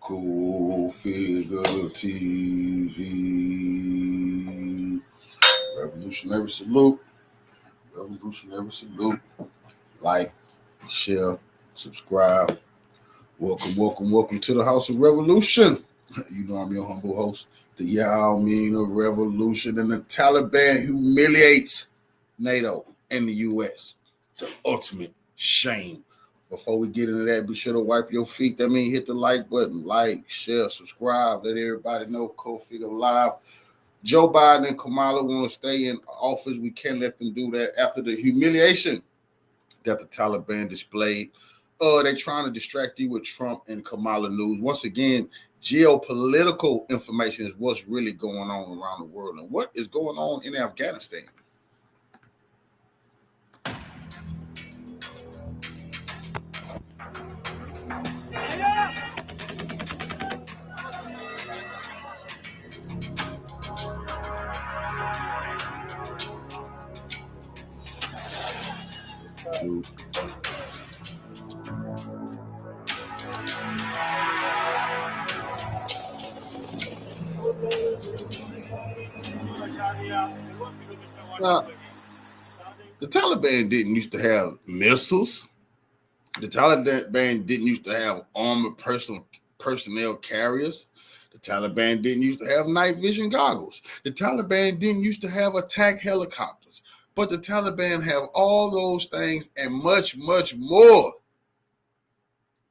Cool Figure TV. Revolutionary salute. Revolutionary salute. Like, share, subscribe. Welcome to the House of Revolution. You know I'm your humble host, the Yao Mean of Revolution, and the Taliban humiliates NATO and the U.S. The ultimate shame. Before we get into that, be sure to wipe your feet. That means hit the like button, like, share, subscribe. Let everybody know Co-Figure Live. Joe Biden and Kamala want to stay in office. We can't let them do that after the humiliation that the Taliban displayed. They're trying to distract you with Trump and Kamala news. Once again, geopolitical information is what's really going on around the world and what is going on in Afghanistan. Now, the Taliban didn't used to have missiles. The Taliban didn't used to have armored personnel carriers. The Taliban didn't used to have night vision goggles. The Taliban didn't used to have attack helicopters. But the Taliban have all those things and much, much more.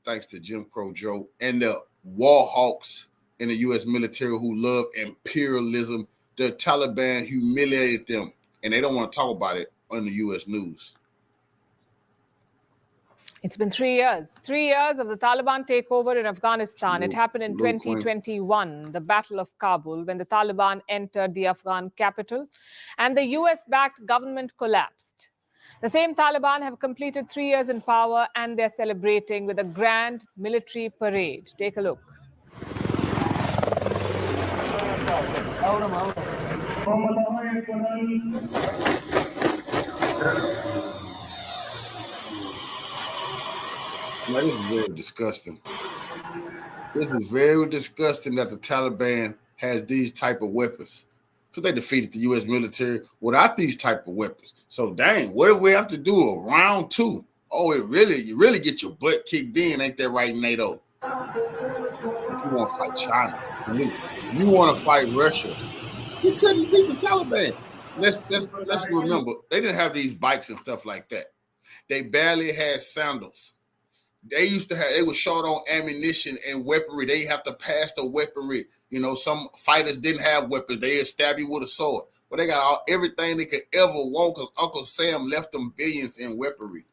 Thanks to Jim Crow Joe and the war hawks in the U.S. military who love imperialism. The Taliban humiliated them, and they don't want to talk about it on the U.S. news. It's been 3 years. 3 years of the Taliban takeover in Afghanistan. It happened in 2021, the Battle of Kabul, when the Taliban entered the Afghan capital and the US-backed government collapsed. The same Taliban have completed 3 years in power, and they're celebrating with a grand military parade. Take a look. Now, this is very disgusting. This is very disgusting that the Taliban has these type of weapons because they defeated the U.S. military without these type of weapons. So, dang, what if we have to do a round two? Oh, you really get your butt kicked in, ain't that right, NATO? You want to fight China. You want to fight Russia. You couldn't beat the Taliban. Let's remember, they didn't have these bikes and stuff like that. They barely had sandals. They were short on ammunition and weaponry. They have to pass the weaponry. You know, some fighters didn't have weapons. They stab you with a sword. But they got everything they could ever want because Uncle Sam left them billions in weaponry.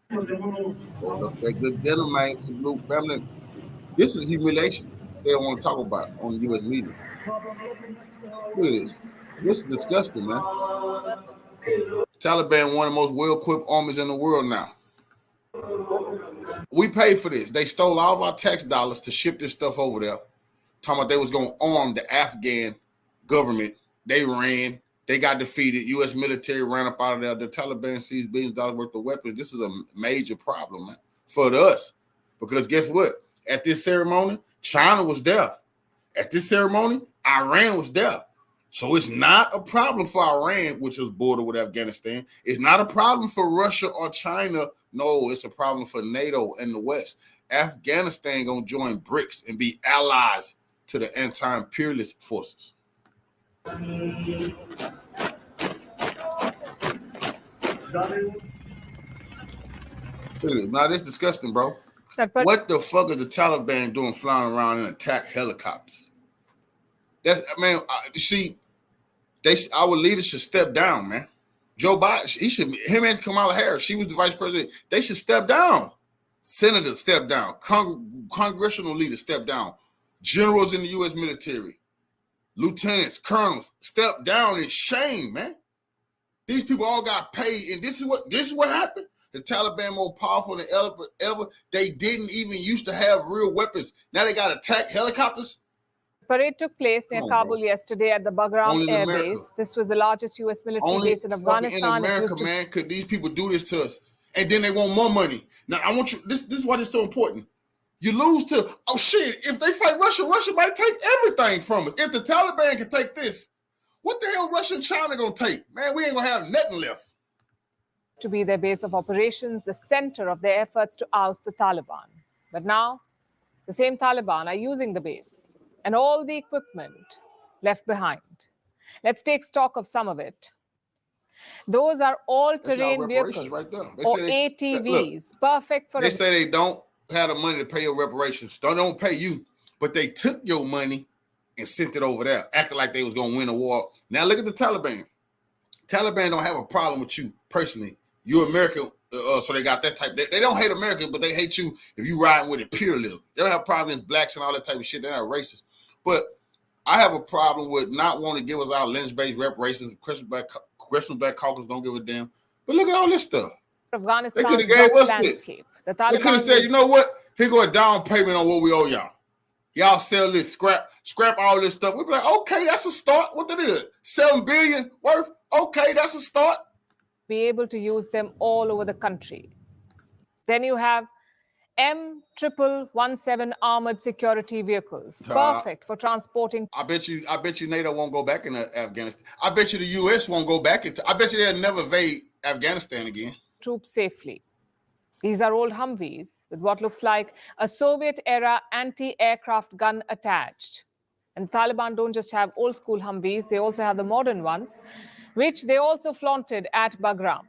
That good dinner, man. Salute family. This is humiliation. They don't want to talk about it on the U.S. media. Look at this. This is disgusting, man. Taliban, one of the most well-equipped armies in the world now. We paid for this. They stole all of our tax dollars to ship this stuff over there. Talking about they was going to arm the Afghan government. They ran. They got defeated. U.S. military ran up out of there. The Taliban seized billions of dollars worth of weapons. This is a major problem, man, for us. Because guess what? At this ceremony, China was there. At this ceremony, Iran was there. So it's not a problem for Iran, which is border with Afghanistan. It's not a problem for Russia or China. No, it's a problem for NATO and the West. Afghanistan going to join BRICS and be allies to the anti-imperialist forces. Now, this is disgusting, bro. What the fuck is the Taliban doing flying around in attack helicopters? Our leaders should step down, man. Joe Biden, him and Kamala Harris, she was the vice president. They should step down. Senators step down. Congressional leaders step down. Generals in the U.S. military, lieutenants, colonels, step down in shame, man. These people all got paid, and this is what happened. The Taliban more powerful than ever. They didn't even used to have real weapons. Now they got attack helicopters. Parade took place near Kabul yesterday at the Bagram Air Base. This was the largest U.S. military base in Afghanistan. In America, man, could these people do this to us? And then they want more money. Now, I want you, this is why it's so important. You lose to, oh shit, if they fight Russia, Russia might take everything from us. If the Taliban can take this, what the hell Russia and China gonna take? Man, we ain't gonna have nothing left. To be their base of operations, the center of their efforts to oust the Taliban. But now, the same Taliban are using the base and all the equipment left behind. Let's take stock of some of it. Those are all-terrain vehicles right there. or ATVs, perfect for... They say they don't have the money to pay your reparations. Don't pay you, but they took your money and sent it over there, acting like they was going to win a war. Now look at the Taliban. Taliban don't have a problem with you personally. You're American, so they got that type. They don't hate Americans, but they hate you if you riding with imperialism. They don't have a problem with blacks and all that type of shit. They're not racist. But I have a problem with not wanting to give us our lynch-based reparations. Congressional Black Caucus don't give a damn. But look at all this stuff. Afghanistan, they could have gave us this. They could have said, you know what? Here go a down payment on what we owe y'all. Y'all sell this, scrap all this stuff. We'd be like, okay, that's a start. What that is? $7 billion worth? Okay, that's a start. Be able to use them all over the country. Then you have M1117 armored security vehicles, perfect for transporting. I bet you NATO won't go back into Afghanistan. I bet you the U.S. won't go back into. I bet you they'll never invade Afghanistan again. Troops safely. These are old Humvees with what looks like a Soviet-era anti-aircraft gun attached. And the Taliban don't just have old-school Humvees, they also have the modern ones, which they also flaunted at Bagram.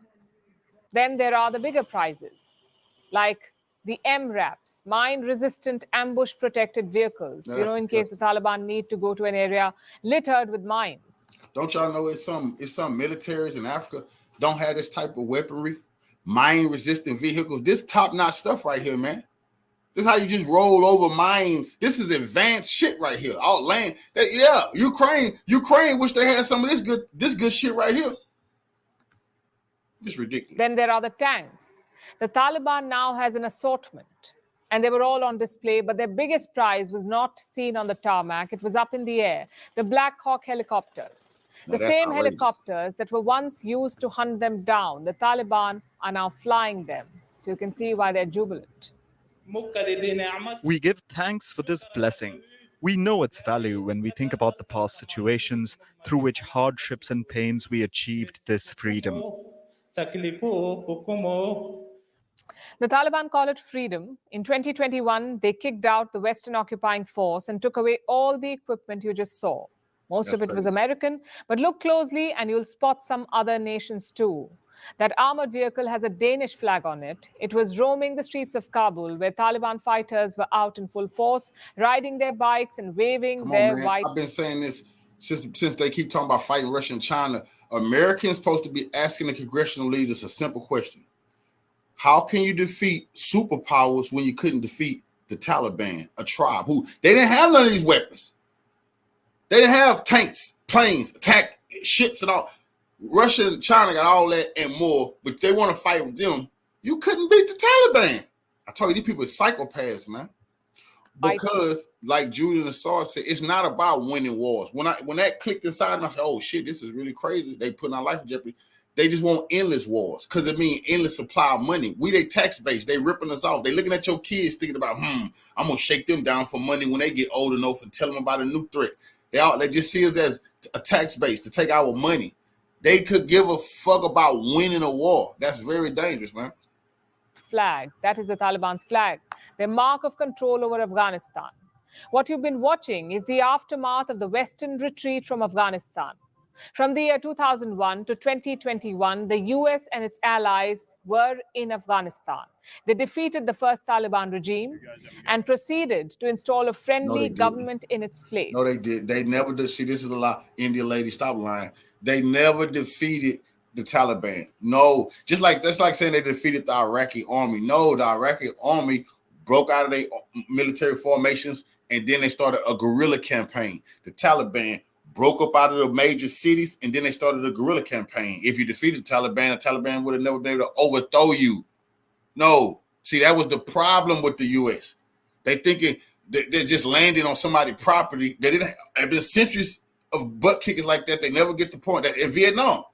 Then there are the bigger prizes, like the MRAPs, mine-resistant ambush-protected vehicles, in case the Taliban need to go to an area littered with mines. Don't y'all know it's some militaries in Africa don't have this type of weaponry? Mine-resistant vehicles. This top-notch stuff right here, man. This is how you just roll over mines. This is advanced shit right here. All land. Ukraine wish they had some of this good shit right here. It's ridiculous. Then there are the tanks. The Taliban now has an assortment, and they were all on display, but their biggest prize was not seen on the tarmac. It was up in the air. The Black Hawk helicopters. The same helicopters that were once used to hunt them down. The Taliban are now flying them. So you can see why they're jubilant. We give thanks for this blessing. We know its value when we think about the past situations through which hardships and pains we achieved this freedom. The Taliban call it freedom. In 2021, they kicked out the Western occupying force and took away all the equipment you just saw. Most of it was American, but look closely and you'll spot some other nations too. That armored vehicle has a Danish flag on it. It was roaming the streets of Kabul, where Taliban fighters were out in full force, riding their bikes and waving their white... I've been saying this since they keep talking about fighting Russia and China. Americans supposed to be asking the congressional leaders a simple question. How can you defeat superpowers when you couldn't defeat the Taliban, a tribe who... They didn't have none of these weapons. They didn't have tanks, planes, attack ships and all. Russia and China got all that and more, but they want to fight with them. You couldn't beat the Taliban. I told you, these people are psychopaths, man. Because, like Julian Assange said, it's not about winning wars. When that clicked inside, I said, "Oh shit, this is really crazy." They putting our life in jeopardy. They just want endless wars because it means endless supply of money. We they tax base. They ripping us off. They looking at your kids thinking about, I'm gonna shake them down for money when they get old enough and tell them about a new threat. They just see us as a tax base to take our money. They could give a fuck about winning a war. That's very dangerous, man. Flag. That is the Taliban's flag. Their mark of control over Afghanistan. What you've been watching is the aftermath of the Western retreat from Afghanistan. From the year 2001 to 2021, the US and its allies were in Afghanistan. They defeated the first Taliban regime and proceeded to install a friendly government in its place. No, they didn't. They never did. See, this is a lie. India lady, stop lying. They never defeated the Taliban. No, that's like saying they defeated the Iraqi army. No, the Iraqi army broke out of their military formations and then they started a guerrilla campaign. The Taliban broke up out of the major cities and then they started a guerrilla campaign. If you defeated the Taliban would have never been able to overthrow you. No, see, that was the problem with the U.S. They thinking they're just landing on somebody's property. They didn't have been centuries of butt kickers like that. They never get the point. That in Vietnam,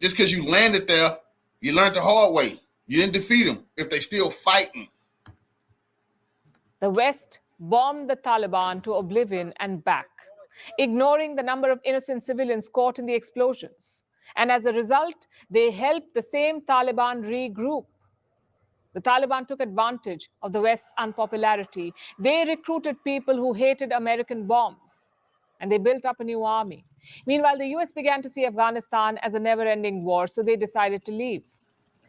just because you landed there, you learned the hard way. You didn't defeat them if they still fighting. The West bombed the Taliban to oblivion and back, ignoring the number of innocent civilians caught in the explosions. And as a result, they helped the same Taliban regroup. The Taliban took advantage of the West's unpopularity. They recruited people who hated American bombs, and they built up a new army. Meanwhile, the US began to see Afghanistan as a never-ending war, so they decided to leave.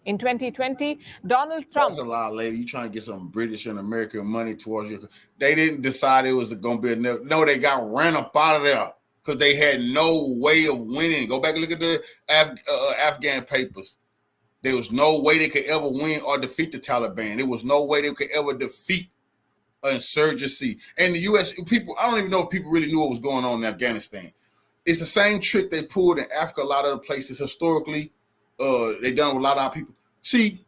In 2020, Donald Trump... That's a lot, lady. You trying to get some British and American money towards you. They didn't decide it was going to be a never. No, they got ran up out of there because they had no way of winning. Go back and look at the Afghan papers. There was no way they could ever win or defeat the Taliban. There was no way they could ever defeat an insurgency. And the U.S. people, I don't even know if people really knew what was going on in Afghanistan. It's the same trick they pulled in Africa, a lot of the places historically. They done with a lot of our people. See,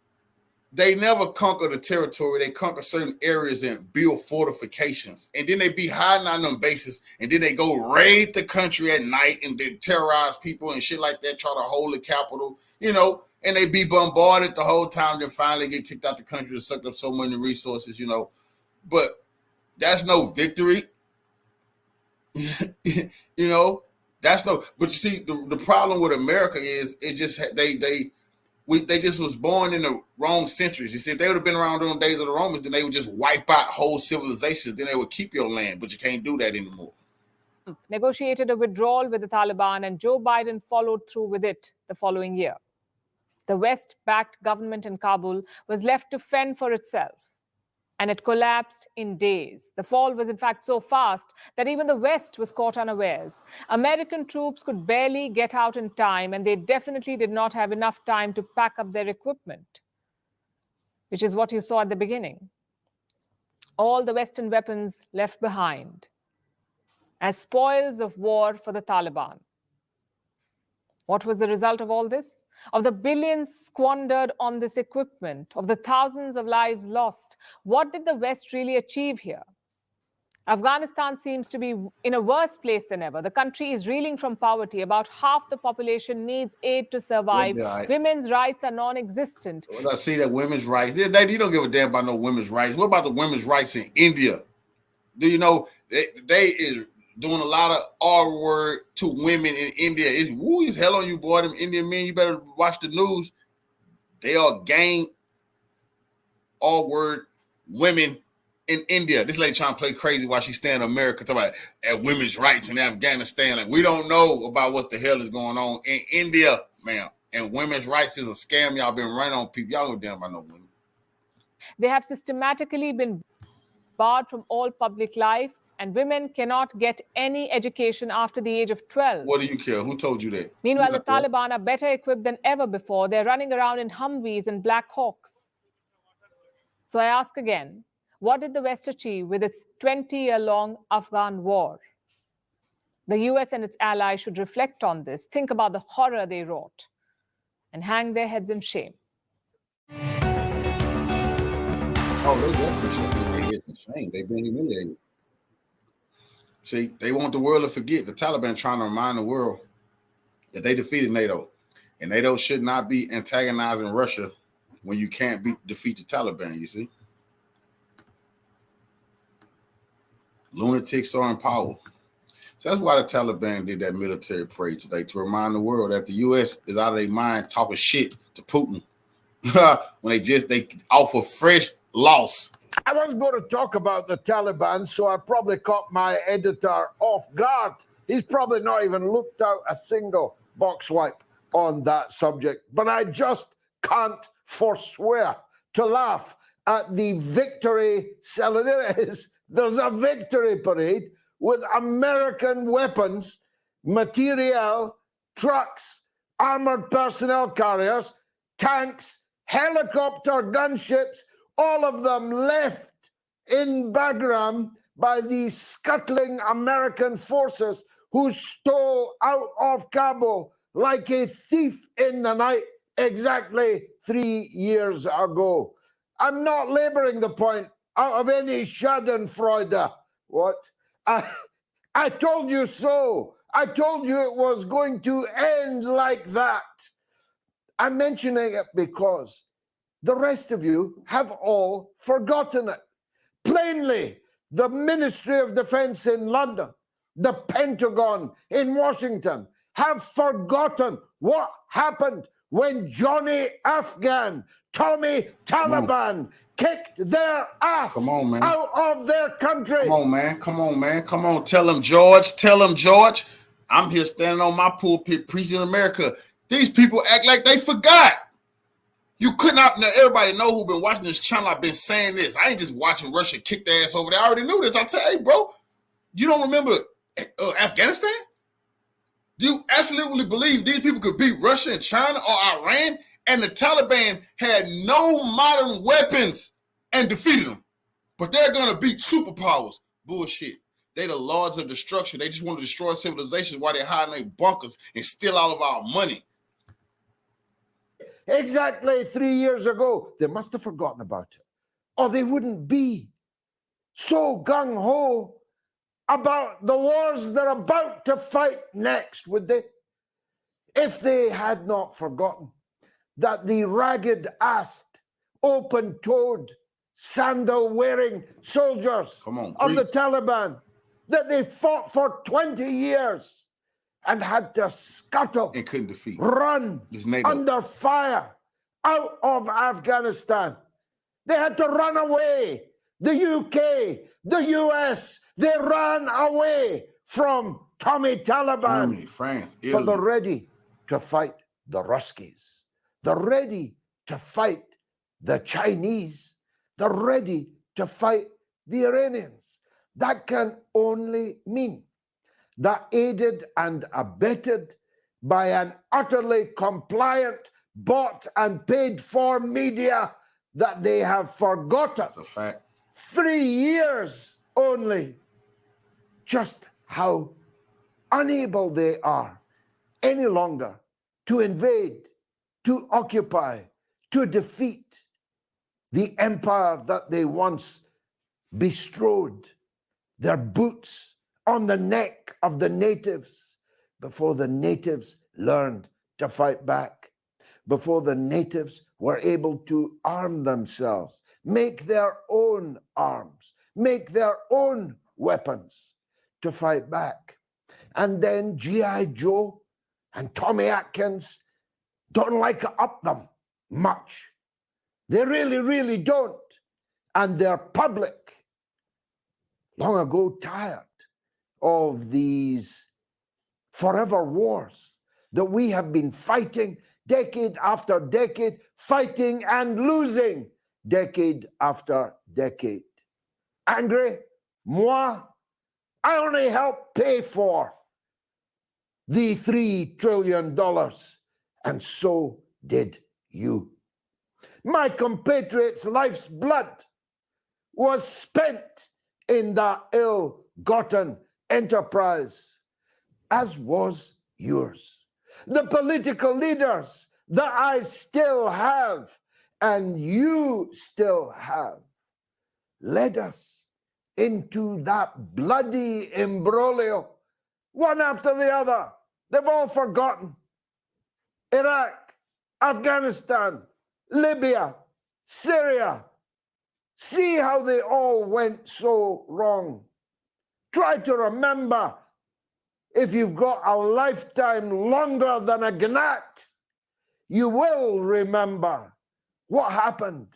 they never conquer the territory. They conquer certain areas and build fortifications. And then they be hiding on them bases. And then they go raid the country at night and they terrorize people and shit like that, try to hold the capital, you know, and they be bombarded the whole time. Then finally get kicked out the country to suck up so many resources, you know. But that's no victory. You know, that's no, but you see, the problem with America is it just, they just was born in the wrong centuries. You see, if they would have been around during the days of the Romans, then they would just wipe out whole civilizations. Then they would keep your land, but you can't do that anymore. Negotiated a withdrawal with the Taliban, and Joe Biden followed through with it the following year. The West-backed government in Kabul was left to fend for itself, and it collapsed in days. The fall was in fact so fast that even the West was caught unawares. American troops could barely get out in time, and they definitely did not have enough time to pack up their equipment, which is what you saw at the beginning. All the Western weapons left behind as spoils of war for the Taliban. What was the result of all this? Of the billions squandered on this equipment, of the thousands of lives lost, what did the West really achieve here? Afghanistan seems to be in a worse place than ever. The country is reeling from poverty. About half the population needs aid to survive. Women's rights are non-existent. Well, I see that women's rights. You don't give a damn about no women's rights. What about the women's rights in India? Do you know they is doing a lot of R-word to women in India? It's woo as hell on you, boy. Them Indian men, you better watch the news. They are gang R-word women in India. This lady trying to play crazy while she's staying in America, talking about women's rights in Afghanistan. Like, we don't know about what the hell is going on in India, ma'am. And women's rights is a scam y'all been running on people. Y'all don't damn about no women. They have systematically been barred from all public life, and women cannot get any education after the age of 12. What do you care? Who told you that? Meanwhile, the Taliban are better equipped than ever before. They're running around in Humvees and Black Hawks. So I ask again, what did the West achieve with its 20-year-long Afghan war? The US and its allies should reflect on this, think about the horror they wrought, and hang their heads in shame. Oh, they definitely should hang their heads in shame. They've been humiliated. See, they want the world to forget. The Taliban trying to remind the world that they defeated NATO. And NATO should not be antagonizing Russia when you can't defeat the Taliban, you see? Lunatics are in power. So that's why the Taliban did that military parade today, to remind the world that the U.S. is out of their mind talking shit to Putin when they offer fresh loss. I was going to talk about the Taliban, so I probably caught my editor off guard. He's probably not even looked out a single box wipe on that subject. But I just can't forswear to laugh at the victory celebrations. There's a victory parade with American weapons, materiel, trucks, armored personnel carriers, tanks, helicopter gunships, all of them left in Bagram by these scuttling American forces who stole out of Kabul like a thief in the night exactly 3 years ago. I'm not laboring the point out of any schadenfreude. What? I told you so. I told you it was going to end like that. I'm mentioning it because the rest of you have all forgotten it. Plainly, the Ministry of Defense in London, the Pentagon in Washington have forgotten what happened when Johnny Afghan, Tommy Taliban kicked their ass out of their country. Come on, man. Come on, man. Come on. Tell them, George. Tell them, George. I'm here standing on my pulpit preaching America. These people act like they forgot. You could not. Now, everybody know who's been watching this channel. I've been saying this. I ain't just watching Russia kick their ass over there. I already knew this. I tell you, bro. You don't remember Afghanistan? Do you absolutely believe these people could beat Russia and China or Iran? And the Taliban had no modern weapons and defeated them. But they're going to beat superpowers. Bullshit. They the lords of destruction. They just want to destroy civilization while they're hiding their bunkers and steal all of our money. Exactly 3 years ago. They must have forgotten about it. Or they wouldn't be so gung-ho about the wars they're about to fight next, would they? If they had not forgotten that the ragged-assed, open-toed, sandal-wearing soldiers of the Taliban, that they fought for 20 years and had to scuttle and couldn't defeat, run under fire out of Afghanistan. They had to run away. The UK, the US, they ran away from Tommy Taliban. Germany, France, Italy. But they're ready to fight the Ruskies. They're ready to fight the Chinese. They're ready to fight the Iranians. That can only mean that, aided and abetted by an utterly compliant, bought and paid for media, that they have forgotten. That's a fact. 3 years only, just how unable they are any longer to invade, to occupy, to defeat the empire that they once bestrode their boots on the neck of the natives before the natives learned to fight back, before the natives were able to arm themselves, make their own arms, make their own weapons to fight back. And then G.I. Joe and Tommy Atkins don't like up them much. They really, really don't. And their public long ago tired of these forever wars that we have been fighting decade after decade, fighting and losing decade after decade. Angry? Moi? I only helped pay for the $3 trillion, and so did you. My compatriots' life's blood was spent in that ill-gotten enterprise, as was yours. The political leaders that I still have and you still have led us into that bloody imbroglio, one after the other. They've all forgotten. Iraq, Afghanistan, Libya, Syria. See how they all went so wrong. Try to remember, if you've got a lifetime longer than a gnat, you will remember what happened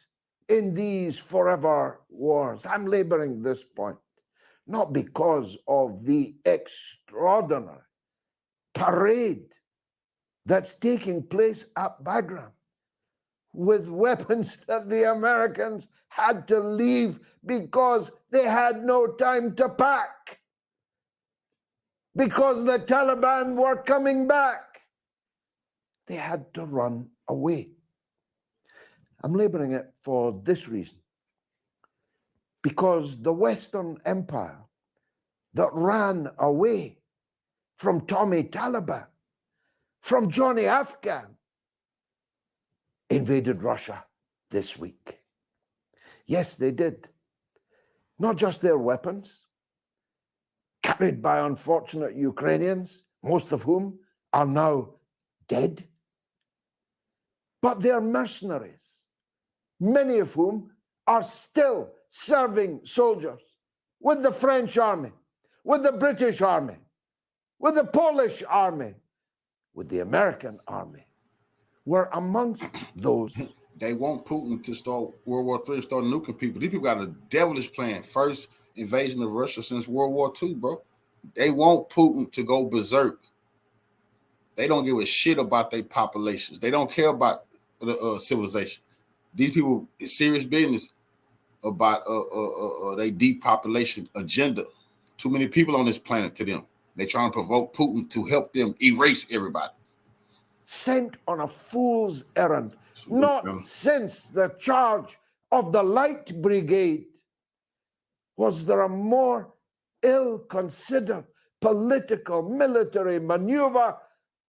in these forever wars. I'm laboring this point, not because of the extraordinary parade that's taking place at Bagram with weapons that the Americans had to leave because they had no time to pack, because the Taliban were coming back. They had to run away. I'm laboring it for this reason, because the Western Empire that ran away from Tommy Taliban, from Johnny Afghan, invaded Russia this week. Yes, they did. Not just their weapons, carried by unfortunate Ukrainians, most of whom are now dead, but their mercenaries, many of whom are still serving soldiers with the French army, with the British army, with the Polish army, with the American army, were amongst those. They want Putin to start World War III, start nuking people. These people got a devilish plan. First invasion of Russia since World War II, bro. They want Putin to go berserk. They don't give a shit about their populations. They don't care about the civilization. These people is serious business about their depopulation agenda. Too many people on this planet to them. They trying to provoke Putin to help them erase everybody. Sent on a fool's errand. Not since the charge of the Light Brigade was there a more ill-considered political military maneuver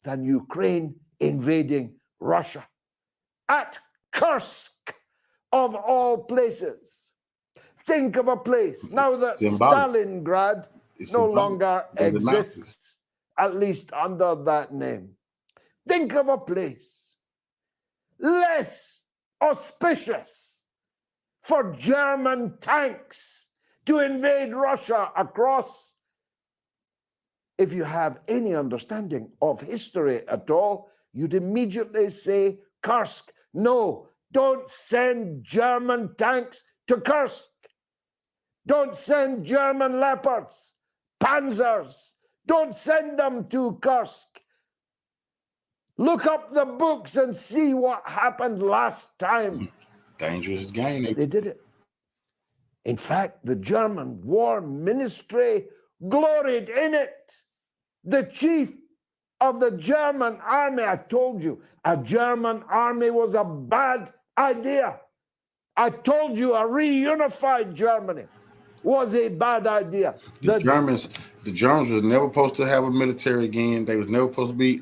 than Ukraine invading Russia at Kursk, of all places. Think of a place now that Stalingrad no longer exists, at least under that name. Think of a place less auspicious for German tanks to invade Russia across. If you have any understanding of history at all, you'd immediately say Kursk. No, don't send German tanks to Kursk. Don't send German Leopards, Panzers. Don't send them to Kursk. Look up the books and see what happened last time. Dangerous game. They did it. In fact, the German War Ministry gloried in it. The chief of the German army, I told you, a German army was a bad idea. I told you a reunified Germany was a bad idea. The Germans was never supposed to have a military again. They was never supposed to be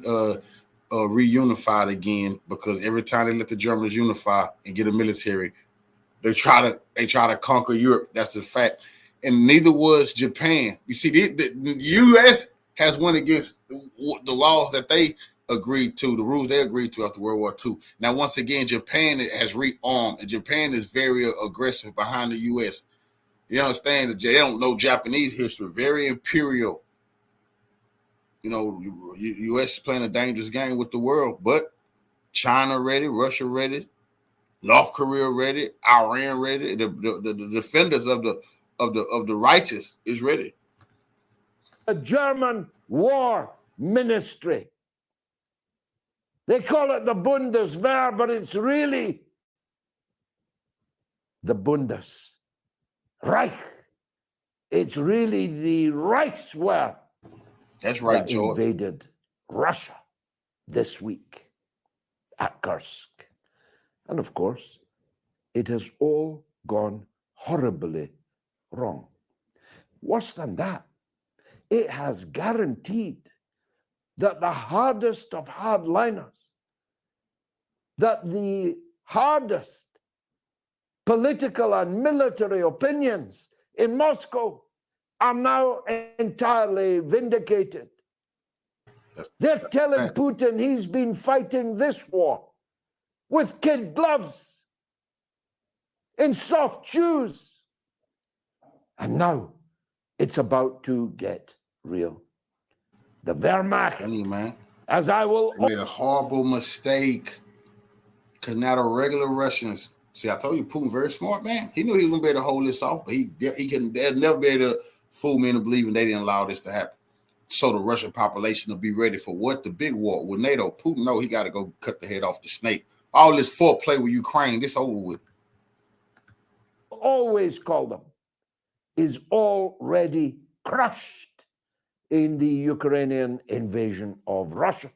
reunified again, because every time they let the Germans unify and get a military, they try to conquer Europe. That's a fact. And neither was Japan. You see, the U.S. has went against the laws that they agreed to, the rules they agreed to after World War II. Now, once again, Japan has rearmed, and Japan is very aggressive behind the U.S. You understand that they don't know Japanese history, very imperial. You know, U.S. is playing a dangerous game with the world, but China ready, Russia ready, North Korea ready, Iran ready. The defenders of the righteous is ready. The German War Ministry. They call it the Bundeswehr, but it's really the Bundesreich. It's really the Reichswehr. That's right, George. Invaded Russia this week at Kursk. And of course, it has all gone horribly wrong. Worse than that, it has guaranteed that the hardest of hardliners, that the hardest political and military opinions in Moscow are now entirely vindicated. They're telling Putin he's been fighting this war with kid gloves, in soft shoes. And now it's about to get real. The Wehrmacht, as I will... They made a horrible mistake, because now the regular Russians... See, I told you, Putin very smart, man. He knew he was going to be able to hold this off, but they'd never be able to fool me into believing they didn't allow this to happen. So the Russian population will be ready for what? The big war with NATO. Putin know he got to go cut the head off the snake. All this foreplay with Ukraine, this over with. Always call them, is already crushed in the Ukrainian invasion of Russia.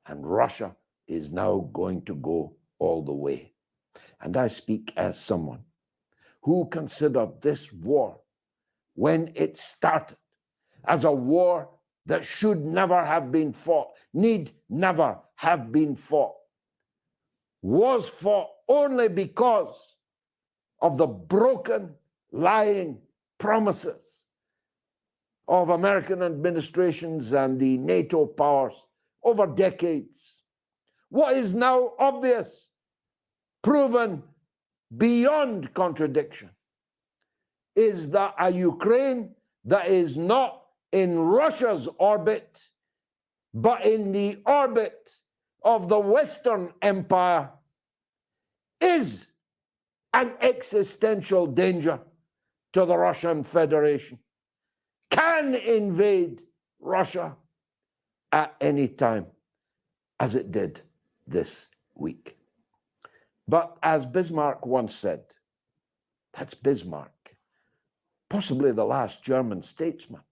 And Russia is now going to go all the way. And I speak as someone who considered this war, when it started, as a war that should never have been fought, need never have been fought, was fought only because of the broken, lying promises of American administrations and the NATO powers over decades. What is now obvious, proven beyond contradiction, is that a Ukraine that is not in Russia's orbit, but in the orbit of the Western Empire, is an existential danger to the Russian Federation, can invade Russia at any time, as it did this week. But as Bismarck once said, that's Bismarck, possibly the last German statesman.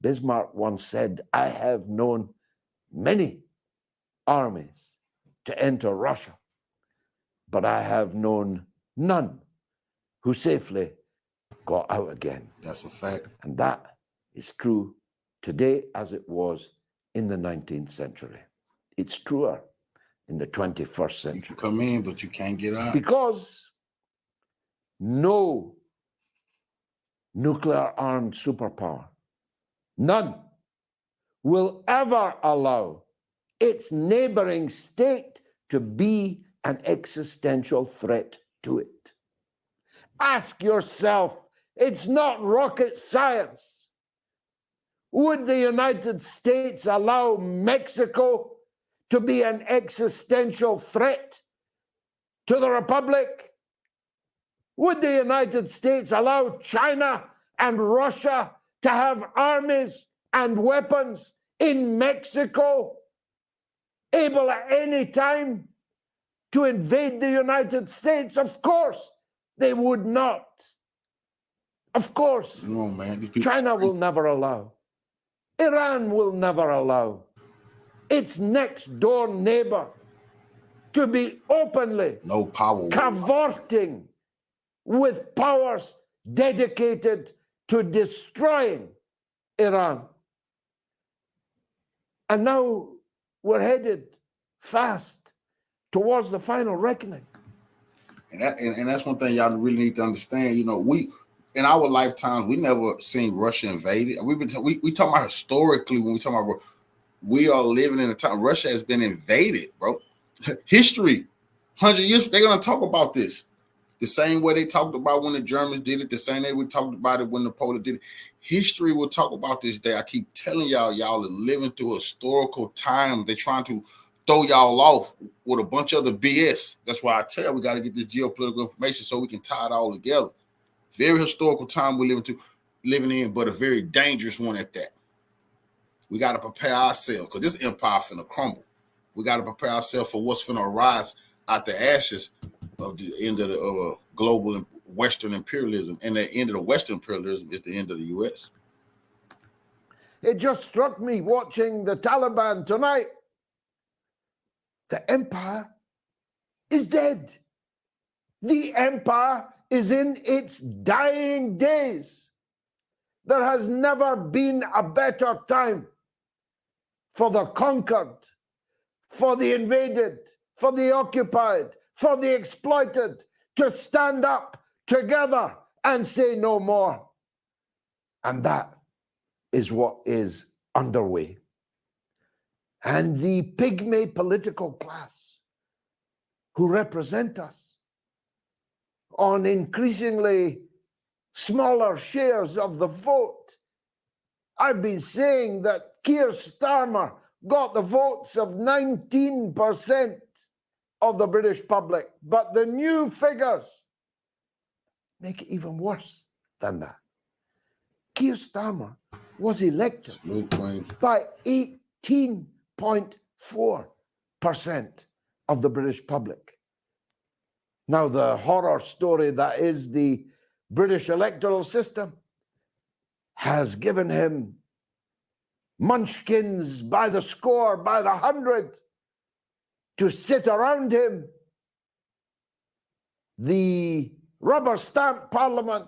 Bismarck once said, I have known many armies to enter Russia, but I have known none who safely got out again. That's a fact. And that is true today as it was in the 19th century. It's truer in the 21st century. You can come in, but you can't get out. Because no nuclear-armed superpower, none, will ever allow its neighboring state to be an existential threat to it. Ask yourself, it's not rocket science. Would the United States allow Mexico to be an existential threat to the Republic? Would the United States allow China and Russia to have armies and weapons in Mexico, able at any time to invade the United States? Of course, they would not. Of course, No, man. China will never allow. Iran will never allow its next door neighbor to be openly cavorting with powers dedicated to destroying Iran. And now we're headed fast towards the final reckoning. And that's one thing y'all really need to understand. You know, we in our lifetimes we never seen Russia invaded. We talking about historically when we talking about we are living in a time Russia has been invaded, bro. History, 100 years they're gonna talk about this the same way they talked about when the Germans did it, the same way we talked about it when Napoleon did it. History will talk about this day. I keep telling y'all are living through historical times. They're trying to throw y'all off with a bunch of other BS. That's why I tell you, we got to get this geopolitical information so we can tie it all together. Very historical time we're living in, but a very dangerous one at that. We got to prepare ourselves because this empire finna crumble. We got to prepare ourselves for what's finna arise out the ashes of the end of the global and Western imperialism. And the end of the Western imperialism is the end of the U.S. It just struck me watching the Taliban tonight. The empire is dead. The empire is in its dying days. There has never been a better time for the conquered, for the invaded, for the occupied, for the exploited to stand up together and say no more. And that is what is underway. And the pygmy political class who represent us on increasingly smaller shares of the vote. I've been saying that Keir Starmer got the votes of 19% of the British public, but the new figures make it even worse than that. Keir Starmer was elected by 18.4% of the British public. Now, the horror story that is the British electoral system has given him munchkins by the score, by the hundred, to sit around him. The rubber stamp parliament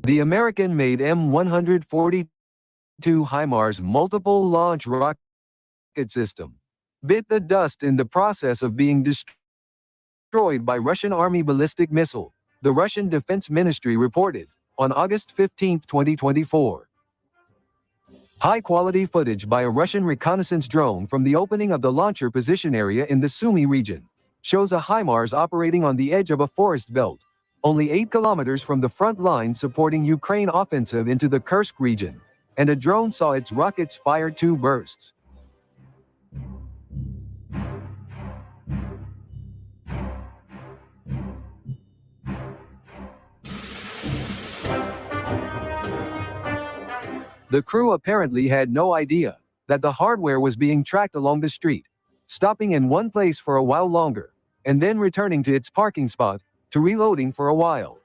The American-made M142 HIMARS multiple launch rocket system bit the dust in the process of being destroyed by Russian Army ballistic missile, the Russian Defense Ministry reported on August 15, 2024. High-quality footage by a Russian reconnaissance drone from the opening of the launcher position area in the Sumy region shows a HIMARS operating on the edge of a forest belt, only 8 kilometers from the front line supporting Ukraine offensive into the Kursk region, and a drone saw its rockets fire 2 bursts. The crew apparently had no idea that the hardware was being tracked along the street, stopping in one place for a while longer, and then returning to its parking spot, to reloading for a while.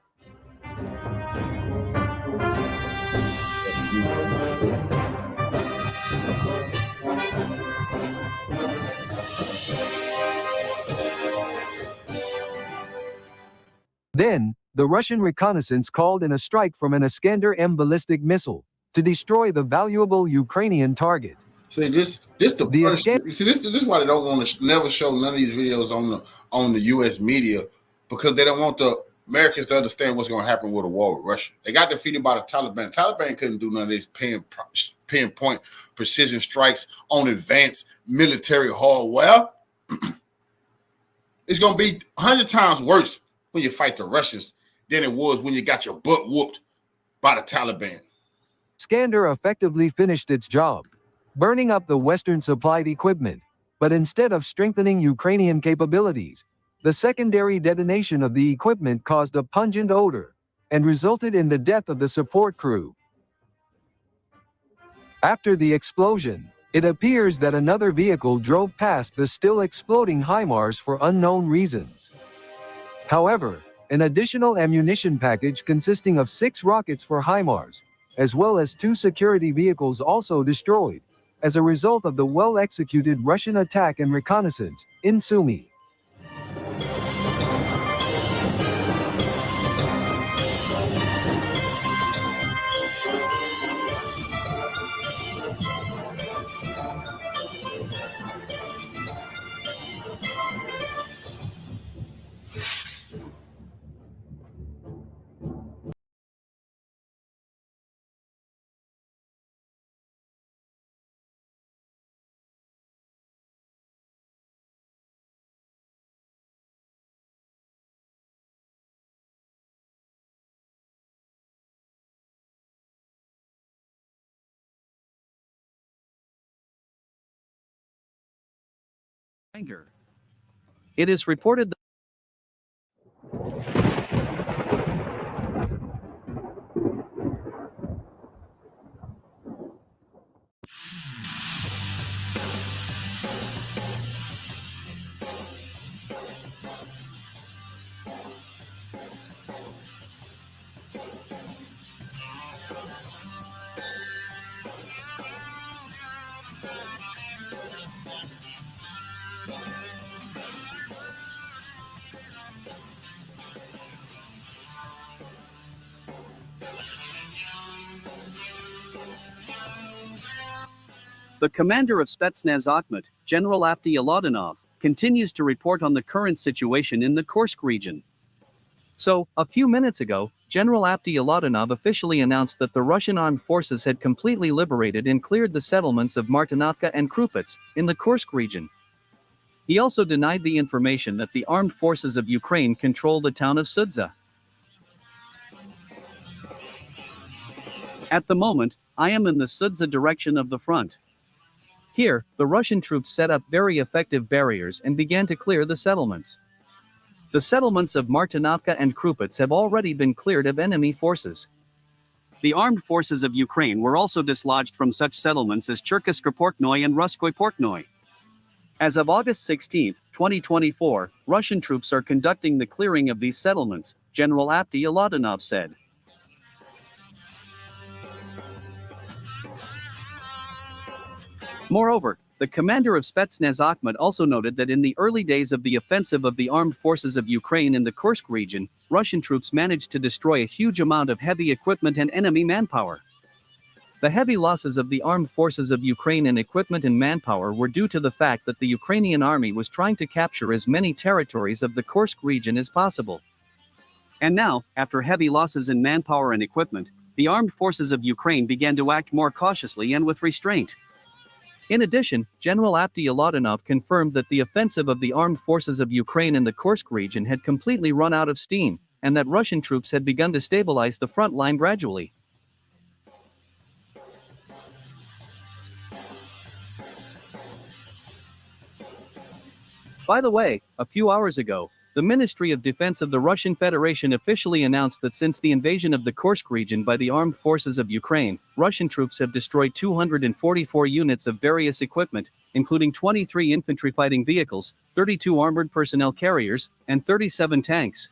Then, the Russian reconnaissance called in a strike from an Iskander-M ballistic missile to destroy the valuable Ukrainian target. See, this is why they don't want to never show none of these videos on the U.S. media, because they don't want the Americans to understand what's going to happen with a war with Russia. They got defeated by the Taliban. Taliban couldn't do none of these pinpoint precision strikes on advanced military hardware. It's going to be 100 times worse when you fight the Russians than it was when you got your butt whooped by the Taliban. Iskander effectively finished its job, burning up the Western supplied equipment, but instead of strengthening Ukrainian capabilities, the secondary detonation of the equipment caused a pungent odor and resulted in the death of the support crew. After the explosion, it appears that another vehicle drove past the still exploding HIMARS for unknown reasons. However, an additional ammunition package consisting of 6 rockets for HIMARS, as well as 2 security vehicles also destroyed, as a result of the well-executed Russian attack and reconnaissance in Sumy. It is reported that the commander of Spetsnaz Akhmat, General Avdiy Aladanov, continues to report on the current situation in the Kursk region. So, a few minutes ago, General Avdiy Aladanov officially announced that the Russian armed forces had completely liberated and cleared the settlements of Martinovka and Krupets, in the Kursk region. He also denied the information that the armed forces of Ukraine control the town of Sudza. At the moment, I am in the Sudza direction of the front. Here, the Russian troops set up very effective barriers and began to clear the settlements. The settlements of Martinovka and Krupets have already been cleared of enemy forces. The armed forces of Ukraine were also dislodged from such settlements as Cherkasskoye Portnoy and Ruskoye Portnoy. As of August 16, 2024, Russian troops are conducting the clearing of these settlements, General Avdiy Aladanov said. Moreover, the commander of Spetsnaz Akhmat also noted that in the early days of the offensive of the armed forces of Ukraine in the Kursk region, Russian troops managed to destroy a huge amount of heavy equipment and enemy manpower. The heavy losses of the armed forces of Ukraine in equipment and manpower were due to the fact that the Ukrainian army was trying to capture as many territories of the Kursk region as possible. And now, after heavy losses in manpower and equipment, the armed forces of Ukraine began to act more cautiously and with restraint. In addition, General Avdiy Alatonov confirmed that the offensive of the armed forces of Ukraine in the Kursk region had completely run out of steam, and that Russian troops had begun to stabilize the front line gradually. By the way, a few hours ago, the Ministry of Defense of the Russian Federation officially announced that since the invasion of the Kursk region by the armed forces of Ukraine, Russian troops have destroyed 244 units of various equipment, including 23 infantry fighting vehicles, 32 armored personnel carriers, and 37 tanks.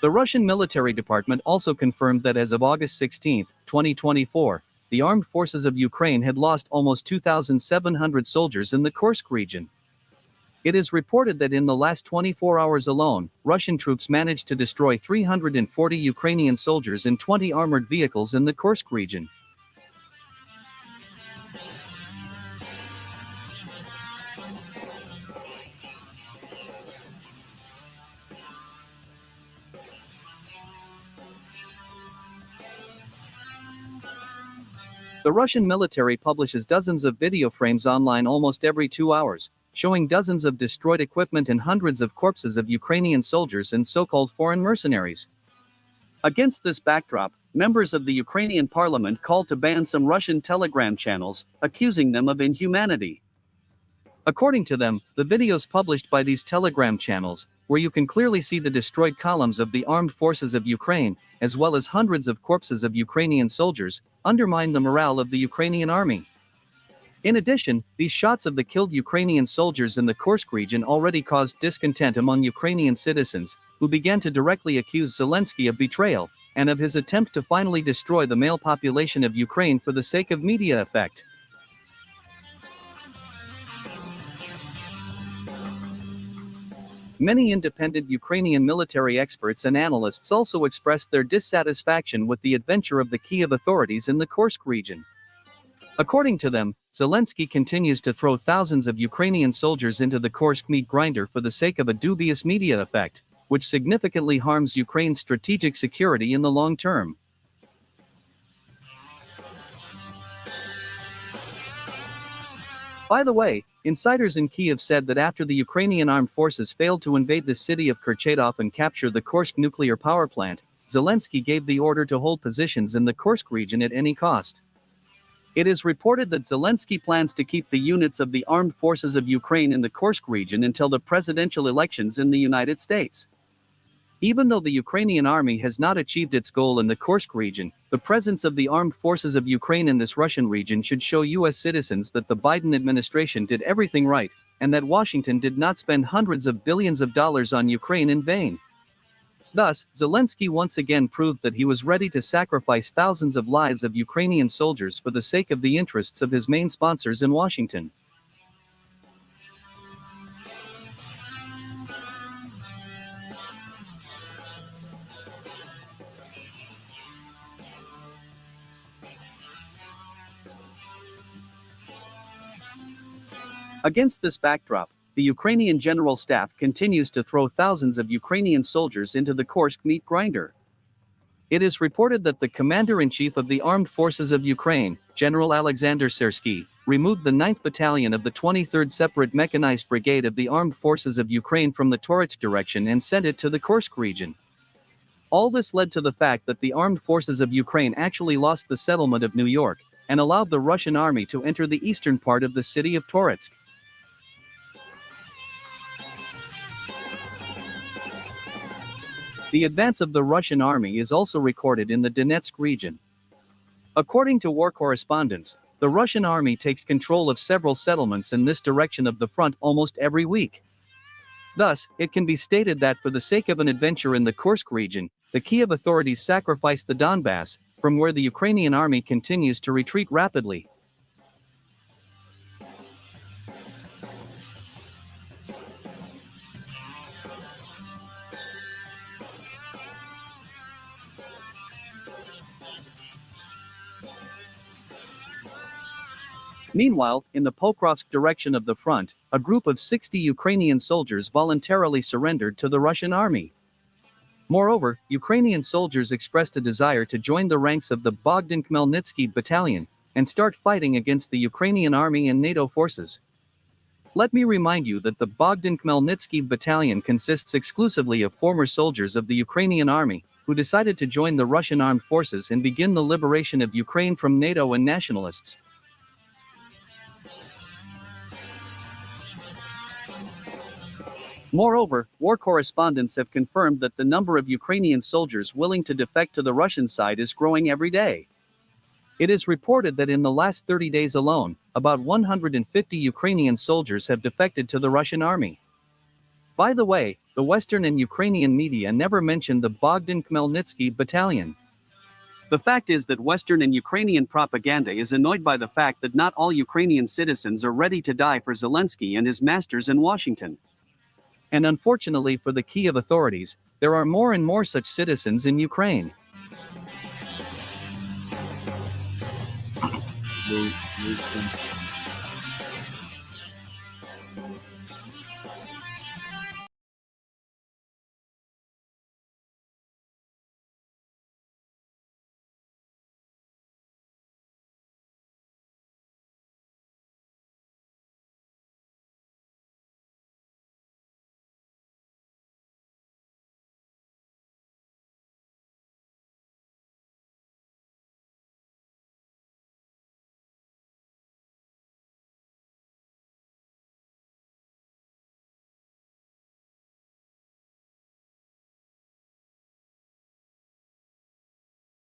The Russian military department also confirmed that as of August 16, 2024, the armed forces of Ukraine had lost almost 2,700 soldiers in the Kursk region. It is reported that in the last 24 hours alone, Russian troops managed to destroy 340 Ukrainian soldiers in 20 armored vehicles in the Kursk region. The Russian military publishes dozens of video frames online almost every 2 hours, showing dozens of destroyed equipment and hundreds of corpses of Ukrainian soldiers and so-called foreign mercenaries. Against this backdrop, members of the Ukrainian parliament called to ban some Russian telegram channels, accusing them of inhumanity. According to them, the videos published by these telegram channels, where you can clearly see the destroyed columns of the armed forces of Ukraine, as well as hundreds of corpses of Ukrainian soldiers, undermine the morale of the Ukrainian army. In addition, these shots of the killed Ukrainian soldiers in the Kursk region already caused discontent among Ukrainian citizens, who began to directly accuse Zelensky of betrayal, and of his attempt to finally destroy the male population of Ukraine for the sake of media effect. Many independent Ukrainian military experts and analysts also expressed their dissatisfaction with the adventure of the Kiev authorities in the Kursk region. According to them, Zelensky continues to throw thousands of Ukrainian soldiers into the Kursk meat grinder for the sake of a dubious media effect, which significantly harms Ukraine's strategic security in the long term. By the way, insiders in Kiev said that after the Ukrainian armed forces failed to invade the city of Kurchatov and capture the Kursk nuclear power plant, Zelensky gave the order to hold positions in the Kursk region at any cost. It is reported that Zelensky plans to keep the units of the armed forces of Ukraine in the Kursk region until the presidential elections in the United States. Even though the Ukrainian army has not achieved its goal in the Kursk region, the presence of the armed forces of Ukraine in this Russian region should show U.S. citizens that the Biden administration did everything right, and that Washington did not spend hundreds of billions of dollars on Ukraine in vain. Thus, Zelensky once again proved that he was ready to sacrifice thousands of lives of Ukrainian soldiers for the sake of the interests of his main sponsors in Washington. Against this backdrop, the Ukrainian General Staff continues to throw thousands of Ukrainian soldiers into the Kursk meat grinder. It is reported that the Commander-in-Chief of the Armed Forces of Ukraine, General Alexander Syrsky, removed the 9th Battalion of the 23rd Separate Mechanized Brigade of the Armed Forces of Ukraine from the Toretsk direction and sent it to the Kursk region. All this led to the fact that the Armed Forces of Ukraine actually lost the settlement of New York, and allowed the Russian army to enter the eastern part of the city of Toretsk. The advance of the Russian army is also recorded in the Donetsk region. According to war correspondents, the Russian army takes control of several settlements in this direction of the front almost every week. Thus, it can be stated that for the sake of an adventure in the Kursk region, the Kiev authorities sacrificed the Donbass, from where the Ukrainian army continues to retreat rapidly. Meanwhile, in the Pokrovsk direction of the front, a group of 60 Ukrainian soldiers voluntarily surrendered to the Russian army. Moreover, Ukrainian soldiers expressed a desire to join the ranks of the Bogdan Khmelnytsky battalion and start fighting against the Ukrainian army and NATO forces. Let me remind you that the Bogdan Khmelnytsky battalion consists exclusively of former soldiers of the Ukrainian army, who decided to join the Russian armed forces and begin the liberation of Ukraine from NATO and nationalists. Moreover, war correspondents have confirmed that the number of Ukrainian soldiers willing to defect to the Russian side is growing every day. It is reported that in the last 30 days alone, about 150 Ukrainian soldiers have defected to the Russian army. By the way, the Western and Ukrainian media never mentioned the Bogdan Khmelnytsky battalion. The fact is that Western and Ukrainian propaganda is annoyed by the fact that not all Ukrainian citizens are ready to die for Zelensky and his masters in Washington. And unfortunately for the Kyiv authorities, there are more and more such citizens in Ukraine.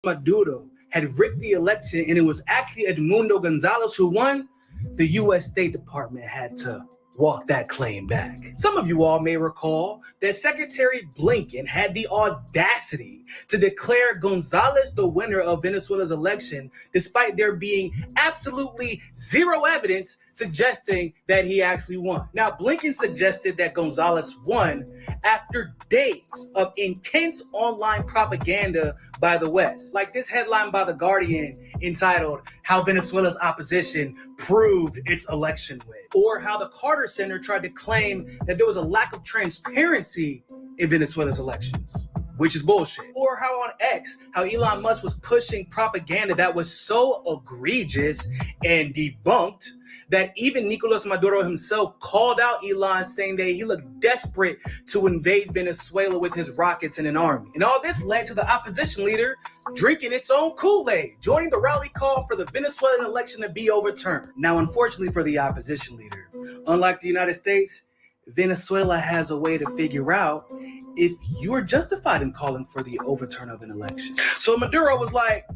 Maduro had rigged the election and it was actually Edmundo Gonzalez who won, the U.S. State Department had to walk that claim back. Some of you all may recall that Secretary Blinken had the audacity to declare Gonzalez the winner of Venezuela's election, despite there being absolutely zero evidence suggesting that he actually won. Now, Blinken suggested that Gonzalez won after days of intense online propaganda by the West, like this headline by The Guardian entitled, "How Venezuela's Opposition Proved Its Election Win," or how the Carter Center tried to claim that there was a lack of transparency in Venezuela's elections, which is bullshit. Or how on X, how Elon Musk was pushing propaganda that was so egregious and debunked that even Nicolas Maduro himself called out Elon, saying that he looked desperate to invade Venezuela with his rockets and an army. And all this led to the opposition leader drinking its own Kool-Aid, joining the rally call for the Venezuelan election to be overturned. Now, unfortunately for the opposition leader, unlike the United States, Venezuela has a way to figure out if you are justified in calling for the overturn of an election. So Maduro was like,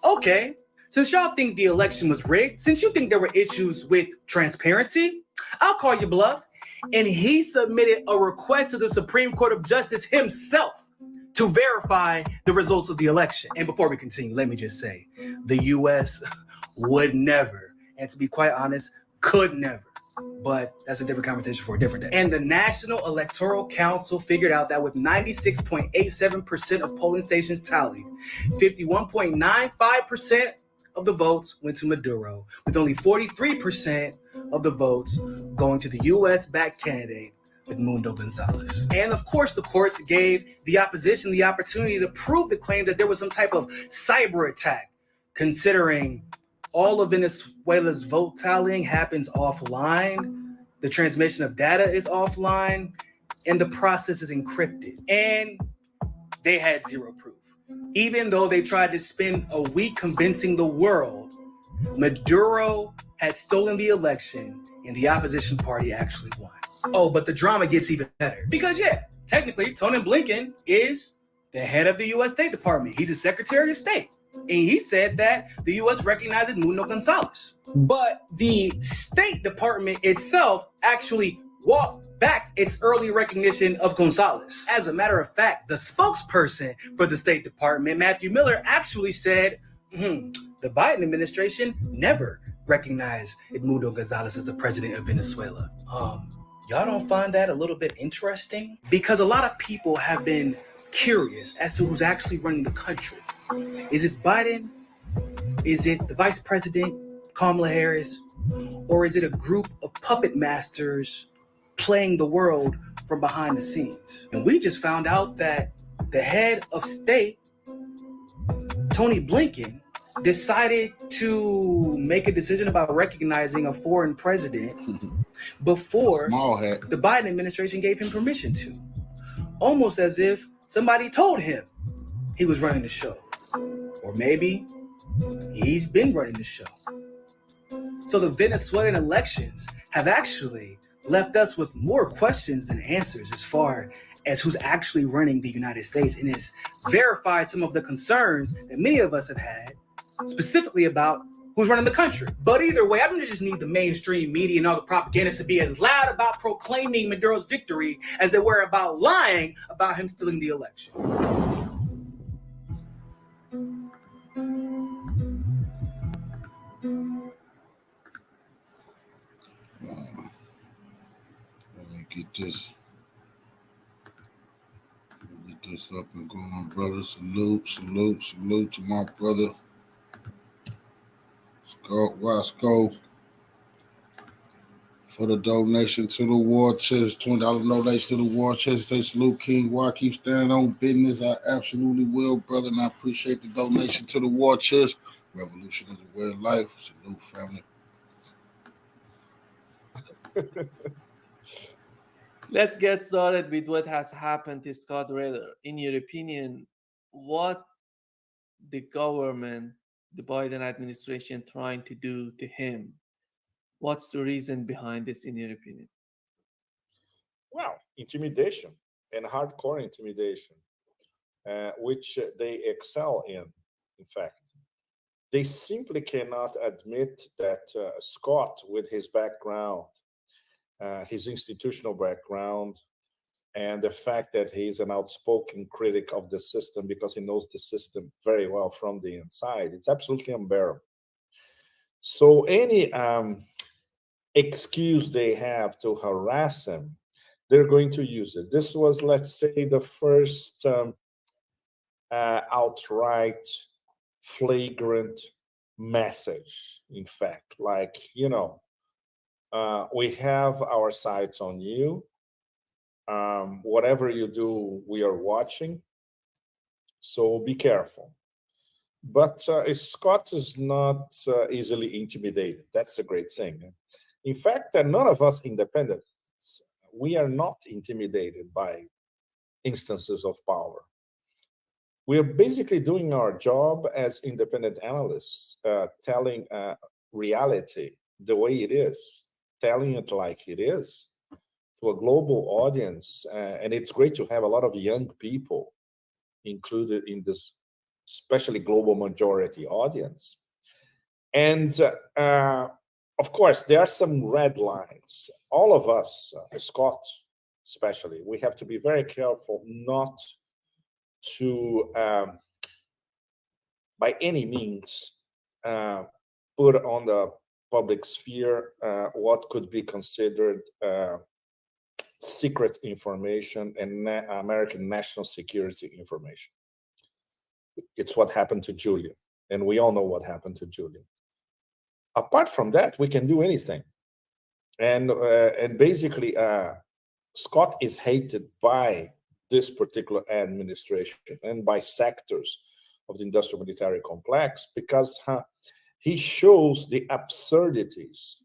okay, since y'all think the election was rigged, since you think there were issues with transparency, I'll call you bluff. And he submitted a request to the Supreme Court of Justice himself to verify the results of the election. And before we continue, let me just say, the U.S. would never, and to be quite honest, could never. But that's a different conversation for a different day. And the National Electoral Council figured out that with 96.87% of polling stations tallied, 51.95% of the votes went to Maduro, with only 43% of the votes going to the U.S.-backed candidate, Edmundo Gonzalez. And of course, the courts gave the opposition the opportunity to prove the claim that there was some type of cyber attack, considering all of Venezuela's vote tallying happens offline, the transmission of data is offline, and the process is encrypted. And they had zero proof. Even though they tried to spend a week convincing the world, Maduro had stolen the election and the opposition party actually won. Oh, but the drama gets even better. Because yeah, technically, Tony Blinken is the head of the U.S. State Department. He's a Secretary of State. And he said that the U.S. recognized Edmundo Gonzalez. But the State Department itself actually walked back its early recognition of Gonzalez. As a matter of fact, the spokesperson for the State Department, Matthew Miller, actually said, the Biden administration never recognized Edmundo Gonzalez as the president of Venezuela. Y'all don't find that a little bit interesting? Because a lot of people have been curious as to who's actually running the country. Is it Biden? Is it the vice president? Kamala Harris? Or is it a group of puppet masters playing the world from behind the scenes? And we just found out that the head of state, Tony Blinken, decided to make a decision about recognizing a foreign president before the Biden administration gave him permission to. Almost as if somebody told him he was running the show. Or maybe he's been running the show. So the Venezuelan elections have actually left us with more questions than answers as far as who's actually running the United States, and it's verified some of the concerns that many of us have had, specifically about who's running the country. But either way, I'm gonna just need the mainstream media and all the propagandists to be as loud about proclaiming Maduro's victory as they were about lying about him stealing the election. Let me get this up and going, brother. Salute to my brother Scott Wasco for the donation to the war chest. $20 donation to the war chest. Say salute, King. Why keep standing on business? I absolutely will, brother, and I appreciate the donation to the war chest. Revolution is a way of life. Salute, family. Let's get started with what has happened to Scott Ritter. In your opinion, what the government, the Biden administration, trying to do to him? What's the reason behind this, in your opinion? Well, intimidation and hardcore intimidation, which they excel in fact. They simply cannot admit that Scott, with his background, his institutional background, and the fact that he's an outspoken critic of the system because he knows the system very well from the inside, it's absolutely unbearable. So any excuse they have to harass him, they're going to use it. This was, let's say, the first outright, flagrant message, in fact, like, you know, we have our sights on you. Whatever you do, we are watching. So be careful. But Scott is not easily intimidated. That's a great thing. In fact, none of us independents, we are not intimidated by instances of power. We are basically doing our job as independent analysts, telling reality the way it is, telling it like it is to a global audience. And it's great to have a lot of young people included in this, especially global majority audience. And of course, there are some red lines. All of us, Scott especially, we have to be very careful not to, by any means, put on the public sphere what could be considered secret information and American national security information. It's what happened to Julian, and we all know what happened to Julian. Apart from that, we can do anything. And basically, Scott is hated by this particular administration and by sectors of the industrial military complex because he shows the absurdities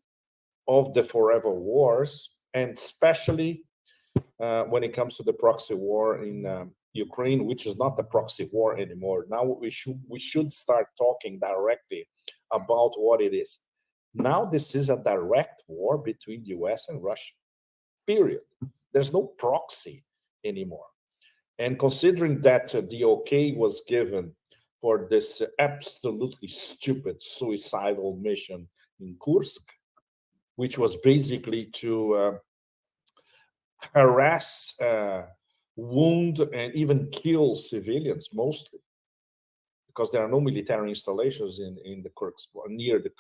of the forever wars, and especially when it comes to the proxy war in Ukraine, which is not the proxy war anymore. Now we should start talking directly about what it is. Now this is a direct war between the US and Russia, period. There's no proxy anymore. And considering that the okay was given for this absolutely stupid suicidal mission in Kursk, which was basically to harass, wound, and even kill civilians, mostly, because there are no military installations in the Kursk, near the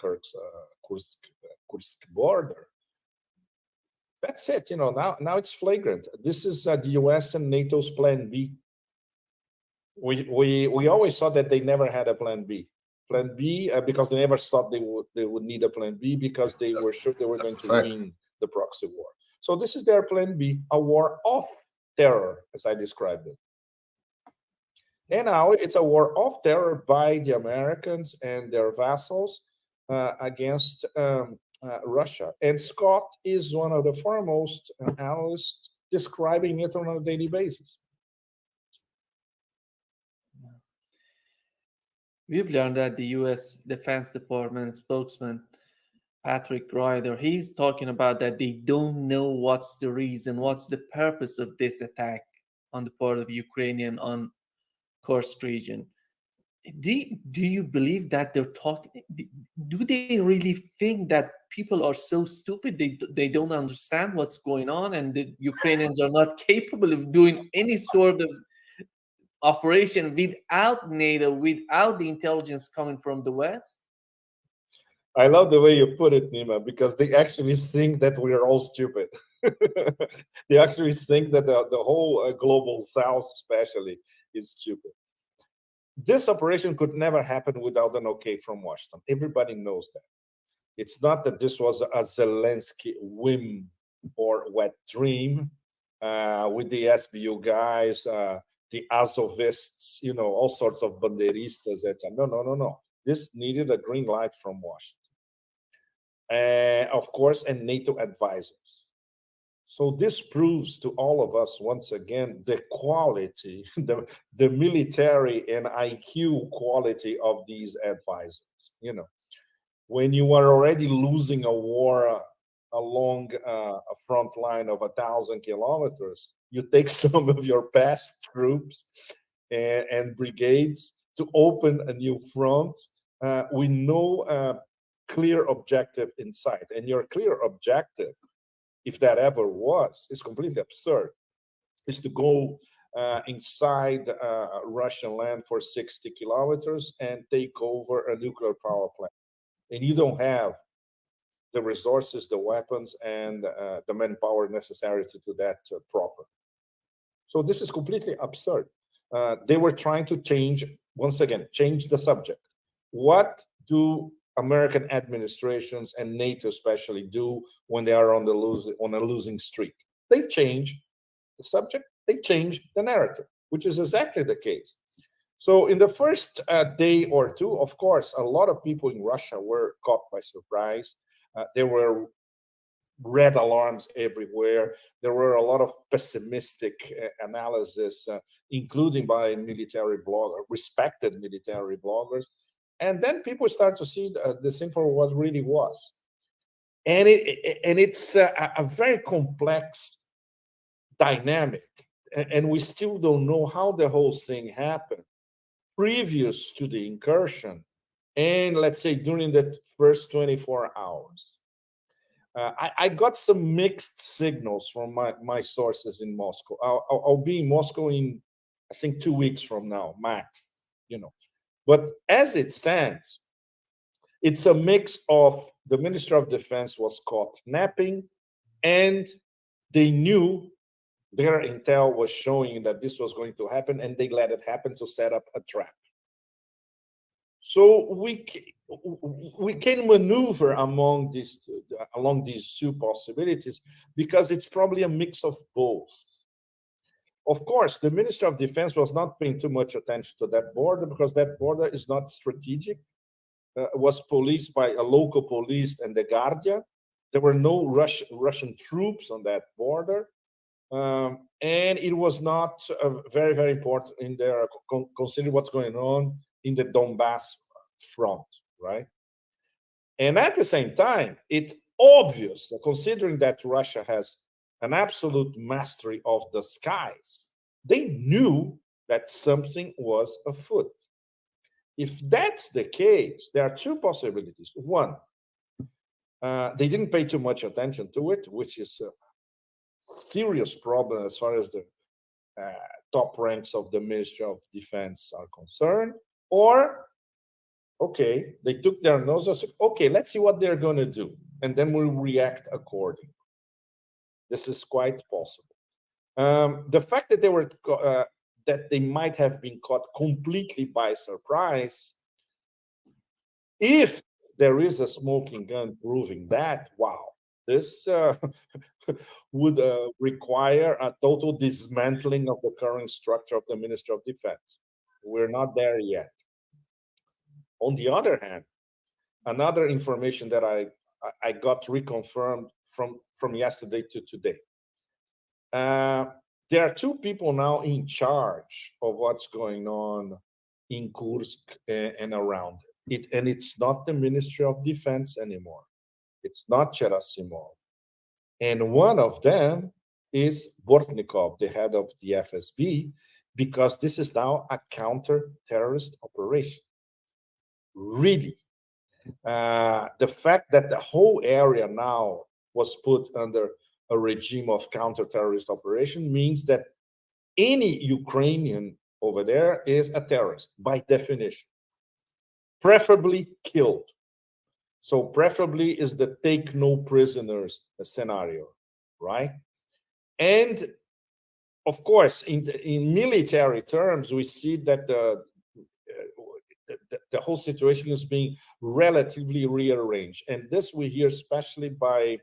Kursk border. That's it. You know, now it's flagrant. This is the US and NATO's plan B. We always thought that they never had a plan B. Plan B, because they never thought they would need a Plan B, because they were sure they were going to win the proxy war. So this is their Plan B, a war of terror, as I described it. And now it's a war of terror by the Americans and their vassals against Russia. And Scott is one of the foremost analysts describing it on a daily basis. We've learned that the U.S. Defense Department spokesman, Patrick Ryder, he's talking about that they don't know what's the reason, what's the purpose of this attack on the part of Ukrainian on Kursk region. Do you believe that they're talking? Do they really think that people are so stupid they don't understand what's going on, and the Ukrainians are not capable of doing any sort of operation without NATO, without the intelligence coming from the West? I love the way you put it, Nima, because they actually think that we are all stupid. They actually think that the whole global South, especially, is stupid. This operation could never happen without an okay from Washington. Everybody knows that. It's not that this was a Zelensky whim or wet dream with the SBU guys, the Azovists, you know, all sorts of bandeiristas, etc. No. This needed a green light from Washington. Of course, and NATO advisors. So this proves to all of us, once again, the quality, the military and IQ quality of these advisors. You know, when you are already losing a war along a front line of 1,000 kilometers, you take some of your best troops and brigades to open a new front with no clear objective in sight. And your clear objective, if that ever was, is completely absurd, is to go inside Russian land for 60 kilometers and take over a nuclear power plant. And you don't have the resources, the weapons, and the manpower necessary to do that properly. So this is completely absurd. They were trying to change, once again, change the subject. What do American administrations and NATO especially do when they are on a losing streak? They change the subject, they change the narrative, which is exactly the case. So in the first day or two, of course, a lot of people in Russia were caught by surprise. There were red alarms everywhere. There were a lot of pessimistic analysis, including by military bloggers, respected military bloggers. And then people start to see this thing for what it really was. And it's a very complex dynamic. And we still don't know how the whole thing happened previous to the incursion and, let's say, during the first 24 hours. I got some mixed signals from my sources in Moscow. I'll be in Moscow in, I think, 2 weeks from now, max, you know. But as it stands, it's a mix of the Minister of Defense was caught napping, and they knew their intel was showing that this was going to happen, and they let it happen to set up a trap. So we can maneuver along these two possibilities because it's probably a mix of both. Of course, the Minister of Defense was not paying too much attention to that border because that border is not strategic. It was policed by a local police and the Guardia. There were no Russian troops on that border. And it was not very, very important in there, considering what's going on in the Donbass front, right? And at the same time, it's obvious, considering that Russia has an absolute mastery of the skies, they knew that something was afoot. If that's the case, there are two possibilities. One, they didn't pay too much attention to it, which is a serious problem as far as the top ranks of the Ministry of Defense are concerned. Or, okay, they took their nose and said, okay, let's see what they're going to do, and then we'll react accordingly. This is quite possible. The fact that they were that they might have been caught completely by surprise If there is a smoking gun proving that, wow, this would require a total dismantling of the current structure of the Ministry of Defense. We're not there yet. On the other hand, another information that I got reconfirmed from yesterday to today. There are two people now in charge of what's going on in Kursk and around it. And it's not the Ministry of Defense anymore. It's not Gerasimov. And one of them is Bortnikov, the head of the FSB, because this is now a counter-terrorist operation. Really. The fact that the whole area now was put under a regime of counter-terrorist operation means that any Ukrainian over there is a terrorist by definition, preferably killed. So preferably is the take no prisoners scenario, right? And of course, in military terms, we see that the whole situation is being relatively rearranged. And this we hear especially by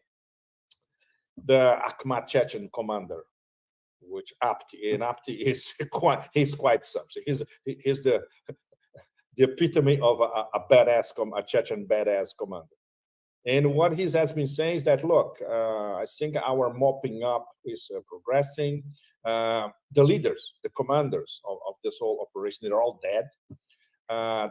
the Akhmat Chechen commander, which Apti, and Apti is he's quite something. He's the epitome of a badass, a Chechen badass commander. And what he has been saying is that, look, I think our mopping up is progressing. The leaders, the commanders of this whole operation, they're all dead.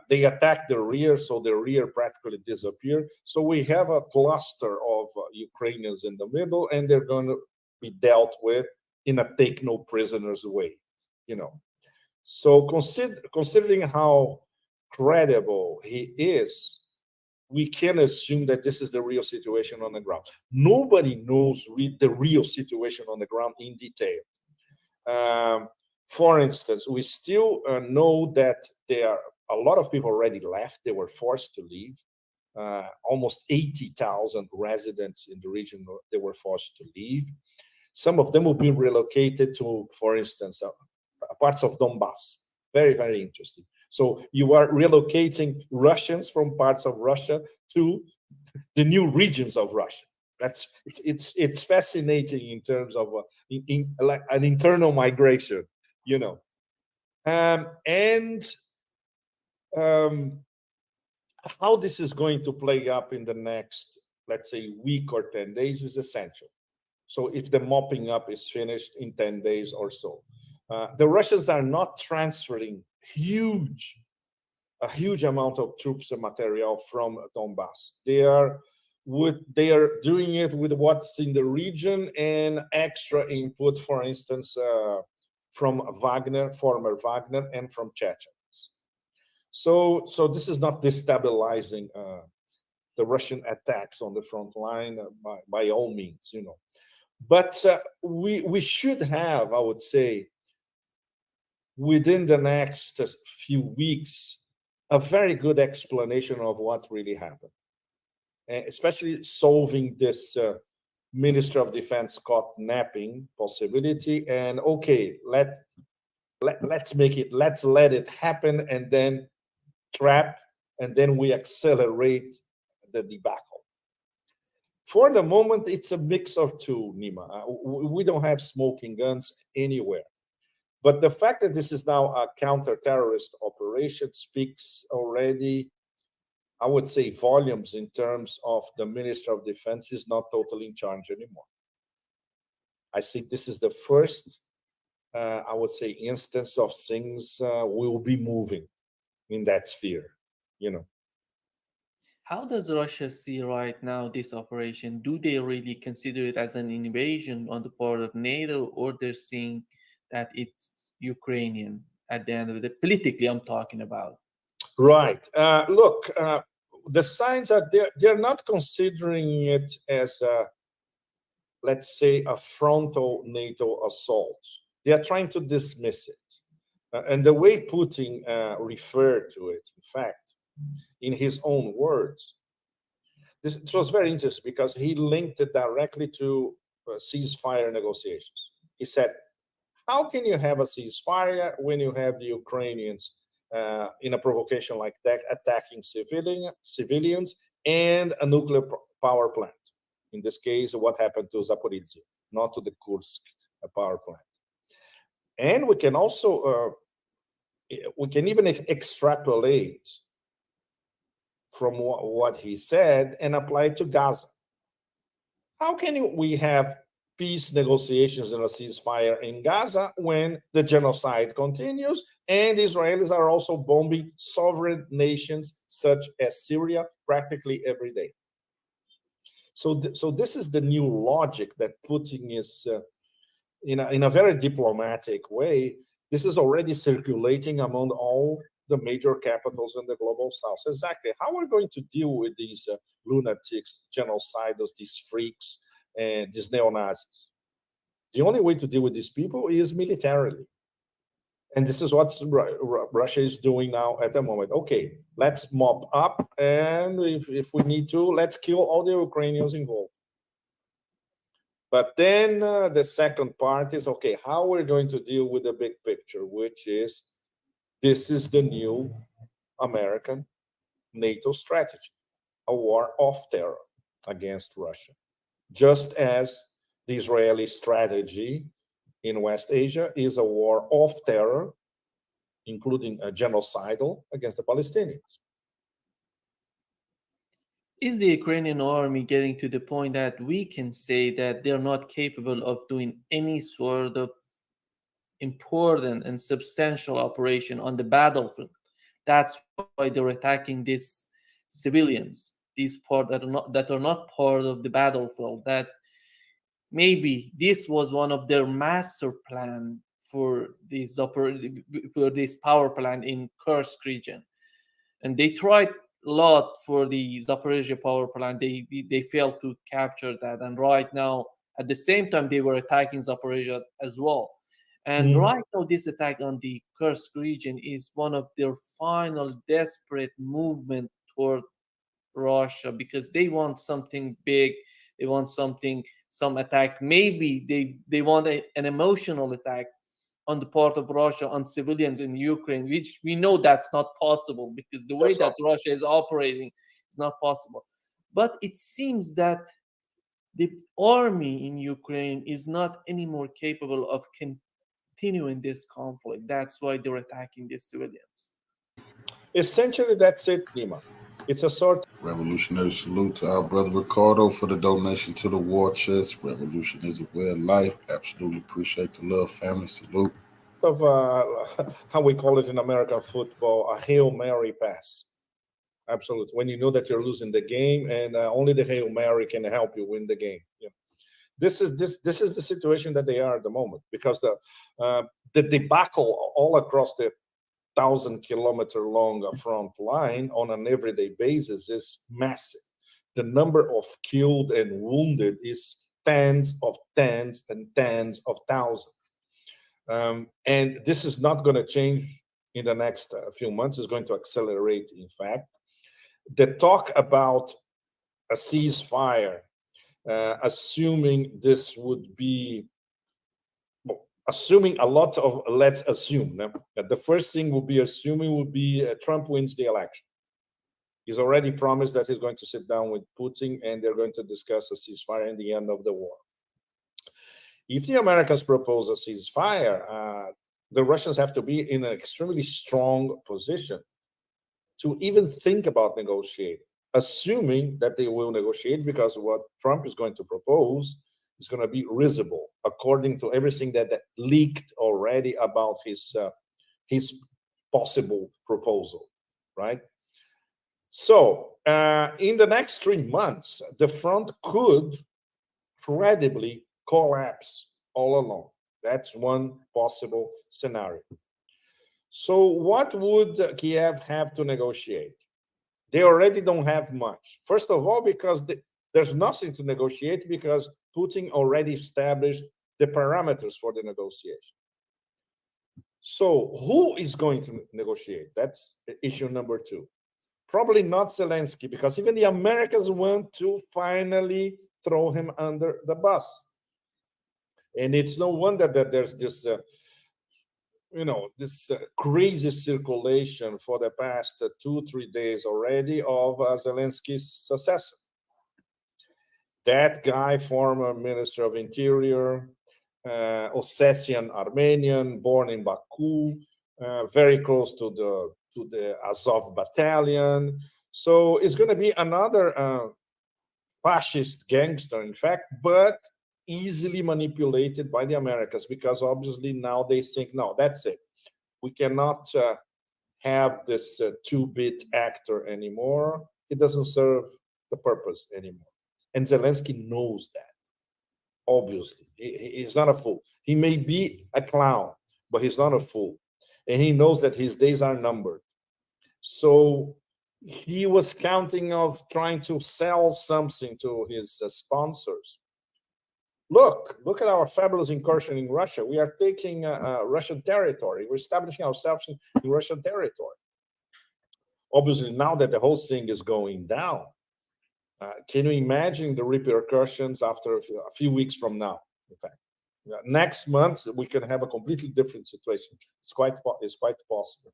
They attacked the rear, so the rear practically disappeared. So we have a cluster of Ukrainians in the middle, and they're going to be dealt with in a take no prisoners way, you know. So considering how credible he is, we can assume that this is the real situation on the ground. Nobody knows the real situation on the ground in detail. For instance, we still know that there are a lot of people already left. They were forced to leave. Almost 80,000 residents in the region, they were forced to leave. Some of them will be relocated to, for instance, parts of Donbass. Very, very interesting. So you are relocating Russians from parts of Russia to the new regions of Russia. It's fascinating in terms of like an internal migration, you know. How this is going to play up in the next, let's say, week or 10 days is essential. So if the mopping up is finished in 10 days or so, the Russians are not transferring a huge amount of troops and material from Donbass. They are doing it with what's in the region and extra input, for instance, from Wagner, former Wagner, and from Chechens. So this is not destabilizing the Russian attacks on the front line by all means, you know. But we should have, I would say, within the next few weeks, a very good explanation of what really happened, especially solving this Minister of Defense caught napping possibility. And okay, let's let it happen, and then trap, and then we accelerate the debacle. For the moment, it's a mix of two, Nima. We don't have smoking guns anywhere. But the fact that this is now a counter-terrorist operation speaks already, I would say, volumes in terms of the Minister of Defense is not totally in charge anymore. I think this is the first, I would say, instance of things will be moving in that sphere, you know. How does Russia see right now this operation? Do they really consider it as an invasion on the part of NATO, or they're seeing that it's Ukrainian at the end of the politically I'm talking about? Right. Look, the signs are there. They're not considering it as let's say, a frontal NATO assault. They are trying to dismiss it. And the way Putin referred to it, in fact, in his own words, it was very interesting because he linked it directly to ceasefire negotiations. He said, how can you have a ceasefire when you have the Ukrainians in a provocation like that, attacking civilians and a nuclear power plant. In this case, what happened to Zaporizhzhia, not to the Kursk power plant. And we can also, we can even extrapolate from what he said and apply it to Gaza. How can we have peace negotiations and a ceasefire in Gaza when the genocide continues and Israelis are also bombing sovereign nations such as Syria practically every day? So this is the new logic that Putin is, in a very diplomatic way, this is already circulating among all the major capitals in the global south. Exactly. How are we going to deal with these lunatics, genocidals, these freaks, and these neo-Nazis? The only way to deal with these people is militarily. And this is what Russia is doing now at the moment. Okay, let's mop up, and if we need to, let's kill all the Ukrainians involved. But then the second part is, okay, how we're going to deal with the big picture, which is, this is the new American NATO strategy, a war of terror against Russia. Just as the Israeli strategy in West Asia is a war of terror, including a genocidal against the Palestinians. Is the Ukrainian army getting to the point that we can say that they're not capable of doing any sort of important and substantial operation on the battlefield? That's why they're attacking these civilians, these part that are not part of the battlefield. That maybe this was one of their master plan for this power plant in Kursk region, and they tried a lot for the Zaporizhzhia power plant. They failed to capture that, and right now, at the same time, they were attacking Zaporizhzhia as well. And right now, this attack on the Kursk region is one of their final desperate movement toward Russia, because they want something big. They want some attack. Maybe they want an emotional attack on the part of Russia on civilians in Ukraine, which we know that's not possible, because the way that Russia is operating is not possible. But it seems that the army in Ukraine is not anymore capable of continuing this conflict. That's why they're attacking the civilians. Essentially, that's it, Nima. It's a sort of revolutionary salute to our brother Ricardo for the donation to the war chest. Revolution is a way of life. Absolutely appreciate the love, family. Salute. Of how we call it in American football, a Hail Mary pass. Absolutely. When you know that you're losing the game, and only the Hail Mary can help you win the game. Yeah. This is the situation that they are at the moment, because the debacle all across the 1,000-kilometer long front line on an everyday basis is massive. The number of killed and wounded is tens and tens of thousands. And this is not going to change in the next few months. It's going to accelerate, in fact. The talk about a ceasefire, assuming this would be, assuming a lot of, let's assume, that the first thing would be Trump wins the election. He's already promised that he's going to sit down with Putin and they're going to discuss a ceasefire and the end of the war. If the Americans propose a ceasefire, the Russians have to be in an extremely strong position to even think about negotiating, assuming that they will negotiate, because what Trump is going to propose is going to be risible, according to everything that leaked already about his possible proposal, right? So in the next 3 months, the front could credibly collapse all along. That's one possible scenario. So what would Kiev have to negotiate? They already don't have much. First of all, because there's nothing to negotiate, because Putin already established the parameters for the negotiation. So who is going to negotiate? That's issue number 2. Probably not Zelensky, because even the Americans want to finally throw him under the bus. And it's no wonder that there's this this crazy circulation for the past 2-3 days already of Zelensky's successor. That guy, former Minister of Interior, Ossetian Armenian, born in Baku, very close to the Azov battalion. So it's going to be another fascist gangster, in fact, but easily manipulated by the Americans, because obviously now they think, no, that's it. We cannot have this two-bit actor anymore. It doesn't serve the purpose anymore. And Zelensky knows that, obviously. He's not a fool. He may be a clown, but he's not a fool. And he knows that his days are numbered. So he was counting of trying to sell something to his sponsors. Look at our fabulous incursion in Russia. We are taking Russian territory. We're establishing ourselves in Russian territory. Obviously, now that the whole thing is going down, can you imagine the repercussions after a few weeks from now? In fact, next month we can have a completely different situation. It's quite possible.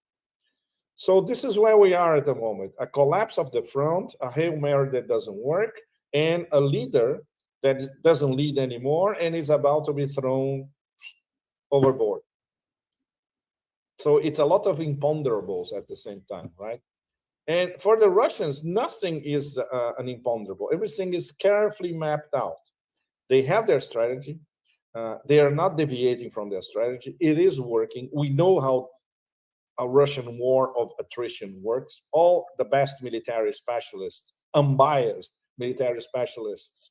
So this is where we are at the moment: a collapse of the front, a Hail Mary that doesn't work, and a leader that doesn't lead anymore and is about to be thrown overboard. So it's a lot of imponderables at the same time, right? And for the Russians, nothing is an imponderable. Everything is carefully mapped out. They have their strategy. They are not deviating from their strategy. It is working. We know how a Russian war of attrition works. All the best military specialists, unbiased military specialists,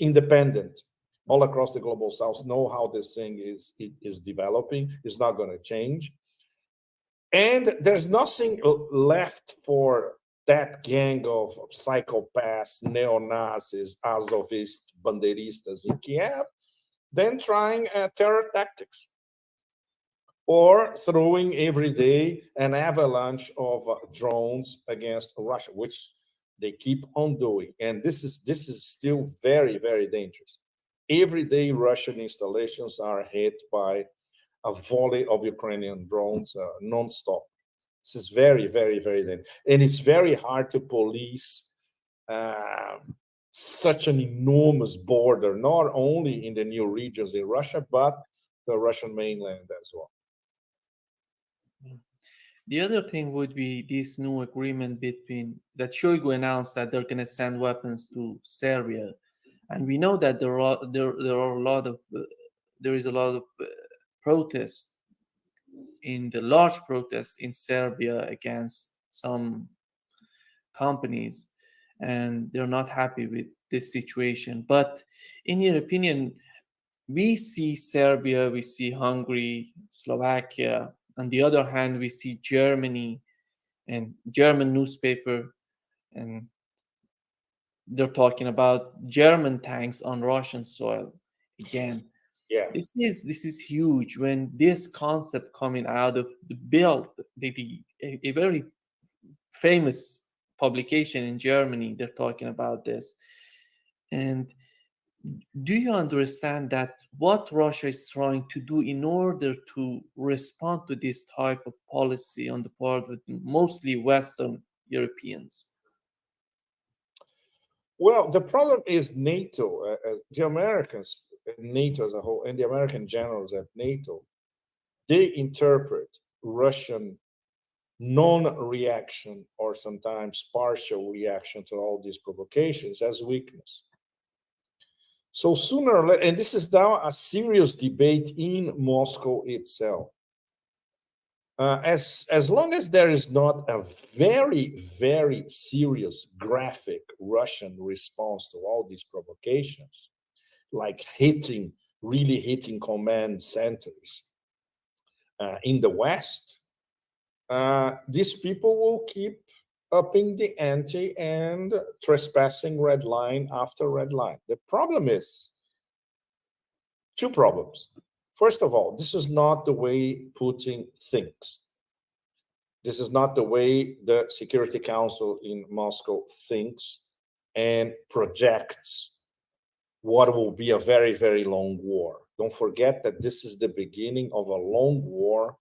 independent, all across the global south, know how this thing is developing. It's not going to change. And there's nothing left for that gang of psychopaths, neo-Nazis, Azovist, Banderistas in Kiev than trying terror tactics or throwing every day an avalanche of drones against Russia, which they keep on doing. And this is still very, very dangerous. Every day Russian installations are hit by a volley of Ukrainian drones non-stop. This is very, very, very dangerous. And it's very hard to police such an enormous border, not only in the new regions in Russia, but the Russian mainland as well. The other thing would be this new agreement that Shoigu announced that they're going to send weapons to Serbia, and we know that there is a lot of protests, large protests in Serbia against some companies, and they're not happy with this situation. But in your opinion, we see Serbia, we see Hungary, Slovakia. On the other hand, we see Germany and German newspaper, and they're talking about German tanks on Russian soil again. Yeah, this is huge. When this concept coming out of the Bild, a very famous publication in Germany, they're talking about this. And do you understand that what Russia is trying to do in order to respond to this type of policy on the part of mostly Western Europeans? Well, the problem is NATO, the Americans, NATO as a whole, and the American generals at NATO, they interpret Russian non-reaction or sometimes partial reaction to all these provocations as weakness. So sooner or later, and this is now a serious debate in Moscow itself. As long as there is not a very, very serious graphic Russian response to all these provocations, like really hitting command centers in the West, these people will keep upping the ante and trespassing red line after red line. The problem is two problems. First of all, this is not the way Putin thinks. This is not the way the Security Council in Moscow thinks and projects what will be a very, very long war. Don't forget that this is the beginning of a long war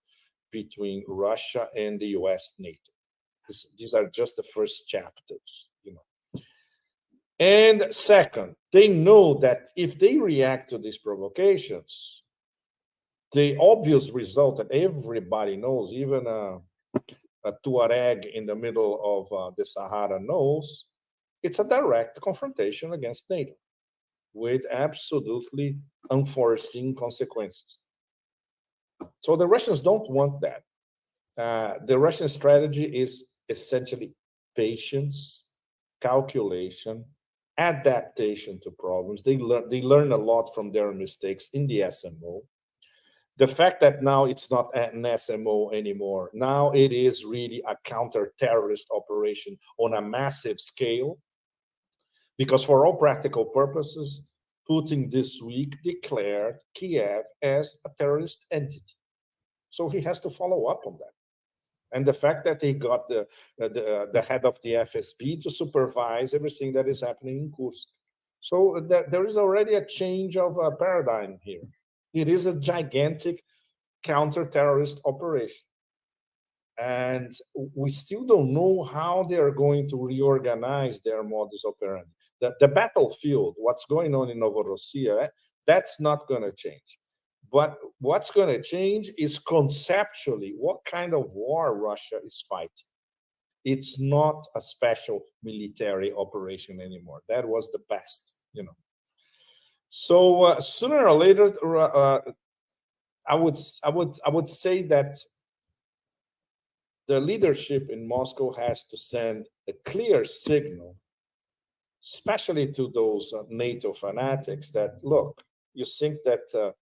between Russia and the US, NATO. These are just the first chapters, you know. And second, they know that if they react to these provocations, the obvious result that everybody knows, even a Tuareg in the middle of the Sahara knows, it's a direct confrontation against NATO with absolutely unforeseen consequences. So the Russians don't want that. The Russian strategy is essentially patience, calculation, adaptation to problems. They learn a lot from their mistakes in the SMO. The fact that now it's not an SMO anymore, now it is really a counter-terrorist operation on a massive scale, because for all practical purposes, Putin this week declared Kiev as a terrorist entity. So he has to follow up on that. And the fact that he got the head of the FSB to supervise everything that is happening in Kursk. So there is already a change of paradigm here. It is a gigantic counter-terrorist operation. And we still don't know how they are going to reorganize their modus operandi. The battlefield, what's going on in Novorossiya, that's not going to change. But what's going to change is conceptually what kind of war Russia is fighting. It's not a special military operation anymore. That was the past, you know. So sooner or later, I would say that the leadership in Moscow has to send a clear signal, especially to those NATO fanatics, that look, you think that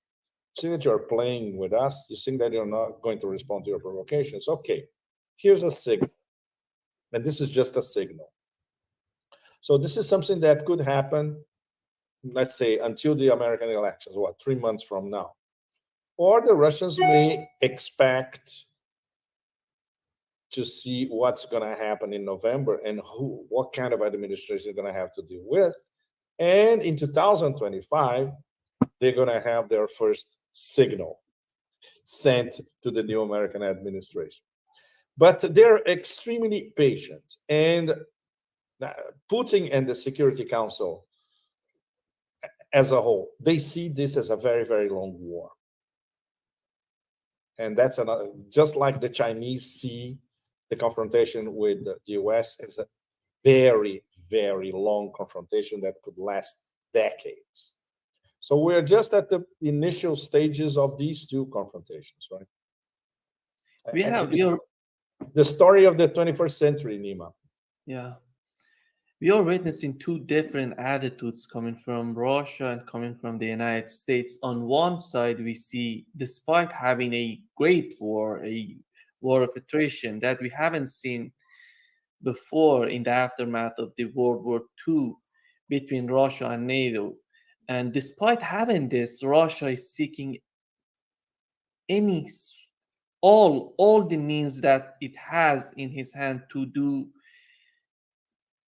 you're playing with us, you think that you're not going to respond to your provocations. Okay, here's a signal, and this is just a signal. So this is something that could happen, let's say, until the American elections, 3 months from now. Or the Russians may expect to see what's going to happen in November and what kind of administration they're going to have to deal with. And in 2025, they're going to have their first signal sent to the new American administration. But they're extremely patient. And Putin and the Security Council as a whole, they see this as a very, very long war. And that's another, just like the Chinese see the confrontation with the US as a very, very long confrontation that could last decades. So we're just at the initial stages of these two confrontations, right? We have the story of the 21st century, Nima. Yeah. We are witnessing two different attitudes coming from Russia and coming from the United States. On one side, we see, despite having a great war, a war of attrition that we haven't seen before in the aftermath of the World War II between Russia and NATO, and despite having this, Russia is seeking all the means that it has in his hand to do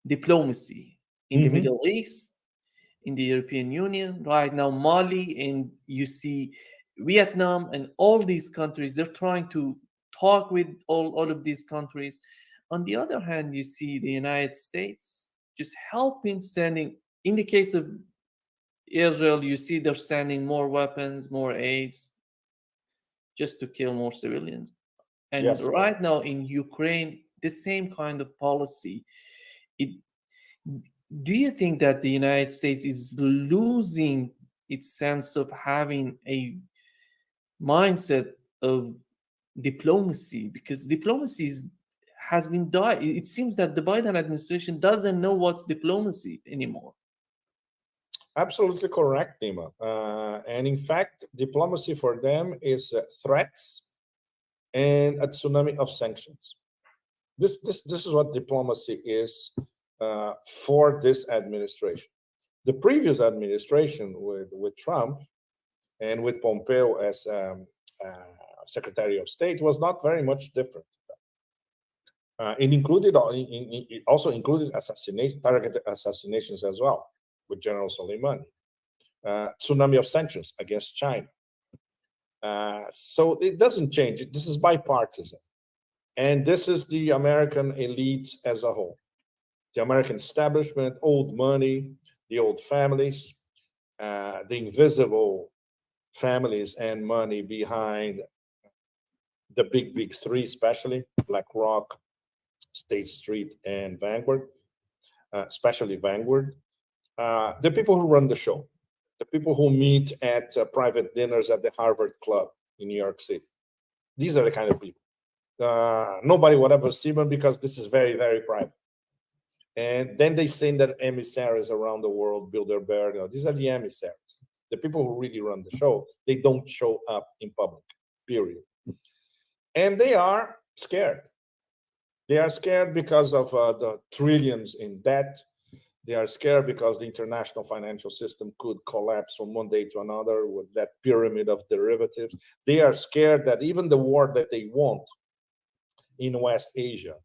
diplomacy in the Middle East, in the European Union, right now Mali, and you see Vietnam and all these countries, they're trying to talk with all of these countries. On the other hand, you see the United States just helping, sending, in the case of Israel, you see they're sending more weapons, more aids, just to kill more civilians. And yes, right now in Ukraine, the same kind of policy. Do you think that the United States is losing its sense of having a mindset of diplomacy? Because diplomacy has been died. It seems that the Biden administration doesn't know what's diplomacy anymore. Absolutely correct, Nima. And in fact, diplomacy for them is threats and a tsunami of sanctions. This is what diplomacy is for this administration. The previous administration with Trump and with Pompeo as Secretary of State was not very much different. It also included targeted assassinations as well with General Soleimani. tsunami of sanctions against China. So it doesn't change. This is bipartisan. And this is the American elites as a whole. The American establishment, old money, the old families, the invisible families and money behind the big three, especially BlackRock, State Street, and Vanguard, especially Vanguard. The people who run the show, the people who meet at private dinners at the Harvard Club in New York City. These are the kind of people. Nobody would ever see them because this is very, very private. And then they send their emissaries around the world, build their bear. These are the emissaries. The people who really run the show, they don't show up in public, period. And they are scared. They are scared because of the trillions in debt. They are scared because the international financial system could collapse from one day to another with that pyramid of derivatives. They are scared that even the war that they want in West Asia,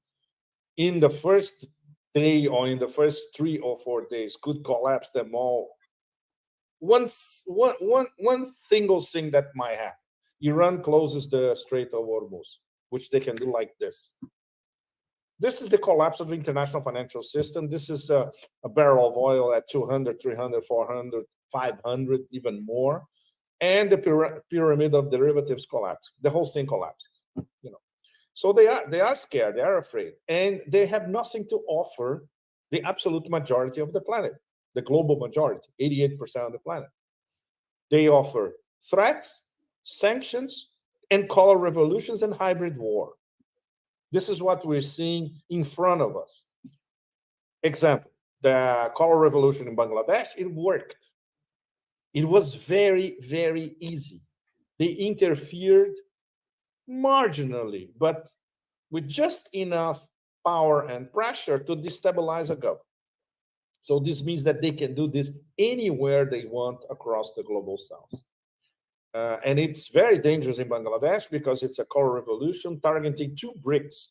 in the first day or in the first 3 or 4 days, could collapse them all. One single thing that might happen. Iran closes the Strait of Hormuz, which they can do like this. This is the collapse of the international financial system. This is a barrel of oil at 200, 300, 400, 500, even more. And the pyramid of derivatives collapse. The whole thing collapses. So they are scared, they are afraid, and they have nothing to offer the absolute majority of the planet, the global majority, 88% of the planet. They offer threats, sanctions, and color revolutions and hybrid war. This is what we're seeing in front of us. Example, the color revolution in Bangladesh, it worked. It was very, very easy. They interfered marginally, but with just enough power and pressure to destabilize a government. So this means that they can do this anywhere they want across the global south. And it's very dangerous in Bangladesh because it's a color revolution targeting 2 BRICS.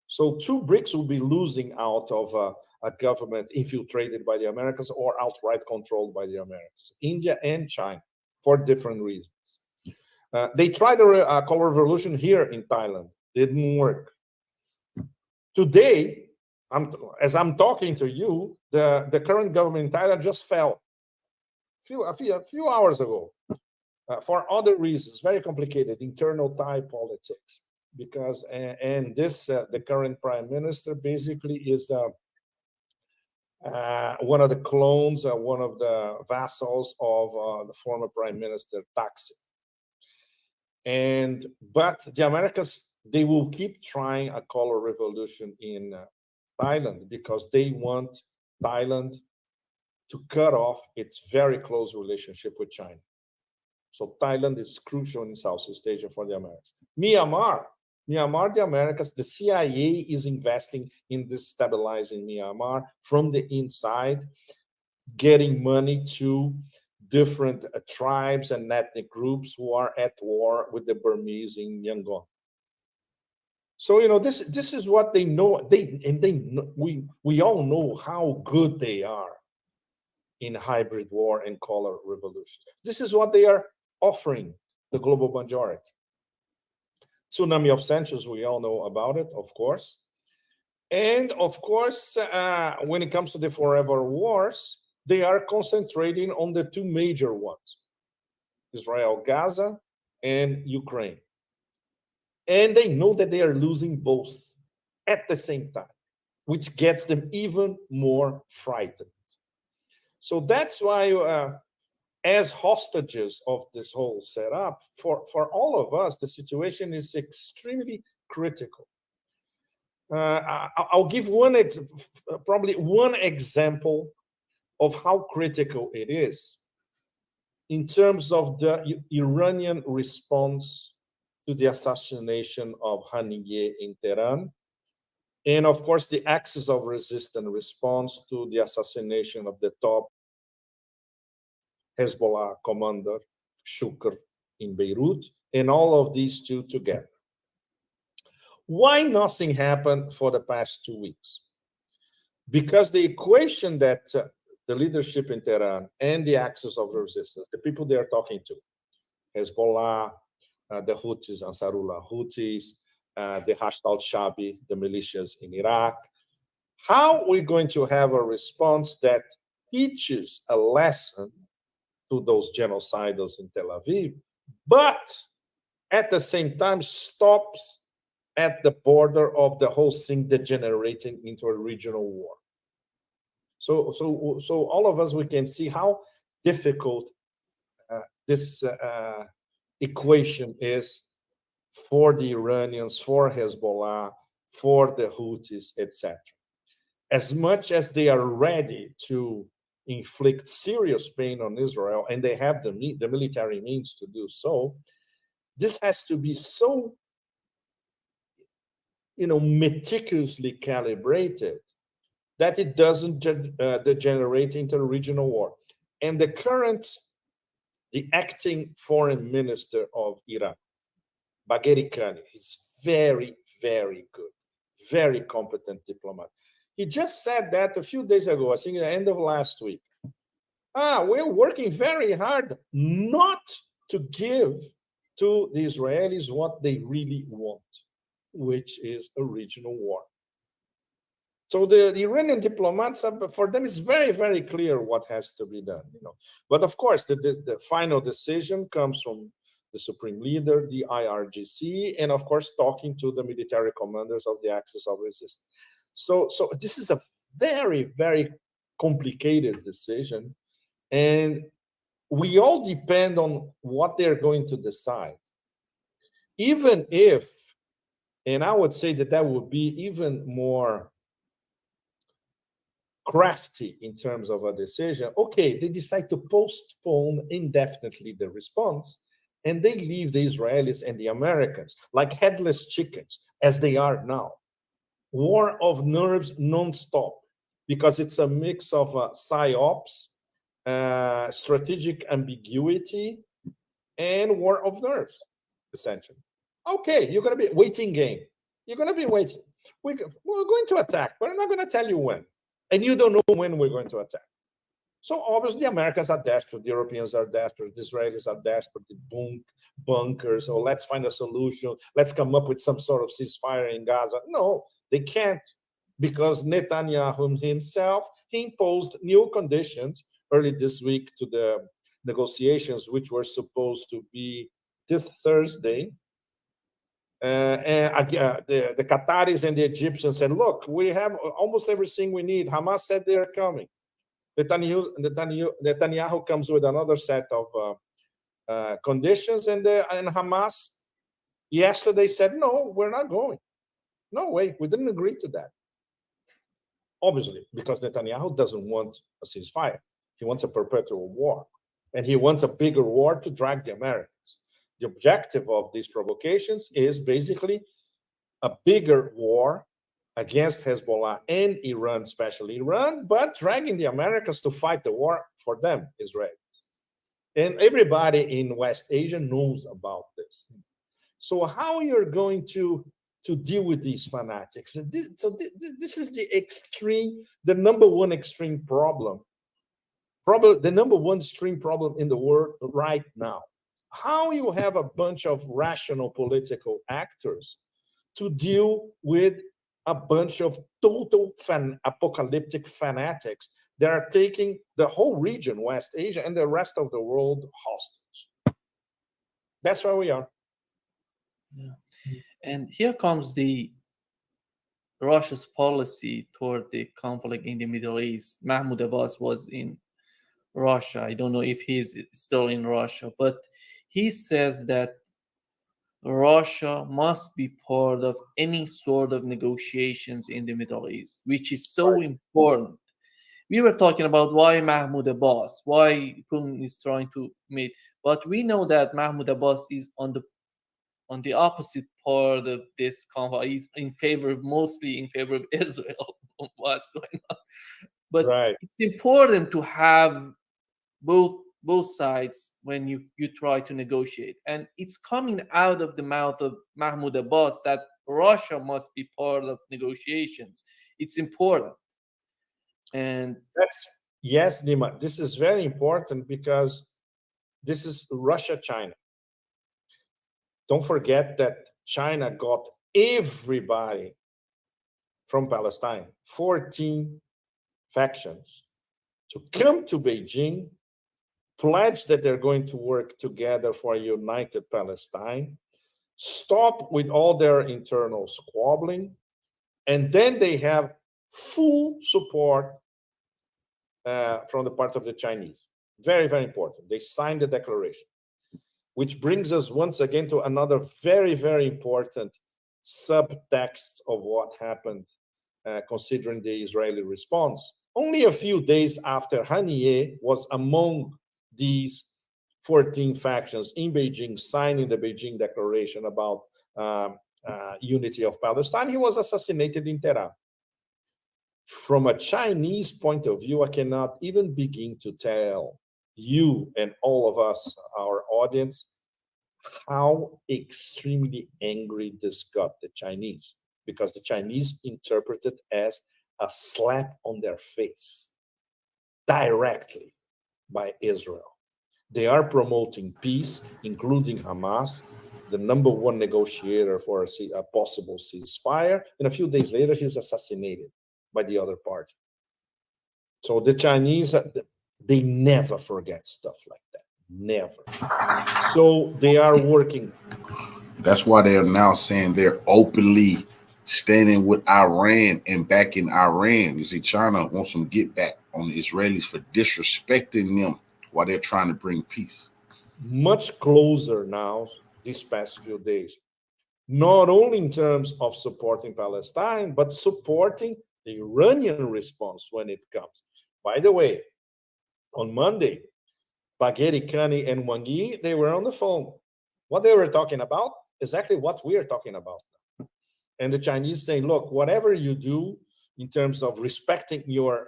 So 2 BRICS will be losing out of a government infiltrated by the Americans or outright controlled by the Americans, India and China, for different reasons. They tried a color revolution here in Thailand. Didn't work. Today, as I'm talking to you, the current government in Thailand just fell a few hours ago for other reasons, very complicated internal Thai politics. Because the current prime minister basically is one of the clones, one of the vassals of the former prime minister Thaksin. But the Americans, they will keep trying a color revolution in Thailand because they want Thailand to cut off its very close relationship with China. So Thailand is crucial in Southeast Asia for the Americans. Myanmar, the Americans, the CIA is investing in destabilizing Myanmar from the inside, getting money to different tribes and ethnic groups who are at war with the Burmese in Yangon. So this is what they know. We all know how good they are in hybrid war and color revolution. This is what they are offering the global majority. Tsunami of sanctions, we all know about it, of course. And of course, when it comes to the forever wars, they are concentrating on the 2 major ones, Israel, Gaza, and Ukraine. And they know that they are losing both at the same time, which gets them even more frightened. So that's why, as hostages of this whole setup, for all of us, the situation is extremely critical. I'll give probably one example of how critical it is in terms of the Iranian response to the assassination of Haniyeh in Tehran, and of course the axis of resistance response to the assassination of the top Hezbollah commander Shukr in Beirut, and all of these two together. Why nothing happened for the past 2 weeks? Because the equation that the leadership in Tehran and the axis of resistance, the people they are talking to, Hezbollah, the Houthis, Ansarullah Houthis, the Hashd al-Shabi, the militias in Iraq, how are we going to have a response that teaches a lesson to those genocidals in Tel Aviv, but at the same time stops at the border of the whole thing degenerating into a regional war? So all of us, we can see how difficult this equation is for the Iranians, for Hezbollah, for the Houthis, etc. As much as they are ready to inflict serious pain on Israel, and they have the military means to do so, this has to be so, meticulously calibrated that it doesn't degenerate into a regional war. And the acting foreign minister of Iran, Bagheri Kani, is very, very good, very competent diplomat. He just said that a few days ago, I think at the end of last week. We're working very hard not to give to the Israelis what they really want, which is a regional war. So the Iranian diplomats, for them, it's very, very clear what has to be done. But of course, the final decision comes from the supreme leader, the IRGC, and of course, talking to the military commanders of the axis of resistance. So this is a very, very complicated decision, and we all depend on what they're going to decide. Even if, and I would say that would be even more crafty in terms of a decision. Okay, they decide to postpone indefinitely the response, and they leave the Israelis and the Americans like headless chickens, as they are now. War of nerves non-stop, because it's a mix of psyops, strategic ambiguity, and war of nerves, essentially. Okay, you're going to be waiting game. You're going to be waiting. We're going to attack, but I'm not going to tell you when. And you don't know when we're going to attack. So obviously, Americans are desperate, the Europeans are desperate, the Israelis are desperate, the bunkers, so let's find a solution. Let's come up with some sort of ceasefire in Gaza. No, they can't, because Netanyahu himself, he imposed new conditions early this week to the negotiations, which were supposed to be this Thursday. The Qataris and the Egyptians said, look, we have almost everything we need. Hamas said they're coming. Netanyahu comes with another set of conditions, and Hamas yesterday said, no, we're not going. No way, we didn't agree to that. Obviously, because Netanyahu doesn't want a ceasefire. He wants a perpetual war, and he wants a bigger war to drag the Americans. The objective of these provocations is basically a bigger war against Hezbollah and Iran, especially Iran, but dragging the Americans to fight the war for them, Israelis. And everybody in West Asia knows about this. So how you're going to deal with these fanatics? This is the number one extreme problem. Probably the number one extreme problem in the world right now. How you have a bunch of rational political actors to deal with a bunch of total apocalyptic fanatics that are taking the whole region, West Asia, and the rest of the world hostage. That's where we are. Yeah. And here comes the Russia's policy toward the conflict in the Middle East. Mahmoud Abbas was in Russia. I don't know if he's still in Russia, but he says that Russia must be part of any sort of negotiations in the Middle East, which is so important. We were talking about why Mahmoud Abbas, why Putin is trying to meet, but we know that Mahmoud Abbas is on the opposite part of this conflict. He's mostly in favor of Israel. What's going on? But it's important to have both sides when you try to negotiate. And it's coming out of the mouth of Mahmoud Abbas that Russia must be part of negotiations. It's important. And Yes, Nima, this is very important because this is Russia-China. Don't forget that China got everybody from Palestine, 14 factions, to come to Beijing, pledge that they're going to work together for a united Palestine, stop with all their internal squabbling, and then they have full support from the part of the Chinese. Very, very important. They signed the declaration, which brings us once again to another very, very important subtext of what happened, considering the Israeli response. Only a few days after Haniyeh was among these 14 factions in Beijing signing the Beijing Declaration about unity of Palestine, he was assassinated in Tehran. From a Chinese point of view, I cannot even begin to tell you and all of us, our audience, how extremely angry this got the Chinese, because the Chinese interpret it as a slap on their face directly by Israel. They are promoting peace, including Hamas, the #1 negotiator for a possible ceasefire, and a few days later, he's assassinated by the other party. So the Chinese, they never forget stuff like that. Never. So they are working. That's why they're now saying they're openly standing with Iran and backing Iran. You see, China wants some get back on the Israelis for disrespecting them while they're trying to bring peace. Much closer now these past few days, not only in terms of supporting Palestine, but supporting the Iranian response when it comes. By the way, on Monday, Bagheri Kani and Wang Yi, they were on the phone. What they were talking about, exactly what we are talking about. And the Chinese saying, look, whatever you do in terms of respecting your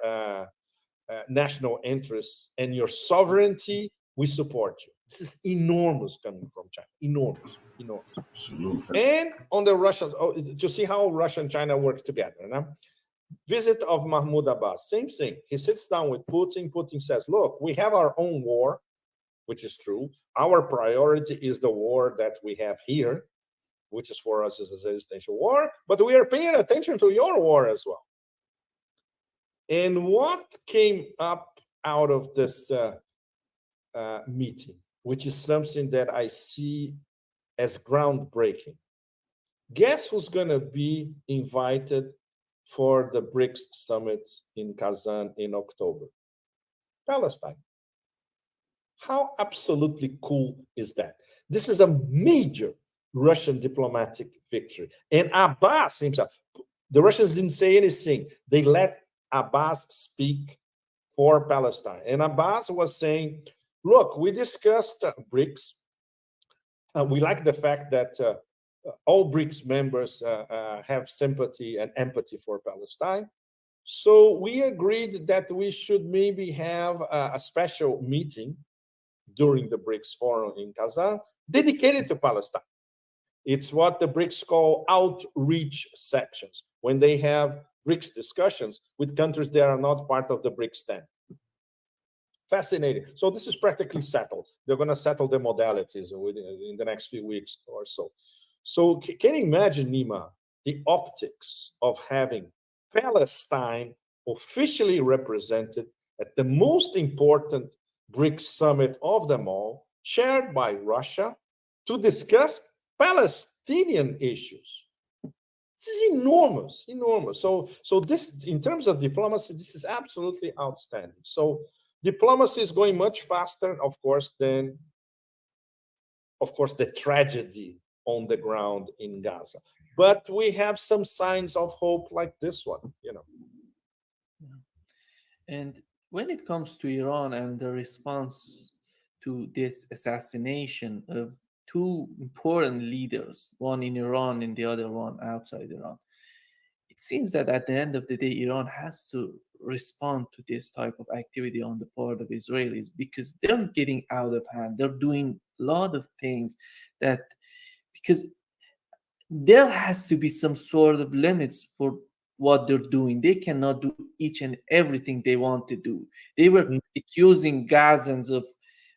national interests and your sovereignty, we support you. This is enormous coming from China. Enormous, enormous. Absolutely. And on the Russians, to see how Russia and China work together. Now, visit of Mahmoud Abbas, same thing. He sits down with Putin. Putin says, look, we have our own war, which is true. Our priority is the war that we have here, which is for us is a existential war, but we are paying attention to your war as well. And what came up out of this meeting, which is something that I see as groundbreaking? Guess who's going to be invited for the BRICS summit in Kazan in October? Palestine. How absolutely cool is that? This is a major Russian diplomatic victory. And Abbas himself, the Russians didn't say anything. They let Abbas speak for Palestine. And Abbas was saying, look, we discussed BRICS. We like the fact that all BRICS members have sympathy and empathy for Palestine. So we agreed that we should maybe have a special meeting during the BRICS forum in Kazan dedicated to Palestine. It's what the BRICS call outreach sections, when they have BRICS discussions with countries that are not part of the BRICS 10. Fascinating. So this is practically settled. They're going to settle the modalities in the next few weeks or so. So can you imagine, Nima, the optics of having Palestine officially represented at the most important BRICS summit of them all, chaired by Russia, to discuss Palestinian issues? This is enormous, enormous. So this, in terms of diplomacy, this is absolutely outstanding. So diplomacy is going much faster, of course, than, of course, the tragedy on the ground in Gaza. But we have some signs of hope like this one, you know. And when it comes to Iran and the response to this assassination of two important leaders, one in Iran and the other one outside Iran, it seems that at the end of the day, Iran has to respond to this type of activity on the part of Israelis, because they're getting out of hand. They're doing a lot of things because there has to be some sort of limits for what they're doing. They cannot do each and everything they want to do. They were accusing Gazans of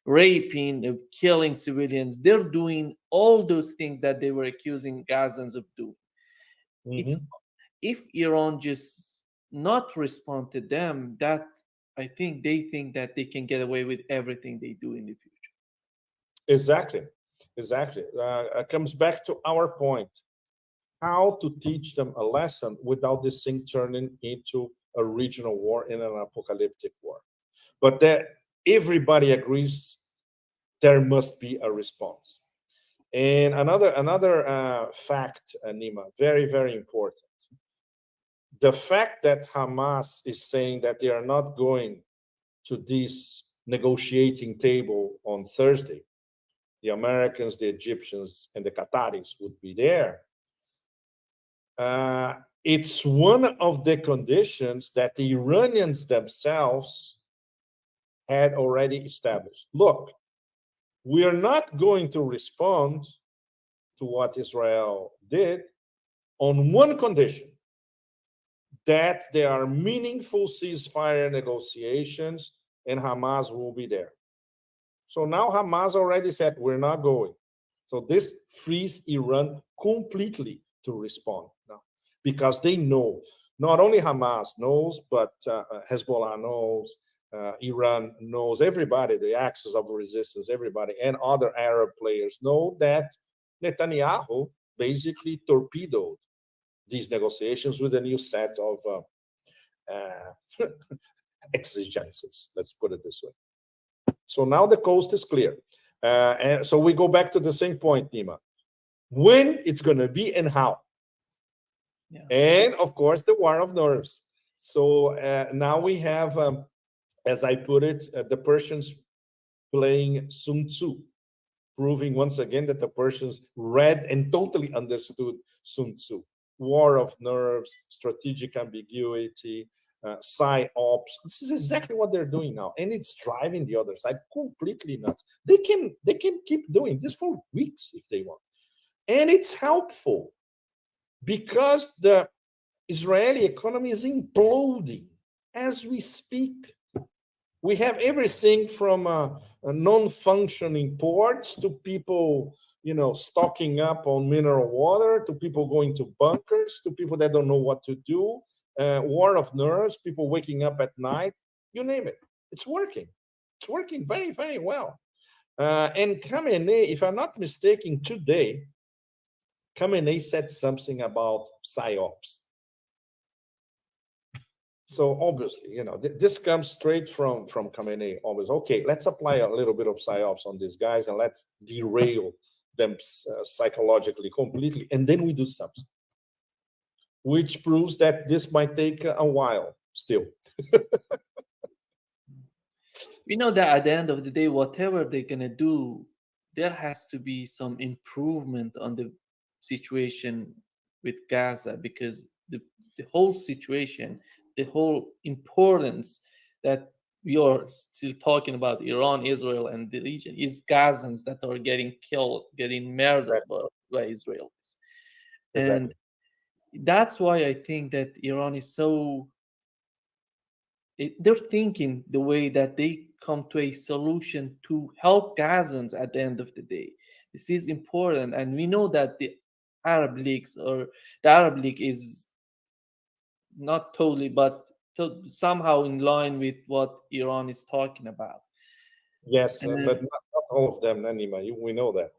raping, of killing civilians. They're doing all those things that they were accusing Gazans of doing. It's, if Iran just not respond to them, that I think they think that they can get away with everything they do in the future. Exactly. It comes back to our point. How to teach them a lesson without this thing turning into a regional war and an apocalyptic war. But that everybody agrees there must be a response. And another fact, Nima, very, very important. The fact that Hamas is saying that they are not going to this negotiating table on Thursday, the Americans, the Egyptians, and the Qataris would be there. It's one of the conditions that the Iranians themselves had already established. Look, we are not going to respond to what Israel did on one condition, that there are meaningful ceasefire negotiations and Hamas will be there. So now Hamas already said, we're not going. So this frees Iran completely to respond now, because they know, not only Hamas knows, but Hezbollah knows, Iran knows, everybody, the axis of resistance, everybody, and other Arab players know that Netanyahu basically torpedoed these negotiations with a new set of exigencies, let's put it this way. So now the coast is clear. And so we go back to the same point, Nima. When it's going to be and how. Yeah. And, of course, the war of nerves. So now we have, as I put it, the Persians playing Sun Tzu, proving once again that the Persians read and totally understood Sun Tzu. War of nerves, strategic ambiguity, psyops. This is exactly what they're doing now, and it's driving the other side completely nuts. They can keep doing this for weeks if they want, and it's helpful because the Israeli economy is imploding as we speak. We have everything from a non-functioning ports to people, stocking up on mineral water, to people going to bunkers, to people that don't know what to do. War of nerves, people waking up at night, you name it. It's working. It's working very, very well. And Khamenei, if I'm not mistaken, today, Khamenei said something about psyops. So obviously, this comes straight from Khamenei. Always, okay, let's apply a little bit of psyops on these guys and let's derail them psychologically completely, and then we do something. Which proves that this might take a while still. We know that at the end of the day, whatever they're going to do, there has to be some improvement on the situation with Gaza, because the whole situation, the whole importance that we are still talking about Iran, Israel, and the region is Gazans that are getting killed, getting murdered by Israelis. Exactly. And that's why I think that Iran is so, they're thinking the way that they come to a solution to help Gazans at the end of the day. This is important. And we know that the Arab League is not totally, but somehow in line with what Iran is talking about. Yes, but not all of them, Nima. We know that.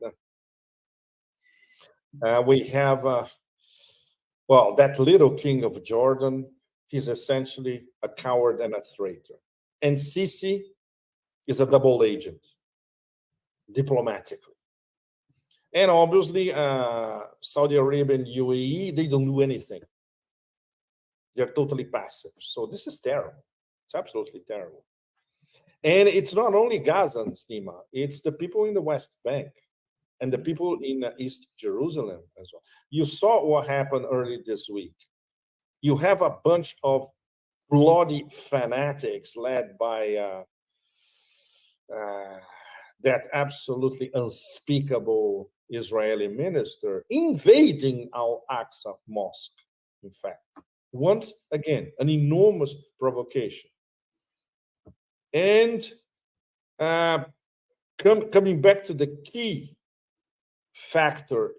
We have... well, that little king of Jordan, he's essentially a coward and a traitor. And Sisi is a double agent, diplomatically. And obviously, Saudi Arabia and UAE, they don't do anything. They're totally passive. So this is terrible. It's absolutely terrible. And it's not only Gaza and Nima, it's the people in the West Bank and the people in East Jerusalem as well. You saw what happened early this week. You have a bunch of bloody fanatics led by that absolutely unspeakable Israeli minister invading Al-Aqsa Mosque, in fact. Once again, an enormous provocation. And coming back to the key factor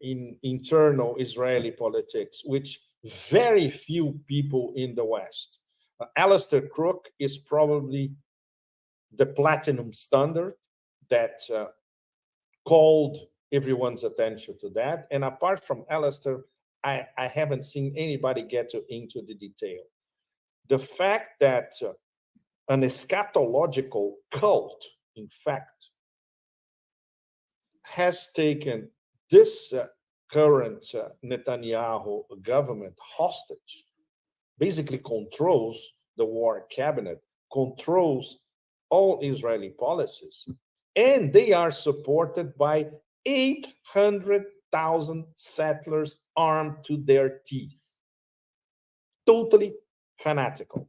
in internal Israeli politics, which very few people in the West. Alistair Crook is probably the platinum standard that called everyone's attention to that. And apart from Alistair, I haven't seen anybody get into the detail. The fact that an eschatological cult, in fact, has taken this current Netanyahu government hostage, basically controls the war cabinet, controls all Israeli policies, and they are supported by 800,000 settlers armed to their teeth. Totally fanatical.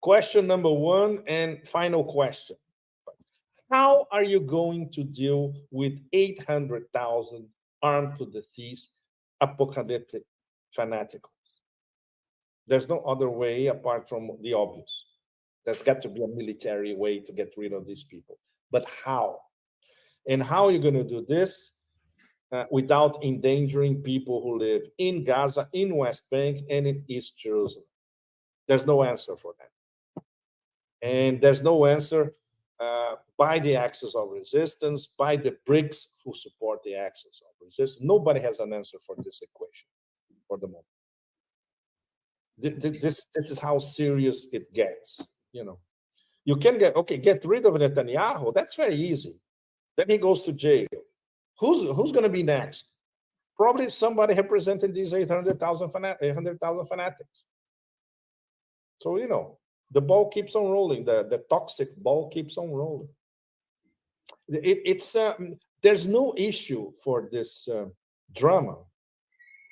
Question number one and final question. How are you going to deal with 800,000 armed to the teeth apocalyptic fanaticals? There's no other way apart from the obvious. There's got to be a military way to get rid of these people. But how? And how are you going to do this without endangering people who live in Gaza, in West Bank, and in East Jerusalem? There's no answer for that. And there's no answer by the axis of resistance, by the BRICS who support the axis of resistance. Nobody has an answer for this equation for the moment. This is how serious it gets. You know, you can get rid of Netanyahu. That's very easy. Then he goes to jail. Who's going to be next? Probably somebody representing these 800,000 fanatics. So, you know, the ball keeps on rolling. The toxic ball keeps on rolling. There's no issue for this drama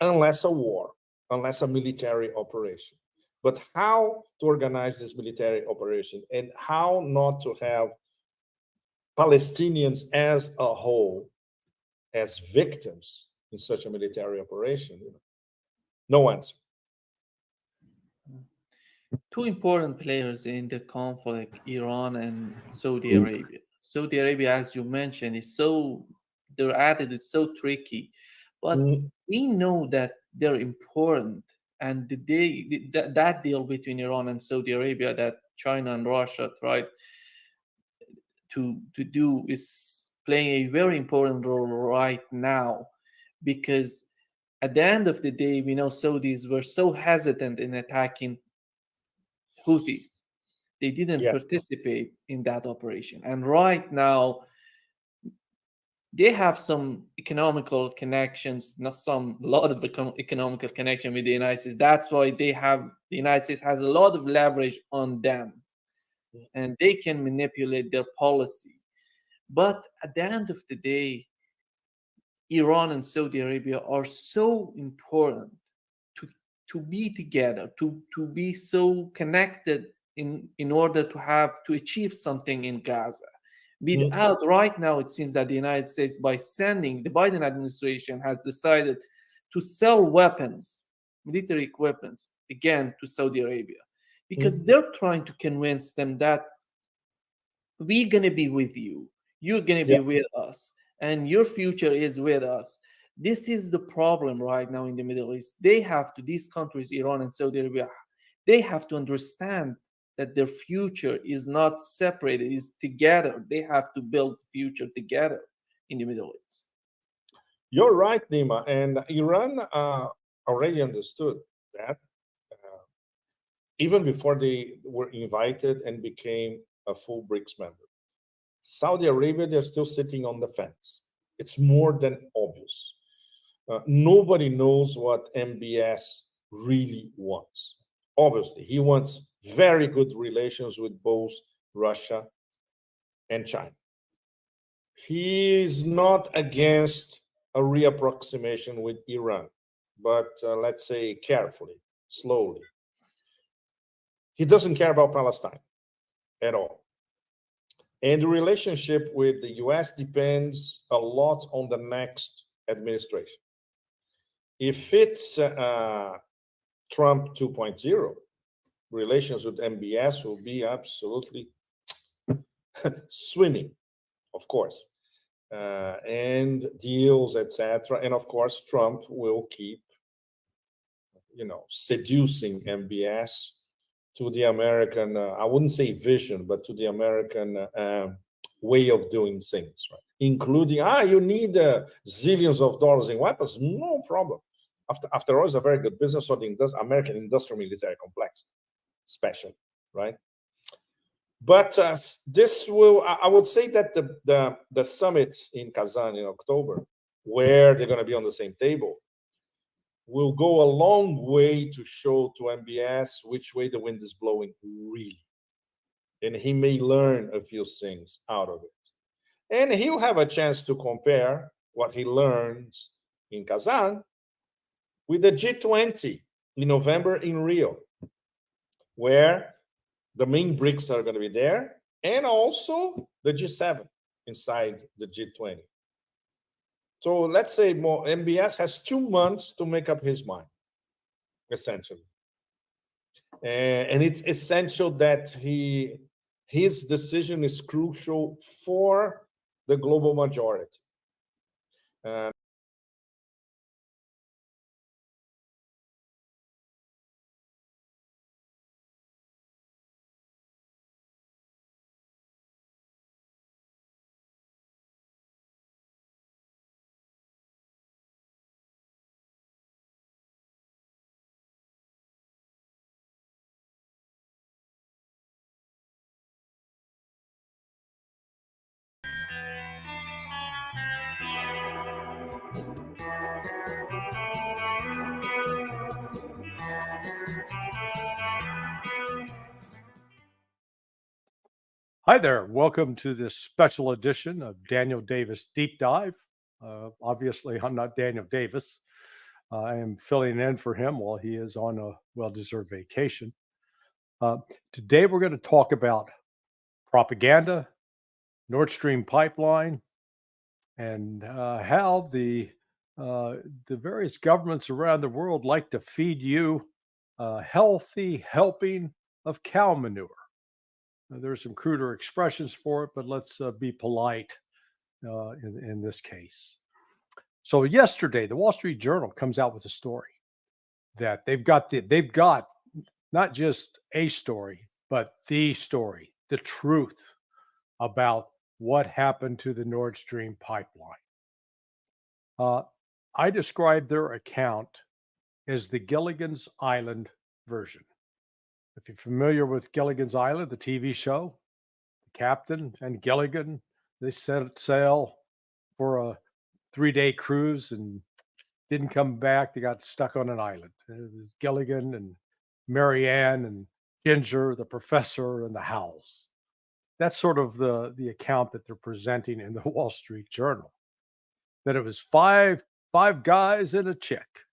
unless a war, unless a military operation. But how to organize this military operation and how not to have Palestinians as a whole as victims in such a military operation? You know, no answer. Two important players in the conflict, Iran and Saudi Arabia. Saudi Arabia, as you mentioned, their attitude is so tricky, but we know that they're important. And that deal between Iran and Saudi Arabia that China and Russia tried to do is playing a very important role right now, because at the end of the day, we know Saudis were so hesitant in attacking Houthis. They didn't participate in that operation. And right now, they have some economical connections, a lot of economical connection with the United States. That's why the United States has a lot of leverage on them, and they can manipulate their policy. But at the end of the day, Iran and Saudi Arabia are so important to be together, to be so connected in order to achieve something in Gaza. Without right now, it seems that the United States, by sending the Biden administration, has decided to sell weapons, military equipment, again to Saudi Arabia, because they're trying to convince them that we're going to be with you, you're going to be with us, and your future is with us. This is the problem right now in the Middle East. These countries, Iran and Saudi Arabia, they have to understand that their future is not separated, it's together. They have to build the future together in the Middle East. You're right, Nima. And Iran already understood that even before they were invited and became a full BRICS member. Saudi Arabia, they're still sitting on the fence. It's more than obvious. Nobody knows what MBS really wants. Obviously, he wants very good relations with both Russia and China. He is not against a reapproximation with Iran, but let's say carefully, slowly. He doesn't care about Palestine at all. And the relationship with the US depends a lot on the next administration. If it's Trump 2.0. Relations with MBS will be absolutely swimming, of course, and deals, etc. And of course, Trump will keep, seducing MBS to the American, I wouldn't say vision, but to the American way of doing things, right? Including, you need zillions of dollars in weapons. No problem. After all, it's a very good business for the American industrial military complex, especially, right? But this will, I would say that the summits in Kazan in October, where they're going to be on the same table, will go a long way to show to MBS which way the wind is blowing really. And he may learn a few things out of it. And he'll have a chance to compare what he learns in Kazan with the G20 in November in Rio, where the main BRICS are going to be there, and also the G7 inside the G20. So let's say MBS has 2 months to make up his mind, essentially. And it's essential that his decision is crucial for the global majority. Hi there. Welcome to this special edition of Daniel Davis Deep Dive. Obviously, I'm not Daniel Davis. I am filling in for him while he is on a well-deserved vacation. Today, we're going to talk about propaganda, Nord Stream pipeline, and how the various governments around the world like to feed you a healthy helping of cow manure. There are some cruder expressions for it, but let's be polite in this case. So yesterday, the Wall Street Journal comes out with a story that they've got not just a story, but the story, the truth about what happened to the Nord Stream pipeline. I describe their account as the Gilligan's Island version. If you're familiar with Gilligan's Island, the TV show, the captain and Gilligan, they set sail for a 3-day cruise and didn't come back. They got stuck on an island. It was Gilligan and Marianne and Ginger, the professor, and the Howells. That's sort of the account that they're presenting in the Wall Street Journal. That it was five guys and a chick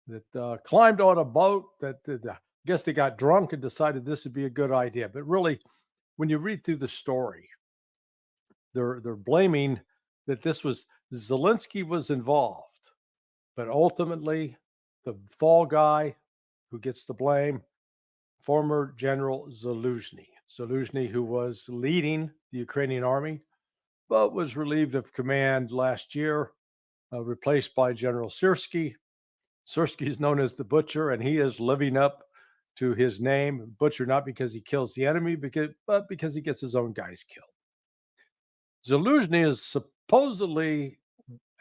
that climbed on a boat that I guess they got drunk and decided this would be a good idea. But really, when you read through the story, they're blaming that this was Zelensky was involved, but ultimately the fall guy who gets the blame, former General Zaluzhny, who was leading the Ukrainian army, but was relieved of command last year, replaced by General Syrsky. Syrsky is known as the Butcher, and he is living up to his name, Butcher, not because he kills the enemy, but because he gets his own guys killed. Zaluzhny is supposedly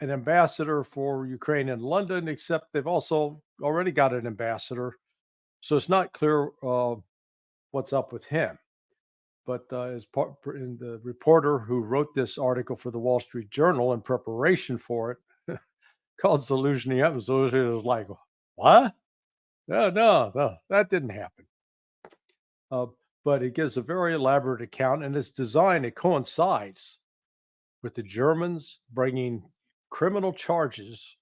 an ambassador for Ukraine in London, except they've also already got an ambassador, so it's not clear what's up with him. But as part in the reporter who wrote this article for the Wall Street Journal in preparation for it called Zaluzhny up, and Zaluzhny was like, "What? No, that didn't happen." But it gives a very elaborate account, and it's designed, it coincides with the Germans bringing criminal charges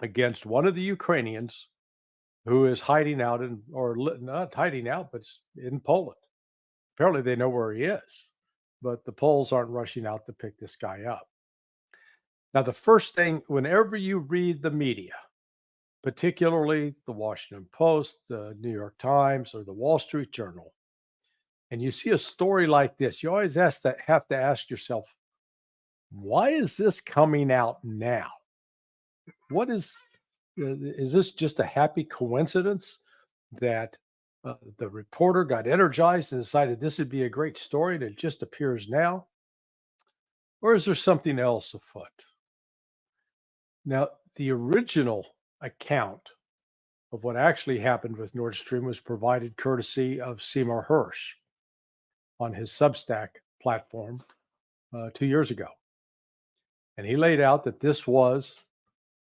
against one of the Ukrainians who is hiding out not hiding out, but in Poland. Apparently they know where he is, but the Poles aren't rushing out to pick this guy up. Now, the first thing, whenever you read the media, particularly the Washington Post, the New York Times, or the Wall Street Journal, and you see a story like this, you always have to ask yourself, why is this coming out now? What is this just a happy coincidence that the reporter got energized and decided this would be a great story and it just appears now? Or is there something else afoot? Now, the original account of what actually happened with Nord Stream was provided courtesy of Seymour Hersh on his Substack platform 2 years ago. And he laid out that this was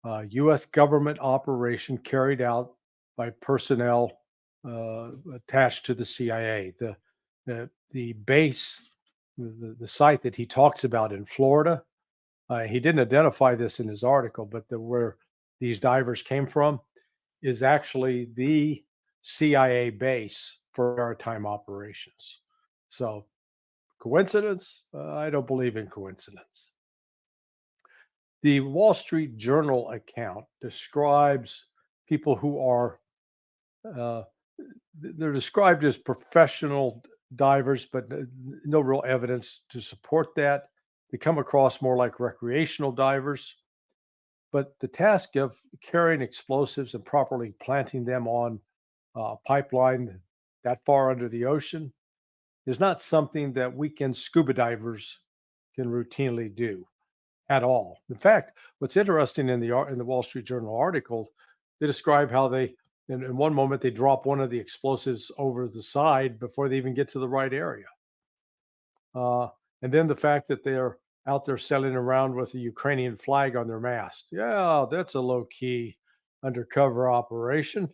a U.S. government operation carried out by personnel attached to the CIA. The base, the site that he talks about in Florida, he didn't identify this in his article, but where these divers came from is actually the CIA base for maritime operations. So, coincidence? I don't believe in coincidence. The Wall Street Journal account describes people who are, they're described as professional divers, but no real evidence to support that. They come across more like recreational divers. But the task of carrying explosives and properly planting them on a pipeline that far under the ocean is not something that weekend scuba divers can routinely do at all. In fact, what's interesting in the Wall Street Journal article, they describe how they, in one moment, they drop one of the explosives over the side before they even get to the right area. And then the fact that they're out there sailing around with a Ukrainian flag on their mast. Yeah, that's a low-key undercover operation.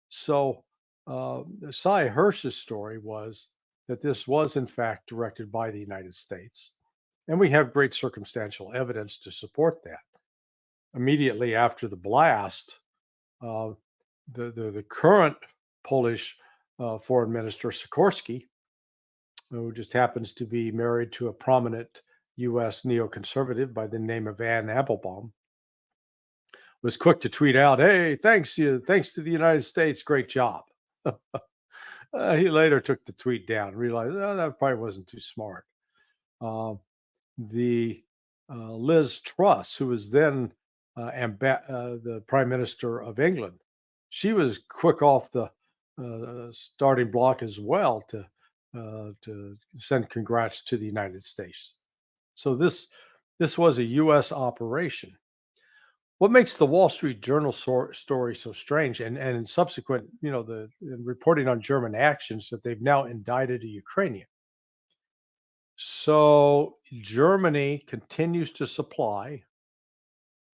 So Cy Hersh's story was that this was, in fact, directed by the United States. And we have great circumstantial evidence to support that. Immediately after the blast, the current Polish foreign minister, Sikorski, who just happens to be married to a prominent U.S. neoconservative by the name of Anne Applebaum, was quick to tweet out, "Hey, thanks to the United States, great job." He later took the tweet down and realized that probably wasn't too smart. Liz Truss, who was then the Prime Minister of England, she was quick off the starting block as well to send congrats to the United States. So this was a U.S. operation. What makes the Wall Street Journal story so strange, and in subsequent, in reporting on German actions, that they've now indicted a Ukrainian. So Germany continues to supply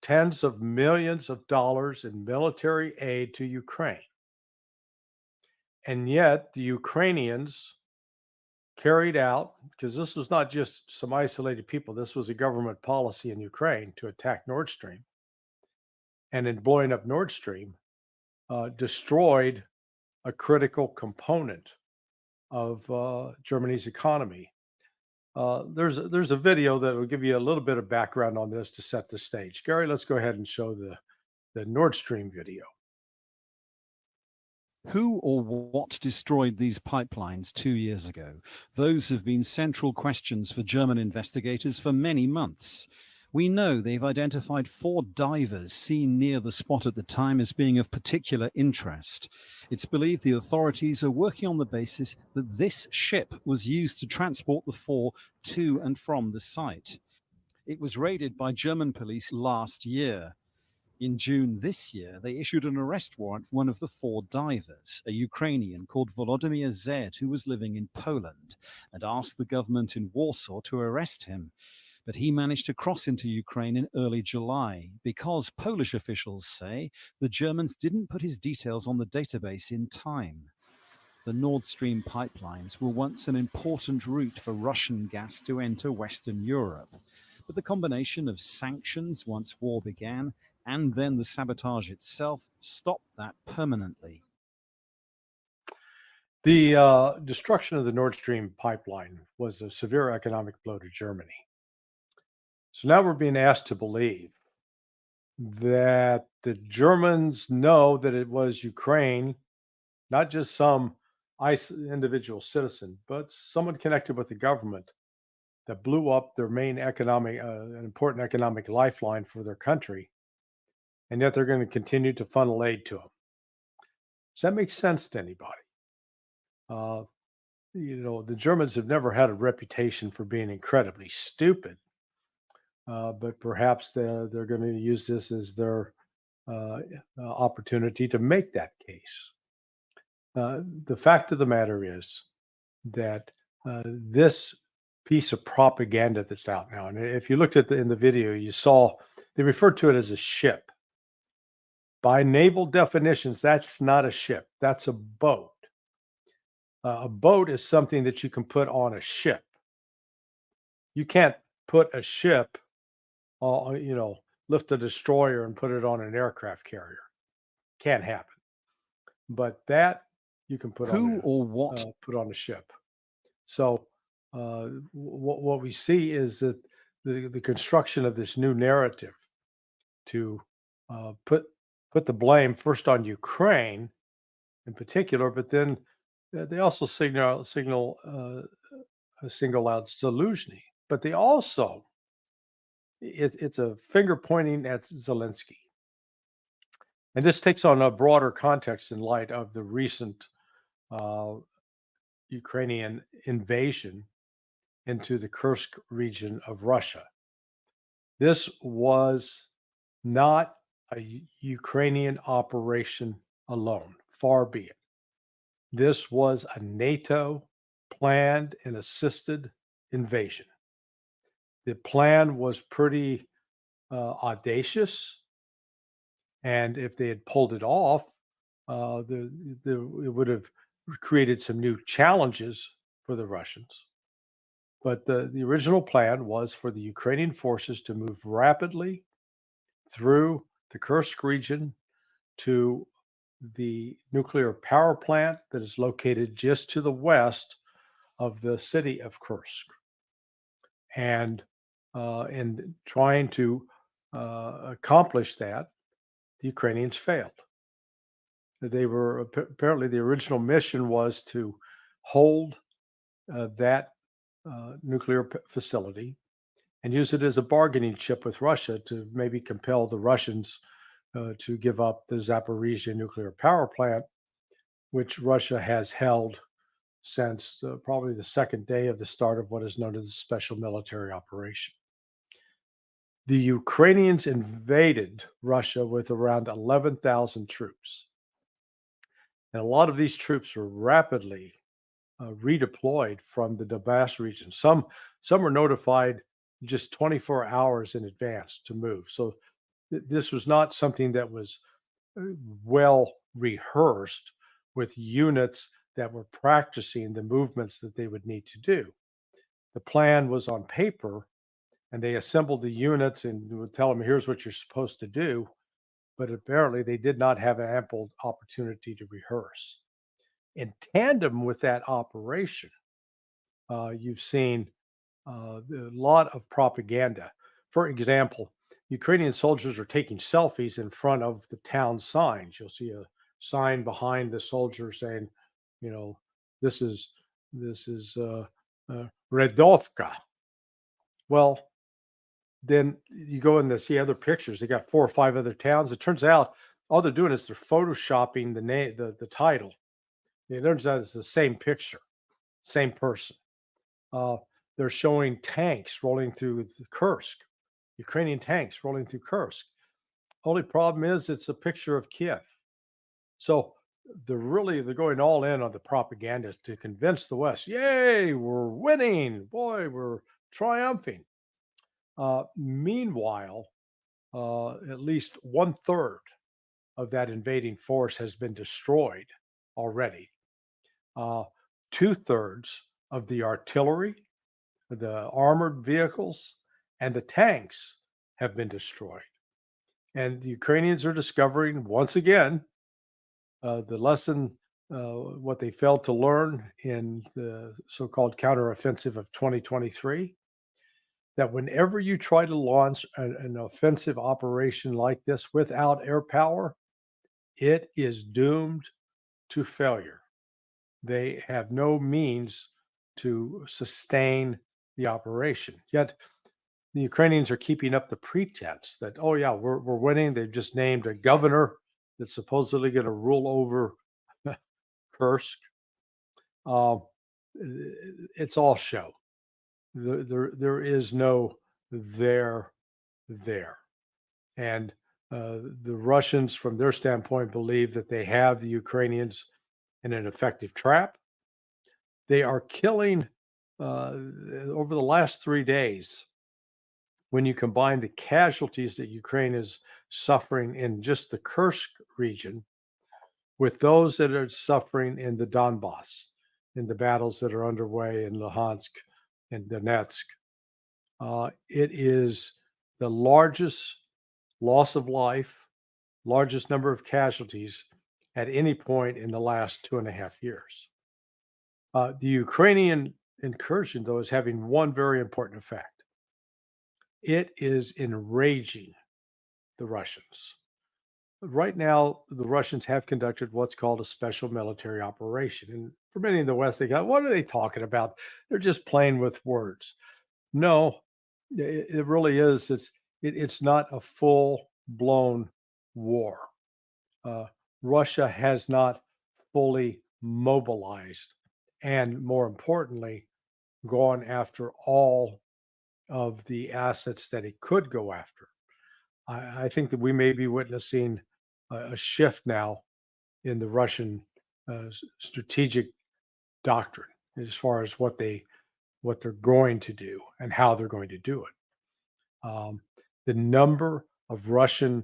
tens of millions of dollars in military aid to Ukraine. And yet the Ukrainians carried out, because this was not just some isolated people, this was a government policy in Ukraine to attack Nord Stream. And in blowing up Nord Stream, destroyed a critical component of Germany's economy. There's a video that will give you a little bit of background on this to set the stage. Gary, let's go ahead and show the Nord Stream video. Who or what destroyed these pipelines 2 years ago? Those have been central questions for German investigators for many months. We know they've identified 4 divers seen near the spot at the time as being of particular interest. It's believed the authorities are working on the basis that this ship was used to transport the 4 to and from the site. It was raided by German police last year. In June this year, they issued an arrest warrant for one of the 4 divers, a Ukrainian called Volodymyr Z, who was living in Poland, and asked the government in Warsaw to arrest him. But he managed to cross into Ukraine in early July because Polish officials say the Germans didn't put his details on the database in time. The Nord Stream pipelines were once an important route for Russian gas to enter Western Europe. But the combination of sanctions once war began and then the sabotage itself stopped that permanently. The destruction of the Nord Stream pipeline was a severe economic blow to Germany. So now we're being asked to believe that the Germans know that it was Ukraine, not just some individual citizen, but someone connected with the government that blew up their main an important economic lifeline for their country, and yet they're going to continue to funnel aid to them. Does that make sense to anybody? The Germans have never had a reputation for being incredibly stupid, but perhaps they're going to use this as their opportunity to make that case. The fact of the matter is that this piece of propaganda that's out now, and if you looked at in the video, you saw they referred to it as a ship. By naval definitions, that's not a ship. That's a boat. A boat is something that you can put on a ship. You can't put a ship, lift a destroyer and put it on an aircraft carrier. Can't happen. But that you can put put on a ship. So what we see is that the construction of this new narrative to put the blame first on Ukraine in particular, but then they also single out Zelensky, but they also it's a finger pointing at Zelensky, and this takes on a broader context in light of the recent Ukrainian invasion into the Kursk region of Russia. This was not a Ukrainian operation alone, far be it. This was a NATO planned and assisted invasion. The plan was pretty audacious, and if they had pulled it off, it would have created some new challenges for the Russians. But the original plan was for the Ukrainian forces to move rapidly through the Kursk region to the nuclear power plant that is located just to the west of the city of Kursk. And in trying to accomplish that, the Ukrainians failed. They were apparently the original mission was to hold that nuclear facility and use it as a bargaining chip with Russia to maybe compel the Russians to give up the Zaporizhia nuclear power plant, which Russia has held since probably the second day of the start of what is known as the special military operation. The Ukrainians invaded Russia with around 11,000 troops. And a lot of these troops were rapidly redeployed from the Donbass region. Some were notified just 24 hours in advance to move. So this was not something that was well rehearsed with units that were practicing the movements that they would need to do. The plan was on paper, and they assembled the units and would tell them, here's what you're supposed to do. But apparently they did not have an ample opportunity to rehearse. In tandem with that operation, you've seen a lot of propaganda. For example, Ukrainian soldiers are taking selfies in front of the town signs. You'll see a sign behind the soldier saying, this is Redovka. Well, then you go and see other pictures. They got 4 or 5 other towns. It turns out all they're doing is they're photoshopping the title. It turns out it's the same picture, same person. They're showing tanks rolling through Kursk, Ukrainian tanks rolling through Kursk. Only problem is it's a picture of Kiev. So they're going all in on the propaganda to convince the West, yay, we're winning. Boy, we're triumphing. Meanwhile, at least 1/3 of that invading force has been destroyed already. 2/3 of the artillery, the armored vehicles, and the tanks have been destroyed. And the Ukrainians are discovering once again the lesson, what they failed to learn in the so-called counteroffensive of 2023. that whenever you try to launch an offensive operation like this without air power, it is doomed to failure. They have no means to sustain the operation. Yet the Ukrainians are keeping up the pretense that, oh yeah, we're winning. They've just named a governor that's supposedly going to rule over Kursk. It's all show. There is no there. And the Russians, from their standpoint, believe that they have the Ukrainians in an effective trap. They are killing over the last 3 days. When you combine the casualties that Ukraine is suffering in just the Kursk region with those that are suffering in the Donbass, in the battles that are underway in Luhansk and Donetsk, it is the largest loss of life, largest number of casualties at any point in the last 2.5 years. The Ukrainian incursion, though, is having one very important effect. It is enraging the Russians. Right now, the Russians have conducted what's called a special military operation. And for many in the West, they go, what are they talking about? They're just playing with words. No, it really is. It's not a full-blown war. Russia has not fully mobilized and, more importantly, gone after all of the assets that it could go after. I think that we may be witnessing a shift now in the Russian strategic doctrine as far as what they're going to do and how they're going to do it. The number of Russian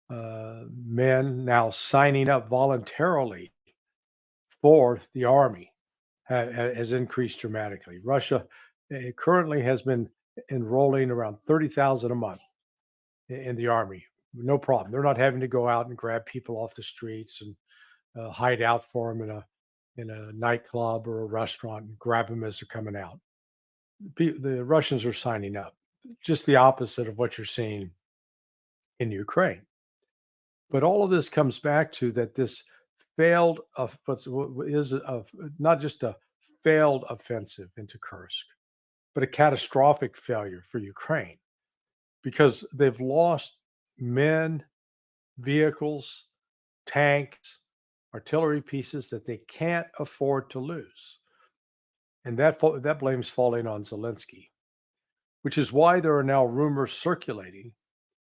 men now signing up voluntarily for the army has increased dramatically. Russia currently has been enrolling around 30,000 a month in the army. No problem. They're not having to go out and grab people off the streets and hide out for them in a nightclub or a restaurant and grab them as they're coming out. The Russians are signing up. Just the opposite of what you're seeing in Ukraine. But all of this comes back to that this failed not just a failed offensive into Kursk, but a catastrophic failure for Ukraine because they've lost men, vehicles, tanks, artillery pieces that they can't afford to lose. And that blame's falling on Zelensky, which is why there are now rumors circulating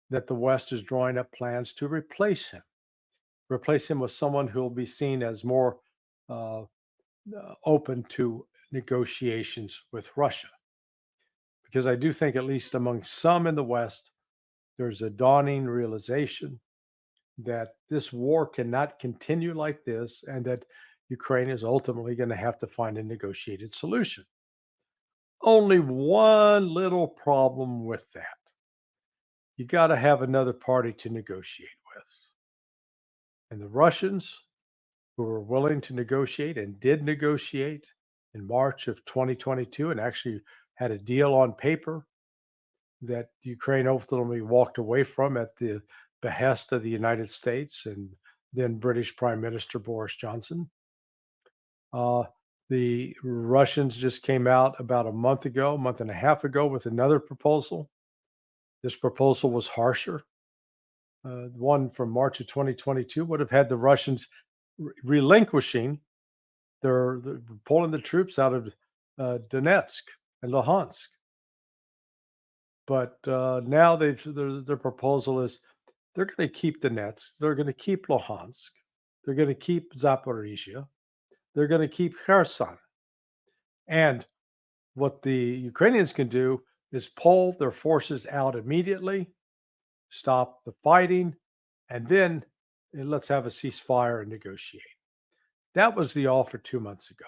that the West is drawing up plans to replace him with someone who will be seen as more open to negotiations with Russia. Because I do think, at least among some in the West, there's a dawning realization that this war cannot continue like this and that Ukraine is ultimately going to have to find a negotiated solution. Only one little problem with that. You got to have another party to negotiate with. And the Russians, who were willing to negotiate and did negotiate in March of 2022 and actually had a deal on paper that Ukraine ultimately walked away from at the behest of the United States and then British Prime Minister Boris Johnson. The Russians just came out about a month and a half ago with another proposal. This proposal was harsher. The one from March of 2022 would have had the Russians relinquishing they're pulling the troops out of Donetsk and Luhansk. But now their proposal is they're going to keep Donetsk, they're going to keep Luhansk, they're going to keep Zaporizhia, they're going to keep Kherson. And what the Ukrainians can do is pull their forces out immediately, stop the fighting, and then let's have a ceasefire and negotiate. That was the offer 2 months ago.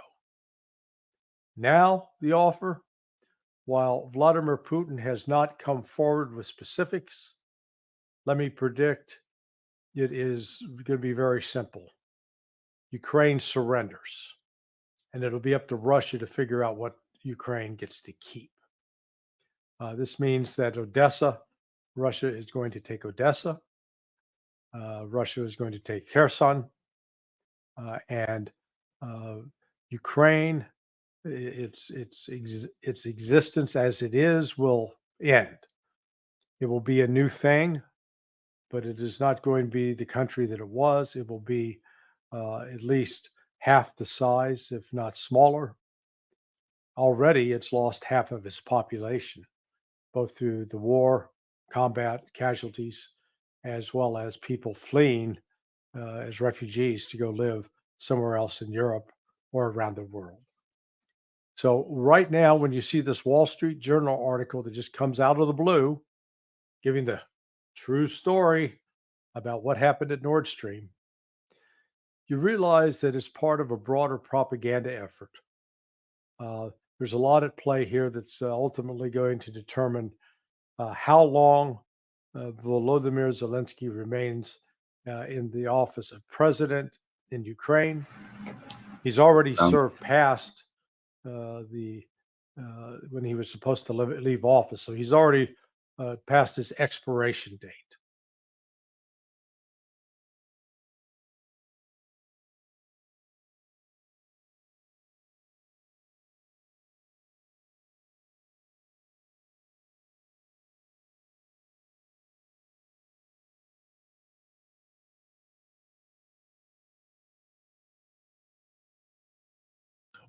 Now the offer, while Vladimir Putin has not come forward with specifics, let me predict it is going to be very simple. Ukraine surrenders, and it'll be up to Russia to figure out what Ukraine gets to keep. This means that Odessa, Russia is going to take Odessa. Russia is going to take Kherson, and Ukraine, its existence as it is will end. It will be a new thing, but it is not going to be the country that it was. It will be at least half the size, if not smaller. Already, it's lost half of its population, both through the war, combat, casualties, as well as people fleeing as refugees to go live somewhere else in Europe or around the world. So right now, when you see this Wall Street Journal article that just comes out of the blue, giving the true story about what happened at Nord Stream, you realize that it's part of a broader propaganda effort. There's a lot at play here that's ultimately going to determine how long Volodymyr Zelensky remains in the office of president in Ukraine. He's already served past when he was supposed to leave office. So he's already past his expiration date.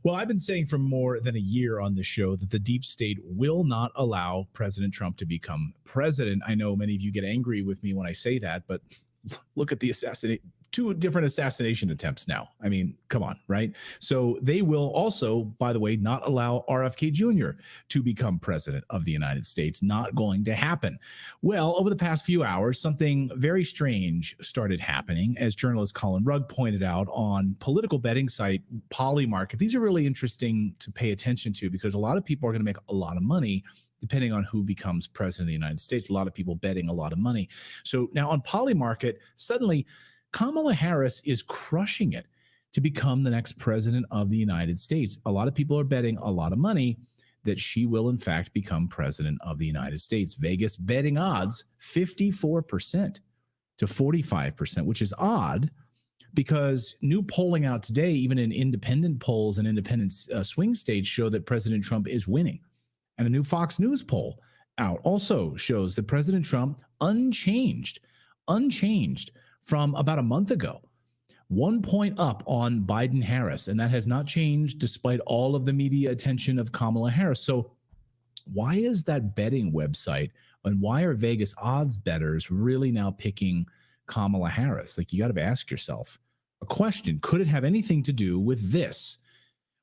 Well, I've been saying for more than a year on this show that the deep state will not allow President Trump to become president. I know many of you get angry with me when I say that, but look at the two different assassination attempts now. I mean, come on, right? So they will also, by the way, not allow RFK Jr. to become president of the United States. Not going to happen. Well, over the past few hours, something very strange started happening, as journalist Colin Rugg pointed out on political betting site Polymarket. These are really interesting to pay attention to because a lot of people are going to make a lot of money depending on who becomes president of the United States. A lot of people betting a lot of money. So now on Polymarket, suddenly Kamala Harris is crushing it to become the next president of the United States. A lot of people are betting a lot of money that she will, in fact, become president of the United States. Vegas betting odds 54% to 45%, which is odd because new polling out today, even in independent polls and independent swing states, show that President Trump is winning. And a new Fox News poll out also shows that President Trump unchanged from about a month ago, 1 point up on Biden-Harris, and that has not changed despite all of the media attention of Kamala Harris. So why is that betting website and why are Vegas odds bettors really now picking Kamala Harris? Like, you got to ask yourself a question. Could it have anything to do with this,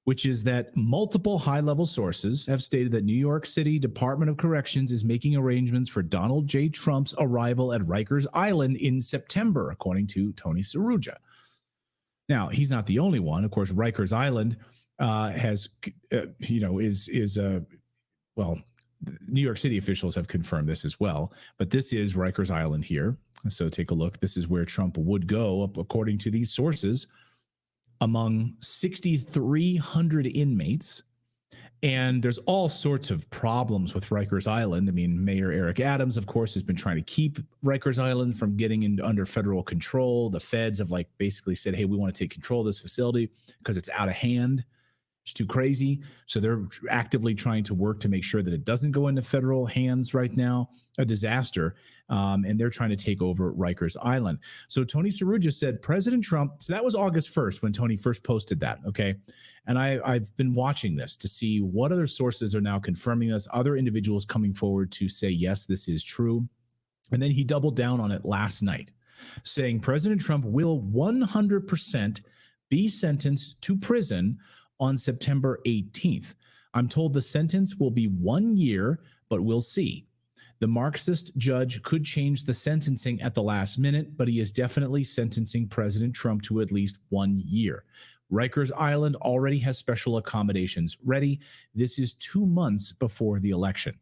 which is that multiple high-level sources have stated that New York City Department of Corrections is making arrangements for Donald J. Trump's arrival at Rikers Island in September, according to Tony Saruja. Now, he's not the only one. Of course, Rikers Island New York City officials have confirmed this as well, but this is Rikers Island here. So take a look. This is where Trump would go, according to these sources, among 6,300 inmates. And there's all sorts of problems with Rikers Island. I mean, Mayor Eric Adams, of course, has been trying to keep Rikers Island from getting under federal control. The feds have basically said, hey, we want to take control of this facility because it's out of hand. It's too crazy. So they're actively trying to work to make sure that it doesn't go into federal hands right now, a disaster. And they're trying to take over Rikers Island. So Tony Saruja said President Trump, so that was August 1st when Tony first posted that, okay? And I've been watching this to see what other sources are now confirming this, other individuals coming forward to say, yes, this is true. And then he doubled down on it last night, saying President Trump will 100% be sentenced to prison on September 18th. I'm told the sentence will be 1 year, but we'll see. The Marxist judge could change the sentencing at the last minute, but he is definitely sentencing President Trump to at least 1 year. Rikers Island already has special accommodations ready. This is 2 months before the election.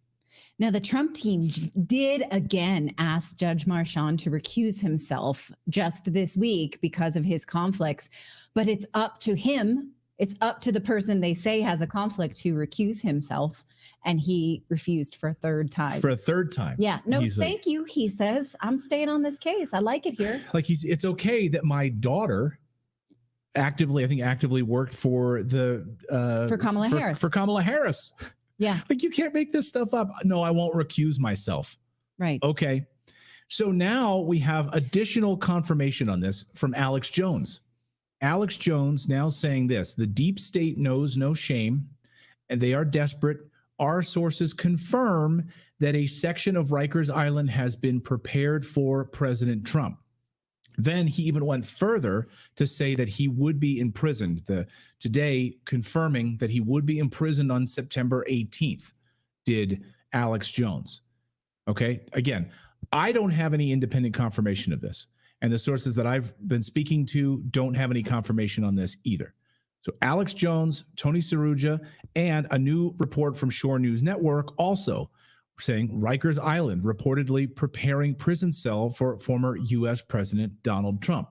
Now, the Trump team did again ask Judge Marchand to recuse himself just this week because of his conflicts, but it's up to him It's up to the person they say has a conflict to recuse himself, and he refused for a third time. For a third time. Yeah. No, He's like- thank you. He says, I'm staying on this case. I like it here. Like it's okay that my daughter actively worked for For Kamala Harris. For Kamala Harris. Yeah. Like, you can't make this stuff up. No, I won't recuse myself. Right. Okay. So now we have additional confirmation on this from Alex Jones. Alex Jones now saying this: the deep state knows no shame and they are desperate. Our sources confirm that a section of Rikers Island has been prepared for President Trump. Then he even went further to say that he would be imprisoned. Today confirming that he would be imprisoned on September 18th, did Alex Jones. Okay. Again, I don't have any independent confirmation of this. And the sources that I've been speaking to don't have any confirmation on this either. So Alex Jones, Tony Saruja, and a new report from Shore News Network also saying Rikers Island reportedly preparing prison cell for former U.S. President Donald Trump.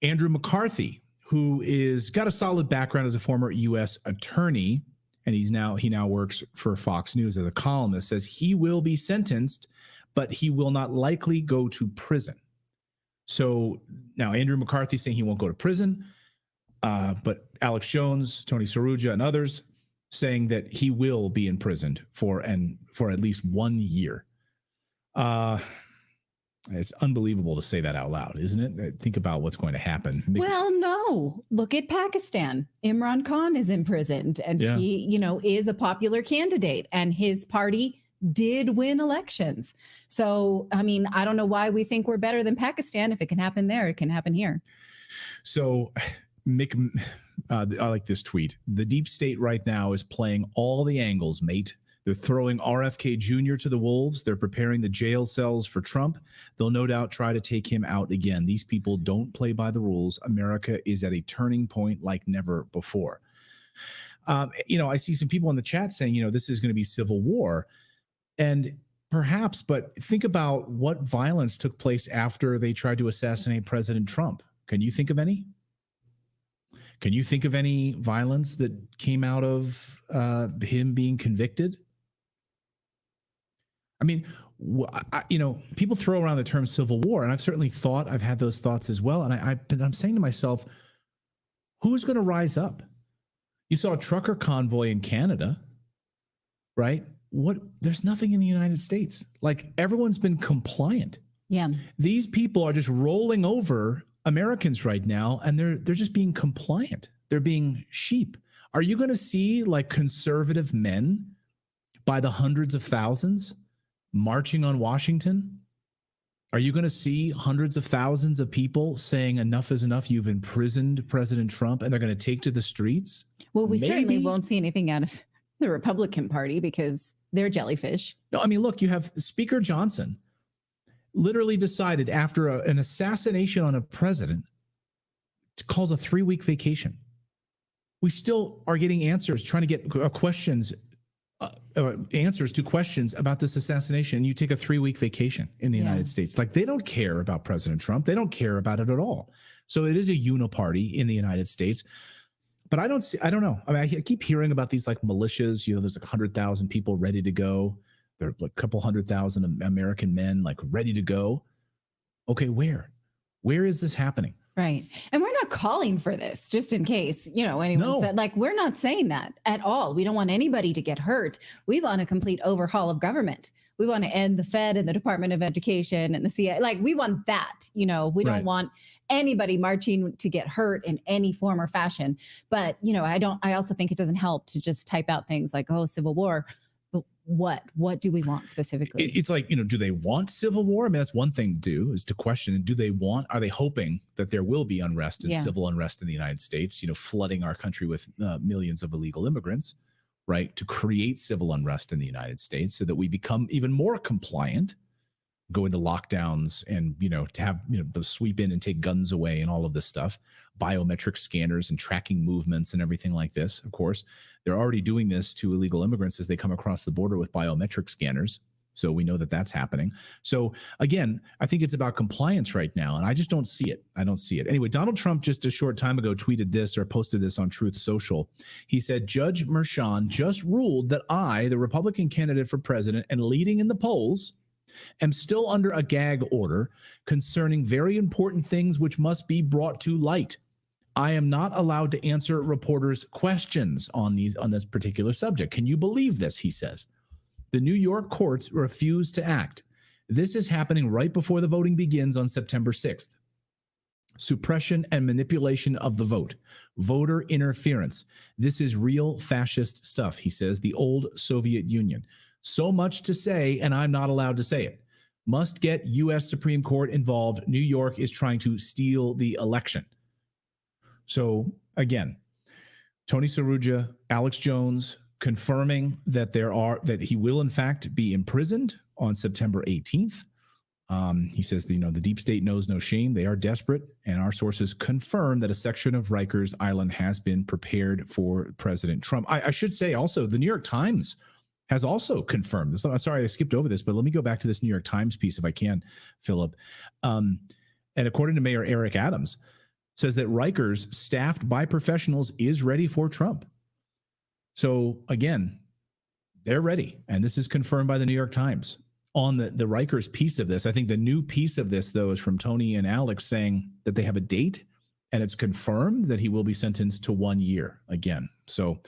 Andrew McCarthy, who is got a solid background as a former U.S. attorney, and he now works for Fox News as a columnist, says he will be sentenced, but he will not likely go to prison. So now Andrew McCarthy saying he won't go to prison, but Alex Jones, Tony Saruja, and others saying that he will be imprisoned for at least 1 year. It's unbelievable to say that out loud, isn't it? Think about what's going to happen. Well, no. Look at Pakistan. Imran Khan is imprisoned, and he, is a popular candidate, and his party did win elections. So, I mean, I don't know why we think we're better than Pakistan. If it can happen there, it can happen here. So, Mick, I like this tweet. The deep state right now is playing all the angles, mate. They're throwing RFK Jr. to the wolves. They're preparing the jail cells for Trump. They'll no doubt try to take him out again. These people don't play by the rules. America is at a turning point like never before. I see some people in the chat saying, this is going to be civil war. And perhaps, but think about what violence took place after they tried to assassinate President Trump. Can you think of any? Can you think of any violence that came out of him being convicted? I mean, people throw around the term civil war, and I've had those thoughts as well. And I'm saying to myself, who's going to rise up? You saw a trucker convoy in Canada, right? There's nothing in the United States. Like, everyone's been compliant. Yeah. These people are just rolling over Americans right now, and they're just being compliant. They're being sheep. Are you going to see like conservative men by the hundreds of thousands marching on Washington? Are you going to see hundreds of thousands of people saying enough is enough? You've imprisoned President Trump, and they're going to take to the streets? Well, we certainly won't see anything out of the Republican Party because they're jellyfish. No, I mean, look, you have Speaker Johnson literally decided after an assassination on a president to calls a 3-week vacation. We still are getting answers, trying to get answers to questions about this assassination. You take a 3-week vacation in the United States. Like, they don't care about President Trump. They don't care about it at all. So it is a uniparty in the United States. But I don't know. I mean, I keep hearing about these like militias, there's like 100,000 people ready to go. There are like a couple 100,000 American men like ready to go. Okay, where is this happening? Right. And we're not calling for this, just in case, anyone said, like, we're not saying that at all. We don't want anybody to get hurt. We want a complete overhaul of government. We want to end the Fed and the Department of Education and the CIA. Like, we want that, we don't want anybody marching to get hurt in any form or fashion. But, I also think it doesn't help to just type out things like, oh, civil war. But what do we want specifically? It's like, do they want civil war? I mean, that's one thing to do, is to question. Are they hoping that there will be unrest and civil unrest in the United States, flooding our country with millions of illegal immigrants, right? To create civil unrest in the United States so that we become even more compliant, go into lockdowns and, to have, sweep in and take guns away and all of this stuff, biometric scanners and tracking movements and everything like this. Of course, they're already doing this to illegal immigrants as they come across the border with biometric scanners. So we know that that's happening. So again, I think it's about compliance right now, and I just don't see it. I don't see it. Anyway, Donald Trump just a short time ago tweeted this or posted this on Truth Social. He said, Judge Merchan just ruled that I, the Republican candidate for president and leading in the polls, am still under a gag order concerning very important things which must be brought to light. I am not allowed to answer reporters' questions on this particular subject. Can you believe this? He says. The New York courts refuse to act. This is happening right before the voting begins on September 6th. Suppression and manipulation of the vote. Voter interference. This is real fascist stuff, he says. The old Soviet Union. So much to say, and I'm not allowed to say it. Must get U.S. Supreme Court involved. New York is trying to steal the election. So, again, Tony Saruja, Alex Jones, confirming that that he will in fact be imprisoned on September 18th. He says, the deep state knows no shame. They are desperate, and our sources confirm that a section of Rikers Island has been prepared for President Trump. I should say also, the New York Times has also confirmed this. I'm sorry I skipped over this, but let me go back to this New York Times piece if I can, Philip. And according to Mayor Eric Adams, says that Rikers, staffed by professionals, is ready for Trump. So again, they're ready. And this is confirmed by the New York Times. On the Rikers piece of this, I think the new piece of this, though, is from Tony and Alex saying that they have a date and it's confirmed that he will be sentenced to 1 year again. So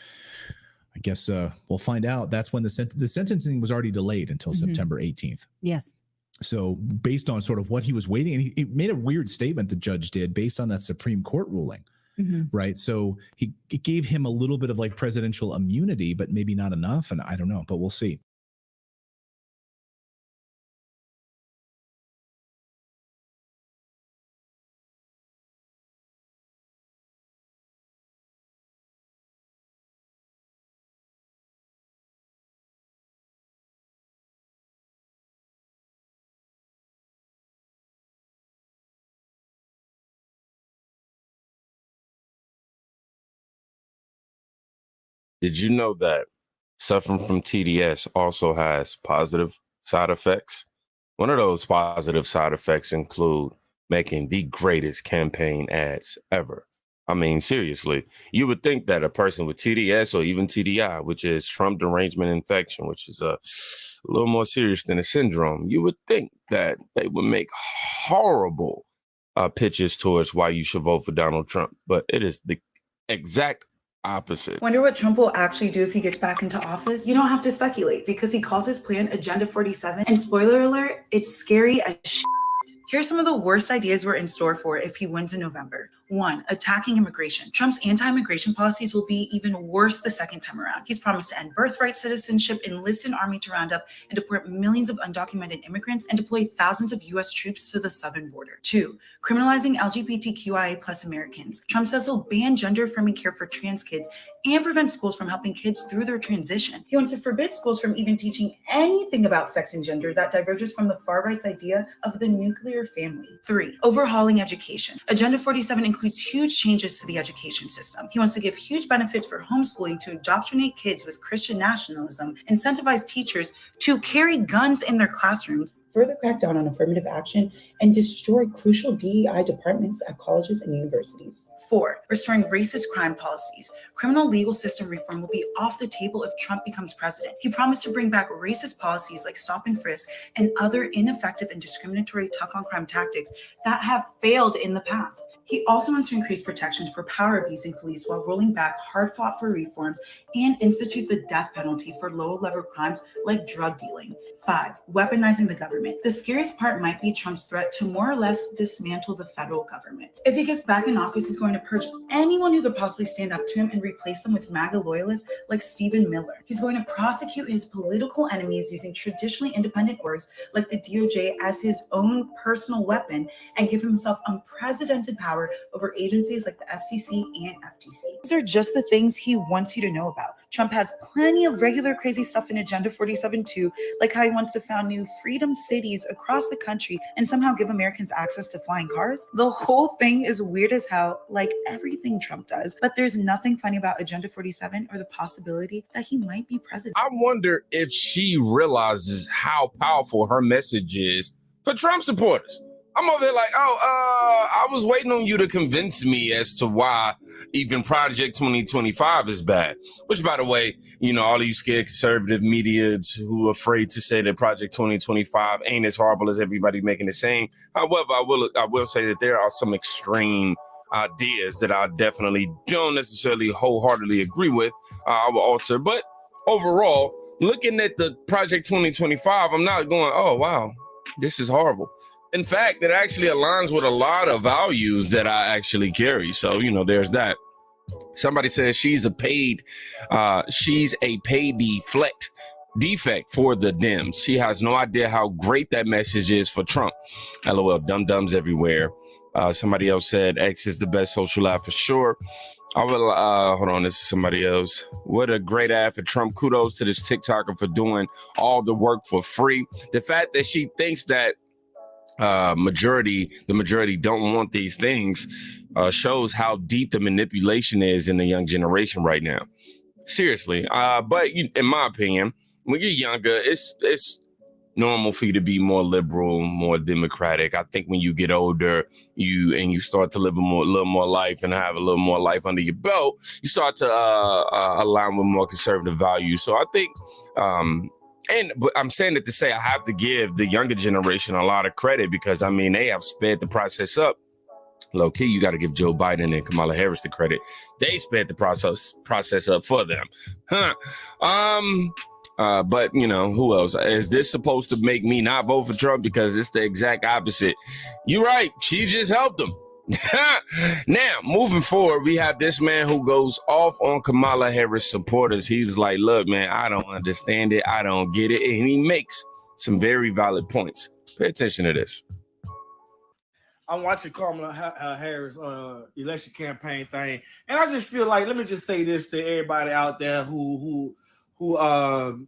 I guess we'll find out. That's when the sentencing was already delayed until September 18th. Yes. So based on sort of what he was waiting, and he made a weird statement, the judge did, based on that Supreme Court ruling. Right. So it gave him a little bit of like presidential immunity, but maybe not enough. And I don't know, but we'll see. Did you know that suffering from TDS also has positive side effects? One of those positive side effects include making the greatest campaign ads ever. I mean, seriously, you would think that a person with TDS or even TDI, which is Trump derangement infection, which is a little more serious than a syndrome, you would think that they would make horrible pitches towards why you should vote for Donald Trump. But it is the exact opposite. Wonder what Trump will actually do if he gets back into office? You don't have to speculate because he calls his plan Agenda 47. And spoiler alert, it's scary as shit. Here are some of the worst ideas we're in store for if he wins in November. 1, attacking immigration. Trump's anti-immigration policies will be even worse the second time around. He's promised to end birthright citizenship, enlist an army to round up and deport millions of undocumented immigrants, and deploy thousands of U.S. troops to the southern border. 2, criminalizing LGBTQIA plus Americans. Trump says he'll ban gender-affirming care for trans kids and prevent schools from helping kids through their transition. He wants to forbid schools from even teaching anything about sex and gender that diverges from the far right's idea of the nuclear family. 3, overhauling education. Agenda 47 includes huge changes to the education system. He wants to give huge benefits for homeschooling to indoctrinate kids with Christian nationalism, incentivize teachers to carry guns in their classrooms, further crack down on affirmative action, and destroy crucial DEI departments at colleges and universities. 4, restoring racist crime policies. Criminal legal system reform will be off the table if Trump becomes president. He promised to bring back racist policies like stop and frisk and other ineffective and discriminatory tough on crime tactics that have failed in the past. He also wants to increase protections for power abusing police while rolling back hard-fought for reforms and institute the death penalty for low-level crimes like drug dealing. 5, weaponizing the government. The scariest part might be Trump's threat to more or less dismantle the federal government. If he gets back in office, he's going to purge anyone who could possibly stand up to him and replace them with MAGA loyalists like Stephen Miller. He's going to prosecute his political enemies using traditionally independent orgs like the DOJ as his own personal weapon and give himself unprecedented power over agencies like the FCC and FTC. These are just the things he wants you to know about. Trump has plenty of regular crazy stuff in Agenda 47 too, like how he wants to found new freedom cities across the country and somehow give Americans access to flying cars. The whole thing is weird as hell, like everything Trump does, but there's nothing funny about Agenda 47 or the possibility that he might be president. I wonder if she realizes how powerful her message is for Trump supporters. I'm over here like, I was waiting on you to convince me as to why even Project 2025 is bad. Which, by the way, you know, all of you scared conservative media who are afraid to say that Project 2025 ain't as horrible as everybody making it seem. However, I will say that there are some extreme ideas that I definitely don't necessarily wholeheartedly agree with. I will alter, but overall, looking at the Project 2025, I'm not going, oh wow, this is horrible. In fact, it actually aligns with a lot of values that I actually carry. So, you know, there's that. Somebody says she's a paid defect for the Dems. She has no idea how great that message is for Trump. LOL, dum-dums everywhere. Somebody else said X is the best social app for sure. I will, hold on, this is somebody else. What a great ad for Trump. Kudos to this TikToker for doing all the work for free. The fact that she thinks that the majority don't want these things shows how deep the manipulation is in the young generation right now. Seriously. But in my opinion, when you're younger, it's normal for you to be more liberal, more democratic. I think when you get older, you start to live a little more life and have a little more life under your belt, you start to align with more conservative values. So I think but I'm saying it to say I have to give the younger generation a lot of credit because, I mean, they have sped the process up. Low key, you got to give Joe Biden and Kamala Harris the credit. They sped the process up for them. But, you know, who else? Is this supposed to make me not vote for Trump? Because it's the exact opposite. You're right. She just helped him. Now, moving forward, we have this man who goes off on Kamala Harris supporters. He's like, look, man, I don't understand it. I don't get it. And he makes some very valid points. Pay attention to this. I'm watching Kamala Harris election campaign thing, and I just feel like, let me just say this to everybody out there who voted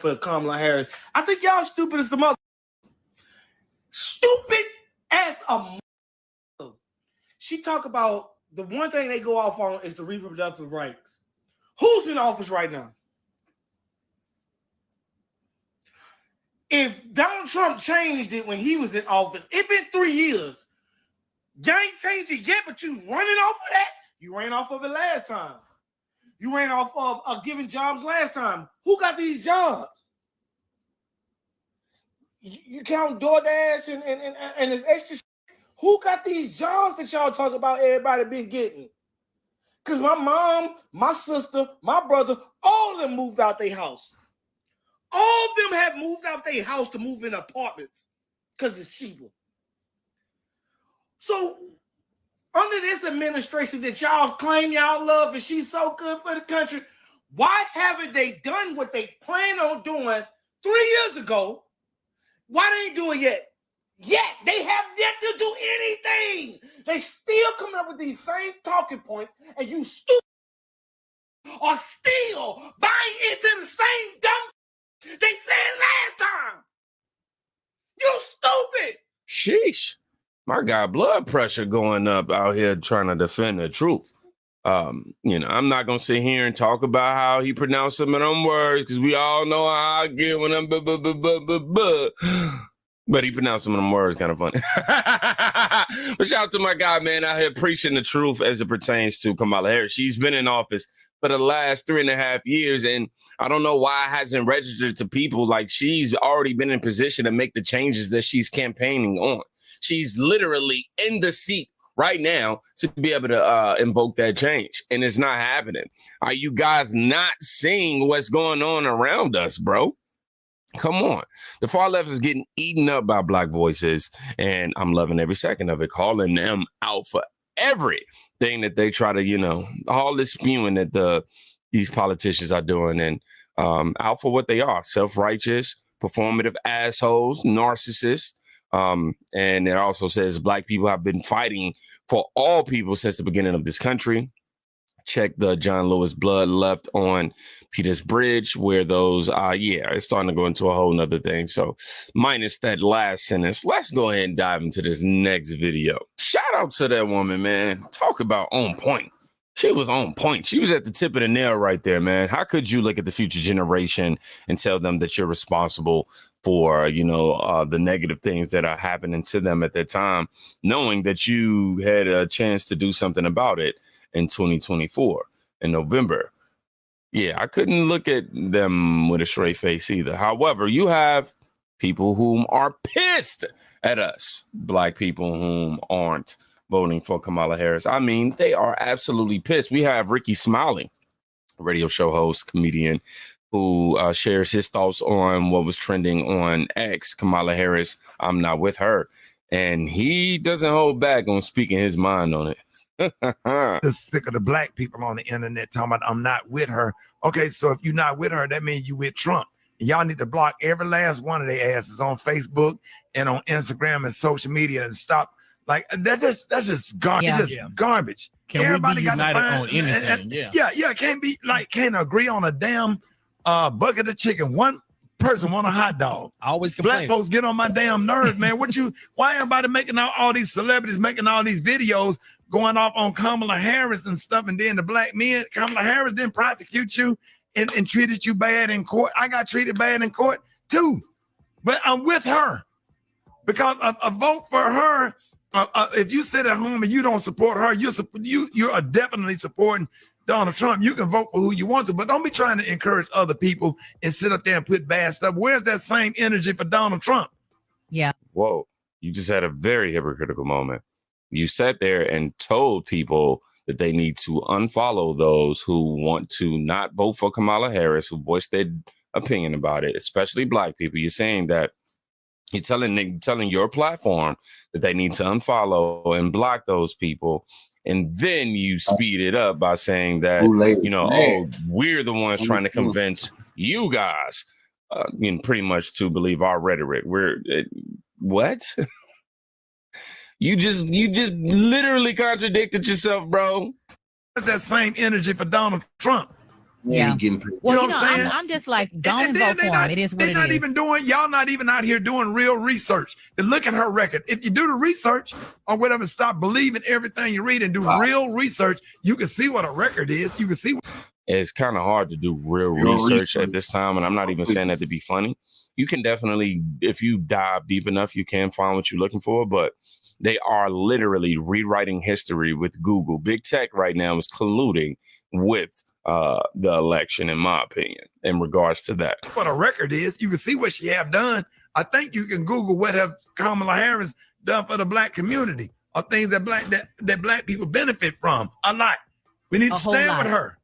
for Kamala Harris. I think y'all stupid as the mother. Stupid as a mother. She talk about the one thing they go off on is the reproductive rights. Who's in office right now? If Donald Trump changed it when he was in office, it's been 3 years. You ain't changed it yet, but you running off of that? You ran off of it last time. You ran off of giving jobs last time. Who got these jobs? You count DoorDash and this extra shit. Who got these jobs that y'all talk about everybody been getting? Because my mom, my sister, my brother, all of them moved out their house. All of them have moved out their house to move in apartments because it's cheaper. So under this administration that y'all claim y'all love and she's so good for the country, why haven't they done what they plan on doing 3 years ago? Why they ain't do it yet? Yet they have yet to do anything. They still come up with these same talking points, and you stupid are still buying into the same dumb they said last time. You stupid. Sheesh. My God, blood pressure going up out here trying to defend the truth. You know, I'm not gonna sit here and talk about how he pronounced some of them words because we all know how I get when I'm but he pronounced some of them words kind of funny. But shout out to my guy, man, out here preaching the truth as it pertains to Kamala Harris. She's been in office for the last 3.5 years, and I don't know why it hasn't registered to people. Like, she's already been in position to make the changes that she's campaigning on. She's literally in the seat right now to be able to invoke that change, and it's not happening. Are you guys not seeing what's going on around us, bro? Come on. The far left is getting eaten up by Black voices, and I'm loving every second of it, calling them out for everything that they try to, you know, all this spewing that these politicians are doing, and out for what they are, self-righteous, performative assholes, narcissists. And it also says Black people have been fighting for all people since the beginning of this country. Check the John Lewis blood left on Peter's Bridge, where those, it's starting to go into a whole nother thing. So minus that last sentence, let's go ahead and dive into this next video. Shout out to that woman, man. Talk about on point. She was on point. She was at the tip of the nail right there, man. How could you look at the future generation and tell them that you're responsible for, the negative things that are happening to them at that time, knowing that you had a chance to do something about it in 2024 in November? Yeah, I couldn't look at them with a straight face either. However, you have people whom are pissed at us, Black people whom aren't voting for Kamala Harris. I mean, they are absolutely pissed. We have Ricky Smiley, radio show host, comedian, who shares his thoughts on what was trending on X, Kamala Harris, I'm not with her. And he doesn't hold back on speaking his mind on it. Just sick of the Black people on the internet talking about I'm not with her. Okay, so if you're not with her, that means you with Trump. And y'all need to block every last one of their asses on Facebook and on Instagram and social media and stop. Like that's just garbage. Yeah. It's just garbage. Can Everybody we be got united to on anything? Can't agree on a damn bucket of chicken. One person want a hot dog. I always complain. Black folks get on my damn nerves, man. Why everybody making all these celebrities making all these videos going off on Kamala Harris and stuff, and then the black men, Kamala Harris didn't prosecute you and treated you bad in court. I got treated bad in court too, but I'm with her because a vote for her. If you sit at home and you don't support her, you are definitely supporting Donald Trump. You can vote for who you want to, but don't be trying to encourage other people and sit up there and put bad stuff. Where's that same energy for Donald Trump? Yeah. Whoa, you just had a very hypocritical moment. You sat there and told people that they need to unfollow those who want to not vote for Kamala Harris, who voiced their opinion about it, especially Black people. You're saying that you're telling your platform that they need to unfollow and block those people. And then you speed it up by saying that, we're the ones trying to convince you guys, pretty much to believe our rhetoric. What? You just literally contradicted yourself, bro. Where's that same energy for Donald Trump? Yeah. Well, I'm just like, don't vote for him. It is what it is. Y'all not even out here doing real research. And look at her record. If you do the research or whatever, stop believing everything you read and do real research, you can see what a record is. You can see. It's kind of hard to do real research at this time. And I'm not even saying that to be funny. You can definitely, if you dive deep enough, you can find what you're looking for. But they are literally rewriting history with Google. Big tech right now is colluding with the election, in my opinion, in regards to that. What a record is. You can see what she have done. I think you can Google what have Kamala Harris done for the Black community, or things that black people benefit from a lot. We need to stand with her.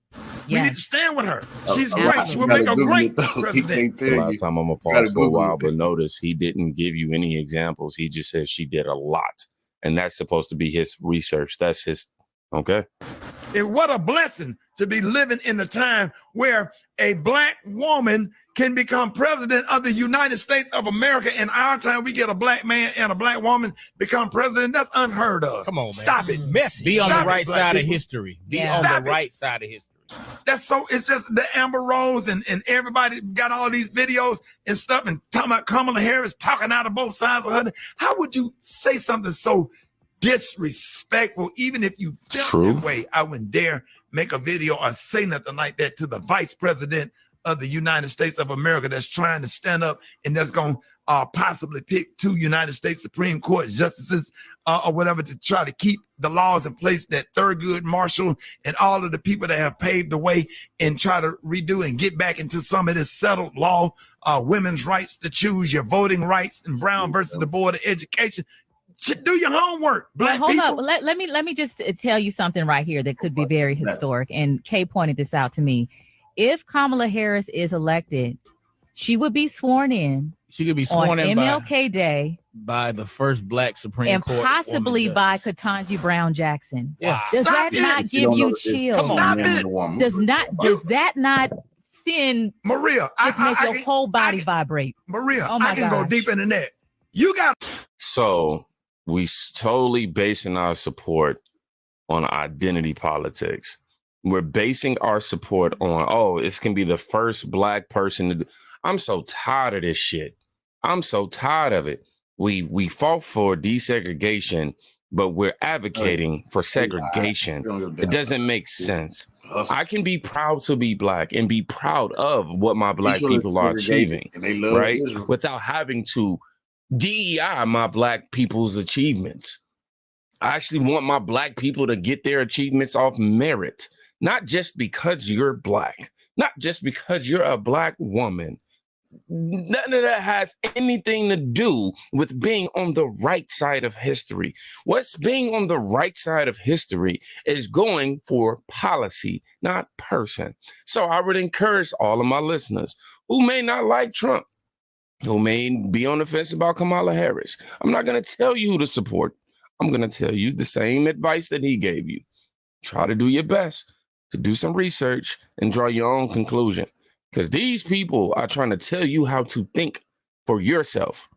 We need to stand with her. She's great. She will make a great president. So last time I'm gonna pause for a while, but notice he didn't give you any examples. He just said she did a lot, and that's supposed to be his research. That's his. Okay. And what a blessing to be living in the time where a Black woman can become president of the United States of America. In our time, we get a Black man and a Black woman become president. That's unheard of. Come on, man. Stop it. Messy. Be on the right side of history. Be on the right side of history. That's so, it's just the Amber Rose and everybody got all these videos and stuff and talking about Kamala Harris talking out of both sides of her. How would you say something so disrespectful? Even if you felt that way, I wouldn't dare make a video or say nothing like that to the vice president of the United States of America that's trying to stand up and that's going to possibly pick 2 United States Supreme Court justices or whatever to try to keep the laws in place that Thurgood Marshall and all of the people that have paved the way and try to redo and get back into some of this settled law, women's rights to choose, your voting rights, and Brown versus the Board of Education. Do your homework, Black people. Hold up. Let me just tell you something right here that could be very historic. And Kay pointed this out to me. If Kamala Harris is elected, she would be sworn in. She could be sworn on in MLK Day by the first Black Supreme and Court, possibly by Ketanji Brown Jackson. Yeah. Does that not give you chills? Does that not send Maria? Just make your whole body vibrate. Maria, oh my I can go deep in the net. You got so. We totally basing our support on identity politics. We're basing our support on, oh, this can be the first black person to do. I'm so tired of this shit. I'm so tired of it. We fought for desegregation, but we're advocating for segregation. It doesn't make sense. I can be proud to be black and be proud of what my black people are achieving, right? Without having to DEI my black people's achievements. I actually want my black people to get their achievements off merit. Not just because you're black, not just because you're a black woman. None of that has anything to do with being on the right side of history. What's being on the right side of history is going for policy, not person. So I would encourage all of my listeners who may not like Trump, who may be on the fence about Kamala Harris. I'm not going to tell you who to support. I'm going to tell you the same advice that he gave you. Try to do your best to do some research and draw your own conclusion. Because these people are trying to tell you how to think for yourself.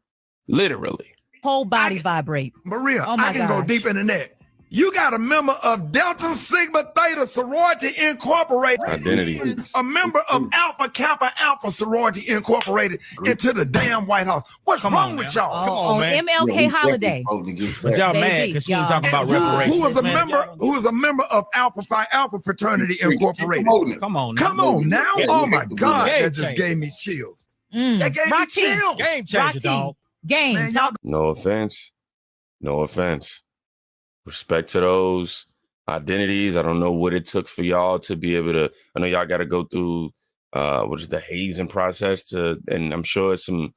Literally. Whole body vibrate. Maria, Oh my I can go gosh. deep in the net. You got a member of Delta Sigma Theta Sorority Incorporated. Identity. A member of Alpha Kappa Alpha Sorority Incorporated into the damn White House. What's wrong with y'all? Come on, man. MLK holiday. But y'all mad because she ain't talking about reparations. Who was a member of Alpha Phi Alpha Fraternity Incorporated? Come on now. Yeah, Oh my God, game that just changer. gave me chills. That gave me Rock team. chills. Game changer, dog. Game. Man, Talk. No offense. No offense. Respect to those identities. I don't know what it took for y'all to be able to, I know y'all got to go through what is the hazing process and I'm sure it's some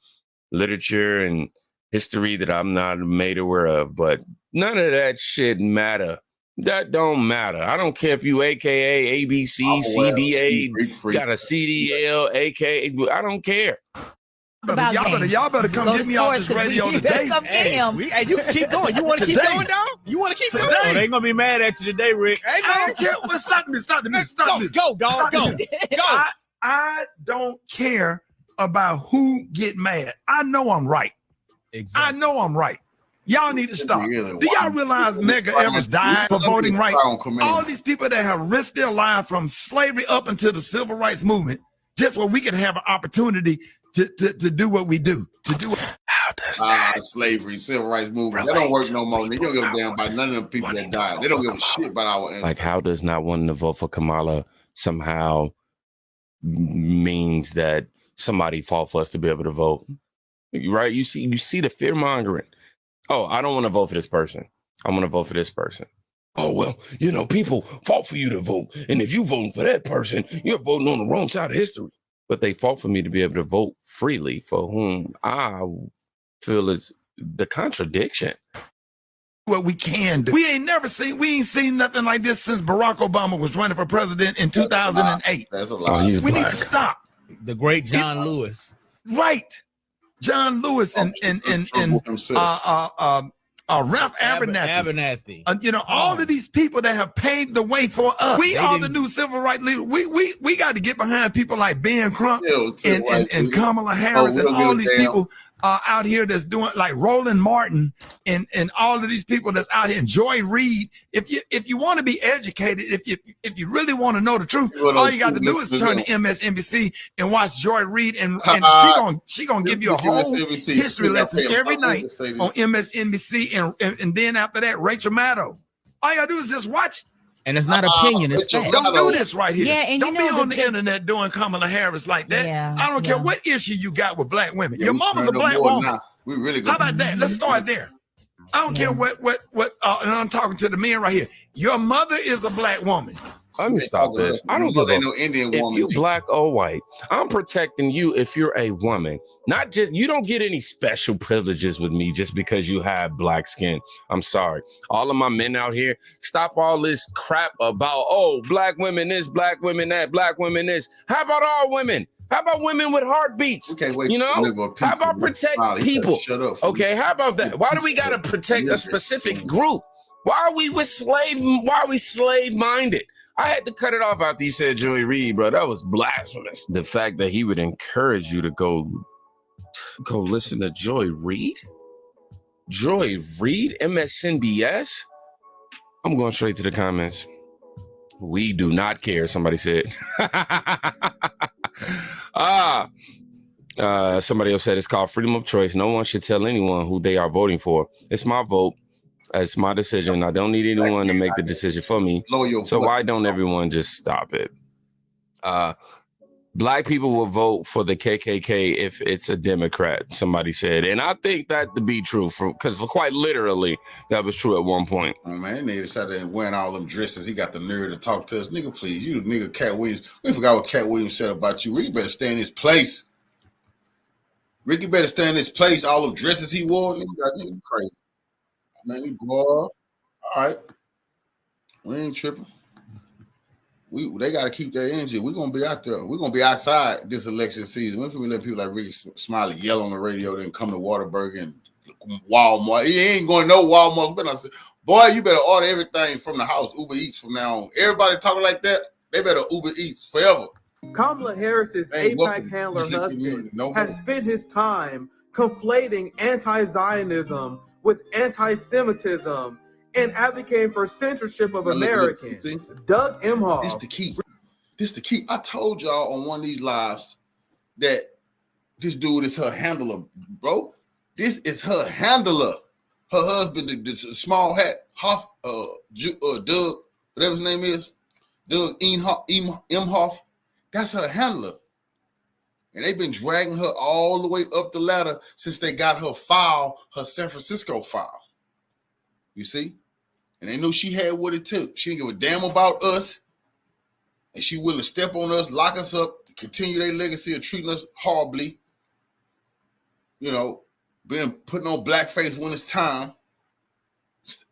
literature and history that I'm not made aware of, but none of that shit matter. That don't matter. I don't care if you AKA, ABC, CDA, got a CDL, AKA, I don't care. Y'all better come get me off this radio today. Hey, you keep going. You want to keep going, dog? You want to keep going? Oh, they ain't gonna be mad at you today, Rick. Hey, I don't care. Well, stop me. Go, dog. Go. I don't care about who get mad. I know I'm right. Exactly. I know I'm right. Y'all need to stop. Do y'all realize Medgar Evers died for voting rights? All these people that have risked their life from slavery up until the civil rights movement, just where we can have an opportunity to do what we do. How does that slavery, civil rights movement, that don't work no more. They don't give a damn about none of them people that died. They don't give a shit about our ancestors. Like, how does not wanting to vote for Kamala somehow means that somebody fought for us to be able to vote? Right? You see the fear mongering. Oh, I don't want to vote for this person. I want to vote for this person. Oh, well, people fought for you to vote. And if you voting for that person, you're voting on the wrong side of history. But they fought for me to be able to vote freely for whom I feel is the contradiction. What we can do. We ain't seen nothing like this since Barack Obama was running for president in 2008. That's a lot. Oh, he's we black. need to stop. The great John Lewis. Right. John Lewis and Ralph Abernathy. All of these people that have paved the way for us. We are the new civil rights leaders. We got to get behind people like Ben Crump and Kamala Harris and all these people out here that's doing, like Roland Martin and all of these people that's out here, and Joy Reid. If you want to be educated, if you really want to know the truth, all you got to do is turn to MSNBC and watch Joy Reid, and she gonna give you a whole history lesson every night on MSNBC, and then after that, Rachel Maddow. All you gotta do is just watch. And it's not opinion, it's fact. Don't do this right here. Yeah, and don't be on the internet doing Kamala Harris like that. Yeah, I don't care what issue you got with black women. Your mama's a black woman. We really How about that? Let's start there. I don't care what and I'm talking to the men right here. Your mother is a black woman. Let me stop this. I don't give a no Indian if woman. you black or white. I'm protecting you if you're a woman. Not just, you don't get any special privileges with me just because you have black skin. I'm sorry. All of my men out here, stop all this crap about, oh, black women this, black women that, black women this. How about all women? How about women with heartbeats? Okay, wait, how about protect people? Shut up. Okay, how about that? Why do we gotta protect a specific group? Why are we slave minded? I had to cut it off after he said Joy Reid, bro. That was blasphemous. The fact that he would encourage you to go listen to Joy Reid? Joy Reid, MSNBS? I'm going straight to the comments. We do not care, somebody said. Somebody else said it's called freedom of choice. No one should tell anyone who they are voting for. It's my vote. It's my decision. I don't need anyone to make the decision for me. So why don't everyone just stop it? Black people will vote for the KKK if it's a Democrat, somebody said. And I think that to be true, because quite literally, that was true at one point. Oh, man, nigga sat there and wearing all them dresses. He got the nerve to talk to us. Nigga, please, you the nigga Cat Williams. We forgot what Cat Williams said about you. Ricky better stay in his place. Ricky better stay in his place. All them dresses he wore, nigga crazy. Man, we boy. All right. We ain't tripping. They got to keep that energy. We're going to be out there. We're going to be outside this election season. We're going to let people like Ricky Smiley yell on the radio, then come to Whataburger and Walmart. He ain't going to no Walmart. But I said, boy, you better order everything from the house, Uber Eats from now on. Everybody talking like that, they better Uber Eats forever. Kamala Harris's AIPAC handler husband has spent his time conflating anti-Zionism with anti-Semitism and advocating for censorship of Americans. Doug Emhoff. This the key. This the key. I told y'all on one of these lives that this dude is her handler, bro. This is her handler. Her husband, the small hat, Hoff, Doug, whatever his name is, Doug Emhoff. That's her handler. And they've been dragging her all the way up the ladder since they got her file, her San Francisco file. You see? And they knew she had what it took. She didn't give a damn about us. And she willing to step on us, lock us up, continue their legacy of treating us horribly. You know, putting on blackface when it's time,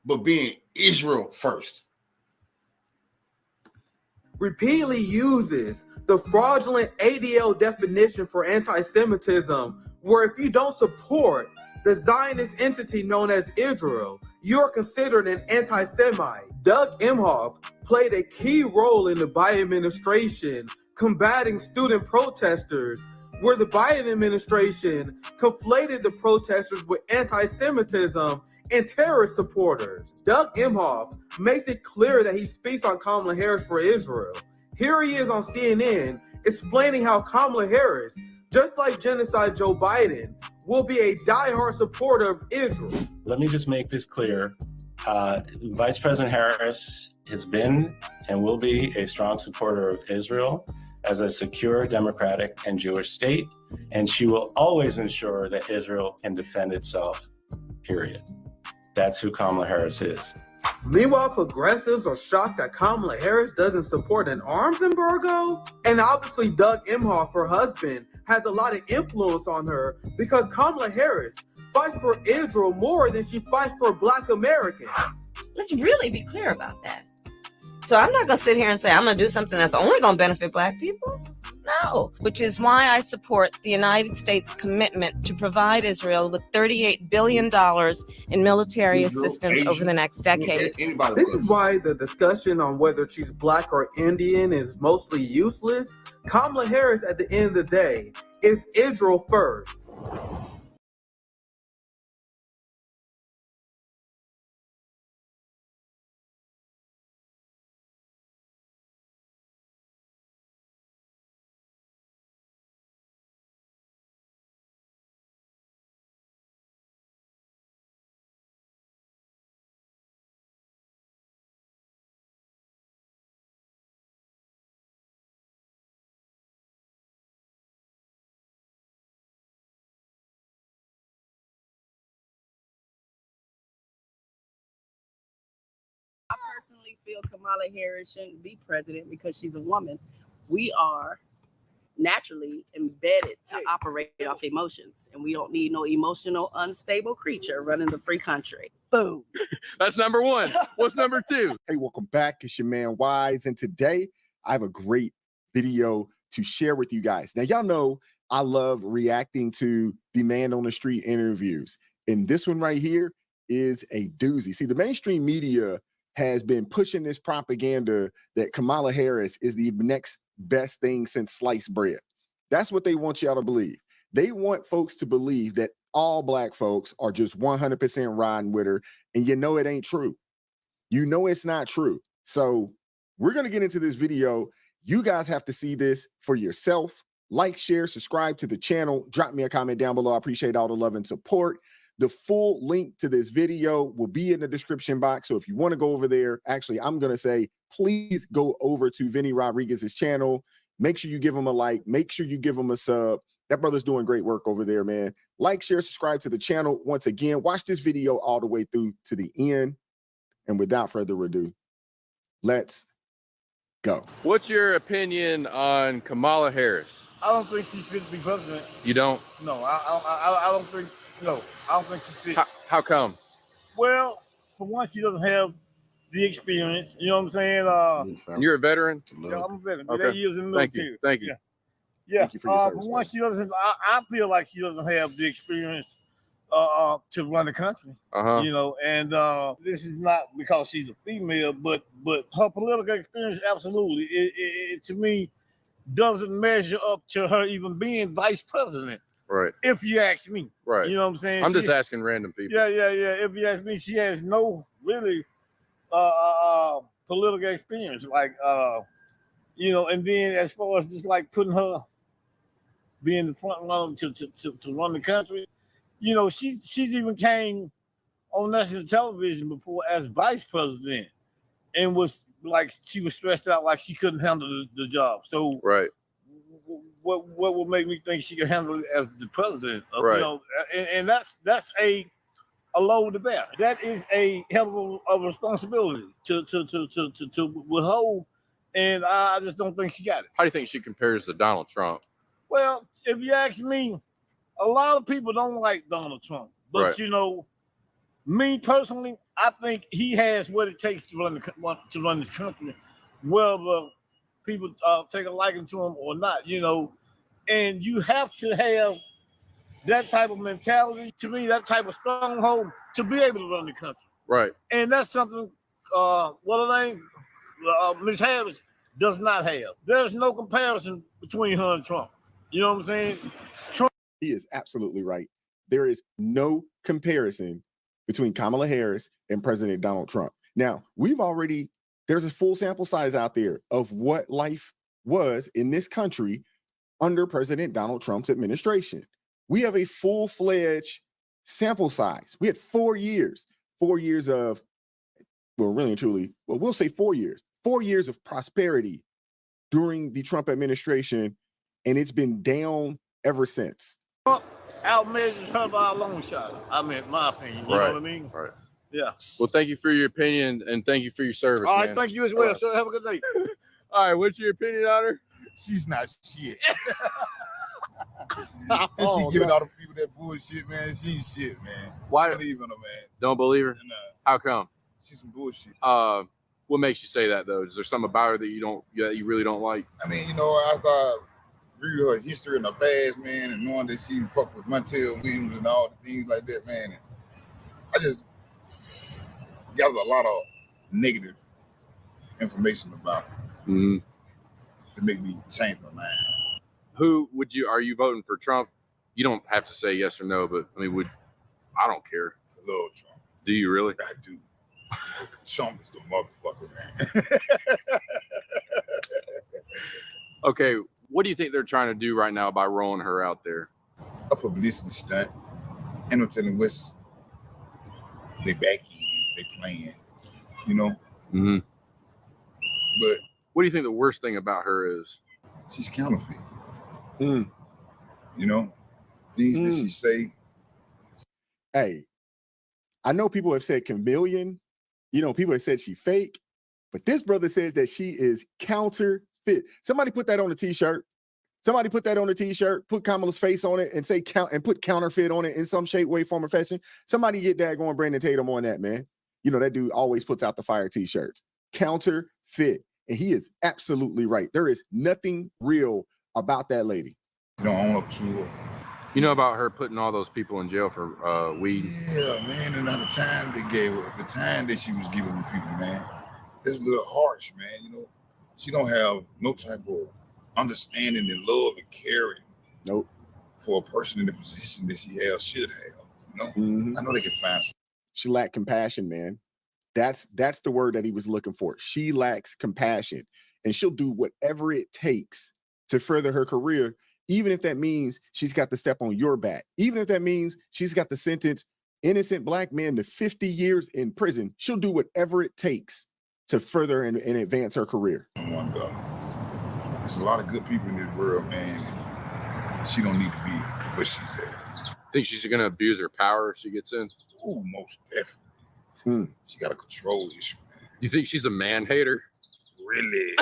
but being Israel first. Repeatedly uses the fraudulent ADL definition for anti-Semitism, where if you don't support the Zionist entity known as Israel, you're considered an anti-Semite. Doug Emhoff played a key role in the Biden administration combating student protesters, where the Biden administration conflated the protesters with anti-Semitism and terrorist supporters. Doug Emhoff makes it clear that he speaks on Kamala Harris for Israel. Here he is on CNN explaining how Kamala Harris, just like genocide Joe Biden, will be a diehard supporter of Israel. Let me just make this clear. Vice President Harris has been and will be a strong supporter of Israel as a secure, democratic, and Jewish state, and she will always ensure that Israel can defend itself, period. That's who Kamala Harris is. Meanwhile, progressives are shocked that Kamala Harris doesn't support an arms embargo. And obviously, Doug Emhoff, her husband, has a lot of influence on her because Kamala Harris fights for Israel more than she fights for Black Americans. Let's really be clear about that. So I'm not going to sit here and say I'm going to do something that's only going to benefit Black people. No. Which is why I support the United States commitment to provide Israel with $38 billion in military assistance over the next decade. This is why the discussion on whether she's Black or Indian is mostly useless. Kamala Harris, at the end of the day, is Israel first. I personally feel Kamala Harris shouldn't be president because she's a woman. We are naturally embedded to operate off emotions, and we don't need no emotional, unstable creature running the free country. Boom. That's number one. What's number two? Hey, welcome back. It's your man Wise, and today I have a great video to share with you guys. Now, y'all know I love reacting to the man on the street interviews, and this one right here is a doozy. See, the mainstream media has been pushing this propaganda that Kamala Harris is the next best thing since sliced bread. That's what they want y'all to believe. They want folks to believe that all Black folks are just 100% riding with her, and you know it ain't true. You know it's not true. So we're going to get into this video. You guys have to see this for yourself. Like, share, subscribe to the channel. Drop me a comment down below. I appreciate all the love and support. The full link to this video will be in the description box. So if you want to go over there, actually, I'm going to say, please go over to Vinny Rodriguez's channel. Make sure you give him a like. Make sure you give him a sub. That brother's doing great work over there, man. Like, share, subscribe to the channel. Once again, watch this video all the way through to the end. And without further ado, let's go. What's your opinion on Kamala Harris? I don't think she's fit to be president. You don't? No, I don't think. No, I don't think she's fit. How come? Well, for one, she doesn't have the experience. You know what I'm saying? You're a veteran? Yeah, I'm a veteran. Okay. 8 years in the military. Thank you. Yeah. Thank you for your service, for one, she doesn't. I feel like she doesn't have the experience to run the country. You know, and this is not because she's a female, but her political experience, absolutely, it to me doesn't measure up to her even being vice president. Right. If you ask me. Right. You know what I'm saying? I'm just asking random people. Yeah. If you ask me, she has no really political experience. Like you know, and then as far as just like putting her being the front runner to run the country, you know, she's even came on national television before as vice president and was like she was stressed out like she couldn't handle the job. So right. What would make me think she could handle it as the president? Right. You know, and that's a load to bear. That is a hell of a responsibility to withhold, and I just don't think she got it. How do you think she compares to Donald Trump? Well, if you ask me, a lot of people don't like Donald Trump, but Right. you know, me personally, I think he has what it takes to run this country, whether people take a liking to him or not, you know, and you have to have that type of mentality, to me, that type of stronghold to be able to run the country. Right. And that's something, what her name, Ms. Harris does not have. There's no comparison between her and Trump. You know what I'm saying? He is absolutely right. There is no comparison between Kamala Harris and President Donald Trump. Now, there's a full sample size out there of what life was in this country under President Donald Trump's administration. We have a full-fledged sample size. We had 4 years of, well, really and truly, well, we'll say 4 years of prosperity during the Trump administration, and it's been down ever since. Trump outmeasures her by a long shot. I mean, in my opinion. You know what I mean? Right. Yeah. Well, thank you for your opinion and thank you for your service. All right, man. thank you as well, Right. sir. Have a good day. All right, what's your opinion on her? She's not shit. And Oh, she giving no. all the people that bullshit, man. She ain't shit, man. Why? Don't believe in her, man. Don't believe her? Nah. How come? She's some bullshit. What makes you say that though? Is there something about her that you really don't like? I mean, you know, after I read her history and her past, man, and knowing that she fucked with Montel Williams and all the things like that, man, I just got a lot of negative information about her to make me change my mind. Who are you voting for Trump? You don't have to say yes or no, but I mean, I don't care. I love Trump. Do you really? I do. Trump is the motherfucker, man. Okay, what do you think they're trying to do right now by rolling her out there? A publicity stunt. And I'm telling West, they back in, they playing, you know? Mm-hmm. But what do you think the worst thing about her is? She's counterfeit. You know, things that she say. Hey, I know people have said chameleon. You know, people have said she fake, but this brother says that she is counterfeit. Somebody put that on a t-shirt. Somebody put that on a t-shirt, put Kamala's face on it and say put counterfeit on it in some shape, way, form, or fashion. Somebody get that going, Brandon Tatum on that, man. You know, that dude always puts out the fire t-shirts. Counterfeit. And he is absolutely right. There is nothing real about that lady. You know, I want to. You know about her putting all those people in jail for weed? Yeah, man, and the time they gave her, the time that she was giving the people, man, it's a little harsh, man. You know, she don't have no type of understanding and love and caring. Nope. For a person in the position that she should have. You know, I know they can find some. She lacked compassion, man. That's the word that he was looking for. She lacks compassion, and she'll do whatever it takes to further her career, even if that means she's got to step on your back, even if that means she's got to sentence innocent black men to 50 years in prison. She'll do whatever it takes to further and advance her career. There's a lot of good people in this world, man. She don't need to be where she's at. Think she's gonna abuse her power if she gets in? Oh, most definitely. She got a control issue, man. You think she's a man hater? Really?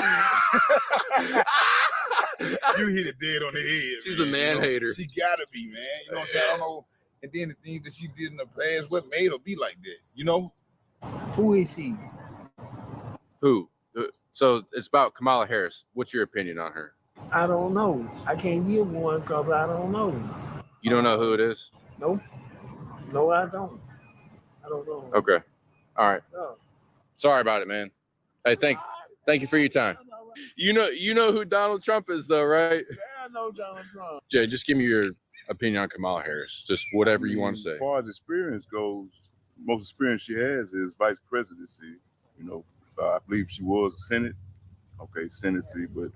You hit it dead on the head. She's a man hater. She gotta be, man. You know what I'm saying? I don't know. And then the things that she did in the past, what made her be like that? You know? Who is she? Who? So it's about Kamala Harris. What's your opinion on her? I don't know. I can't give one because I don't know. You don't know who it is? Nope. No, I don't. I don't know. Okay. All right. No. Sorry about it, man. Hey, thank you for your time. You know who Donald Trump is, though, right? Yeah, I know Donald Trump. Jay, just give me your opinion on Kamala Harris. Just whatever you want to say. As far as experience goes, most experience she has is vice presidency. You know, I believe she was Senate. Okay, Senate seat, but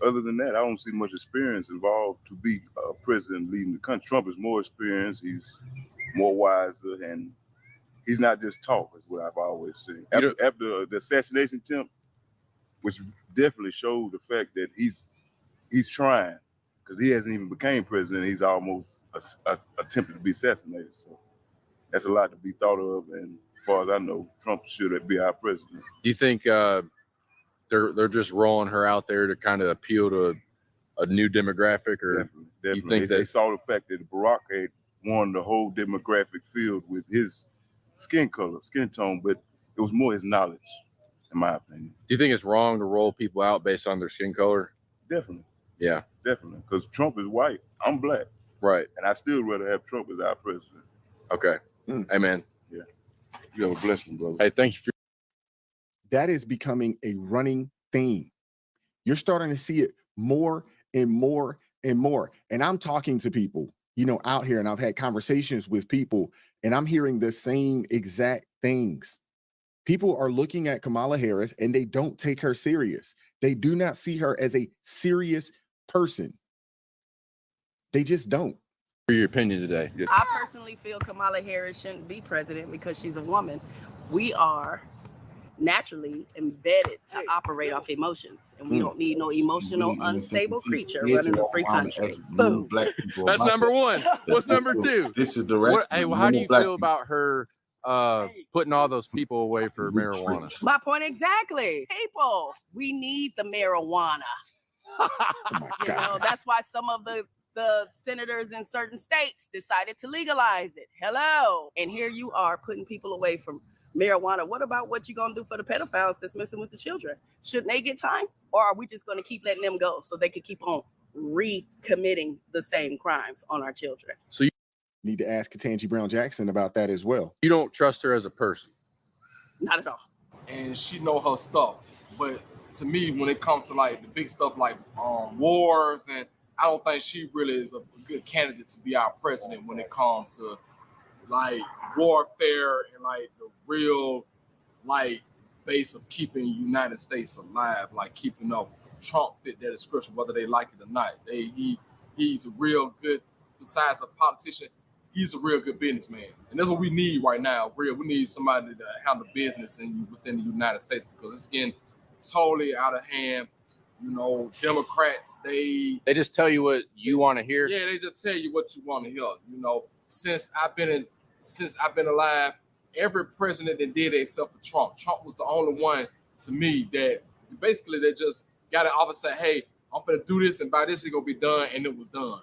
other than that, I don't see much experience involved to be a president leading the country. Trump is more experienced. He's more wiser, and he's not just talk, is what I've always said. After the assassination attempt, which definitely showed the fact that he's trying, because he hasn't even became president. He's almost attempted to be assassinated. So that's a lot to be thought of. And as far as I know, Trump should be our president. Do you think they're just rolling her out there to kind of appeal to a new demographic, or Definitely. you think they saw the fact that Barack had won the whole demographic field with his skin color, skin tone, but it was more his knowledge, in my opinion. Do you think it's wrong to roll people out based on their skin color? Definitely. Yeah. Definitely. Because Trump is white. I'm black. Right. And I still rather have Trump as our president. Okay. Hey, man. Yeah. You have a blessing, brother. Hey, thank you for. That is becoming a running theme. You're starting to see it more and more and more. And I'm talking to people, out here, and I've had conversations with people, and I'm hearing the same exact things. People are looking at Kamala Harris and they don't take her serious. They do not see her as a serious person. They just don't. For your opinion today. Yeah. I personally feel Kamala Harris shouldn't be president because she's a woman. We are naturally embedded to operate off emotions, and we don't need no emotional, unstable creature running a free country. Boom. That's number one. What's number two? This is direct. Hey, well, how do you feel about her putting all those people away for marijuana? My point exactly. People, we need the marijuana. That's why some of the senators in certain states decided to legalize it. Hello. And here you are putting people away from marijuana. What about what you gonna do for the pedophiles that's messing with the children? Shouldn't they get time? Or are we just gonna keep letting them go so they can keep on recommitting the same crimes on our children? So you need to ask Ketanji Brown Jackson about that as well. You don't trust her as a person? Not at all. And she know her stuff. But to me, when it comes to like the big stuff like wars, and I don't think she really is a good candidate to be our president when it comes to like warfare and like the real like base of keeping the United States alive, like keeping up. Trump fit that description, whether they like it or not. He's a real good, besides a politician, he's a real good businessman. And that's what we need right now. We need somebody to handle business within the United States, because it's getting totally out of hand. Democrats, they just tell you what you want to hear. Yeah, they just tell you what you want to hear. Since I've been alive, every president that did it except for Trump. Trump was the only one, to me, that basically they just got an office and said, hey, I'm gonna do this, and by this it's gonna be done, and it was done.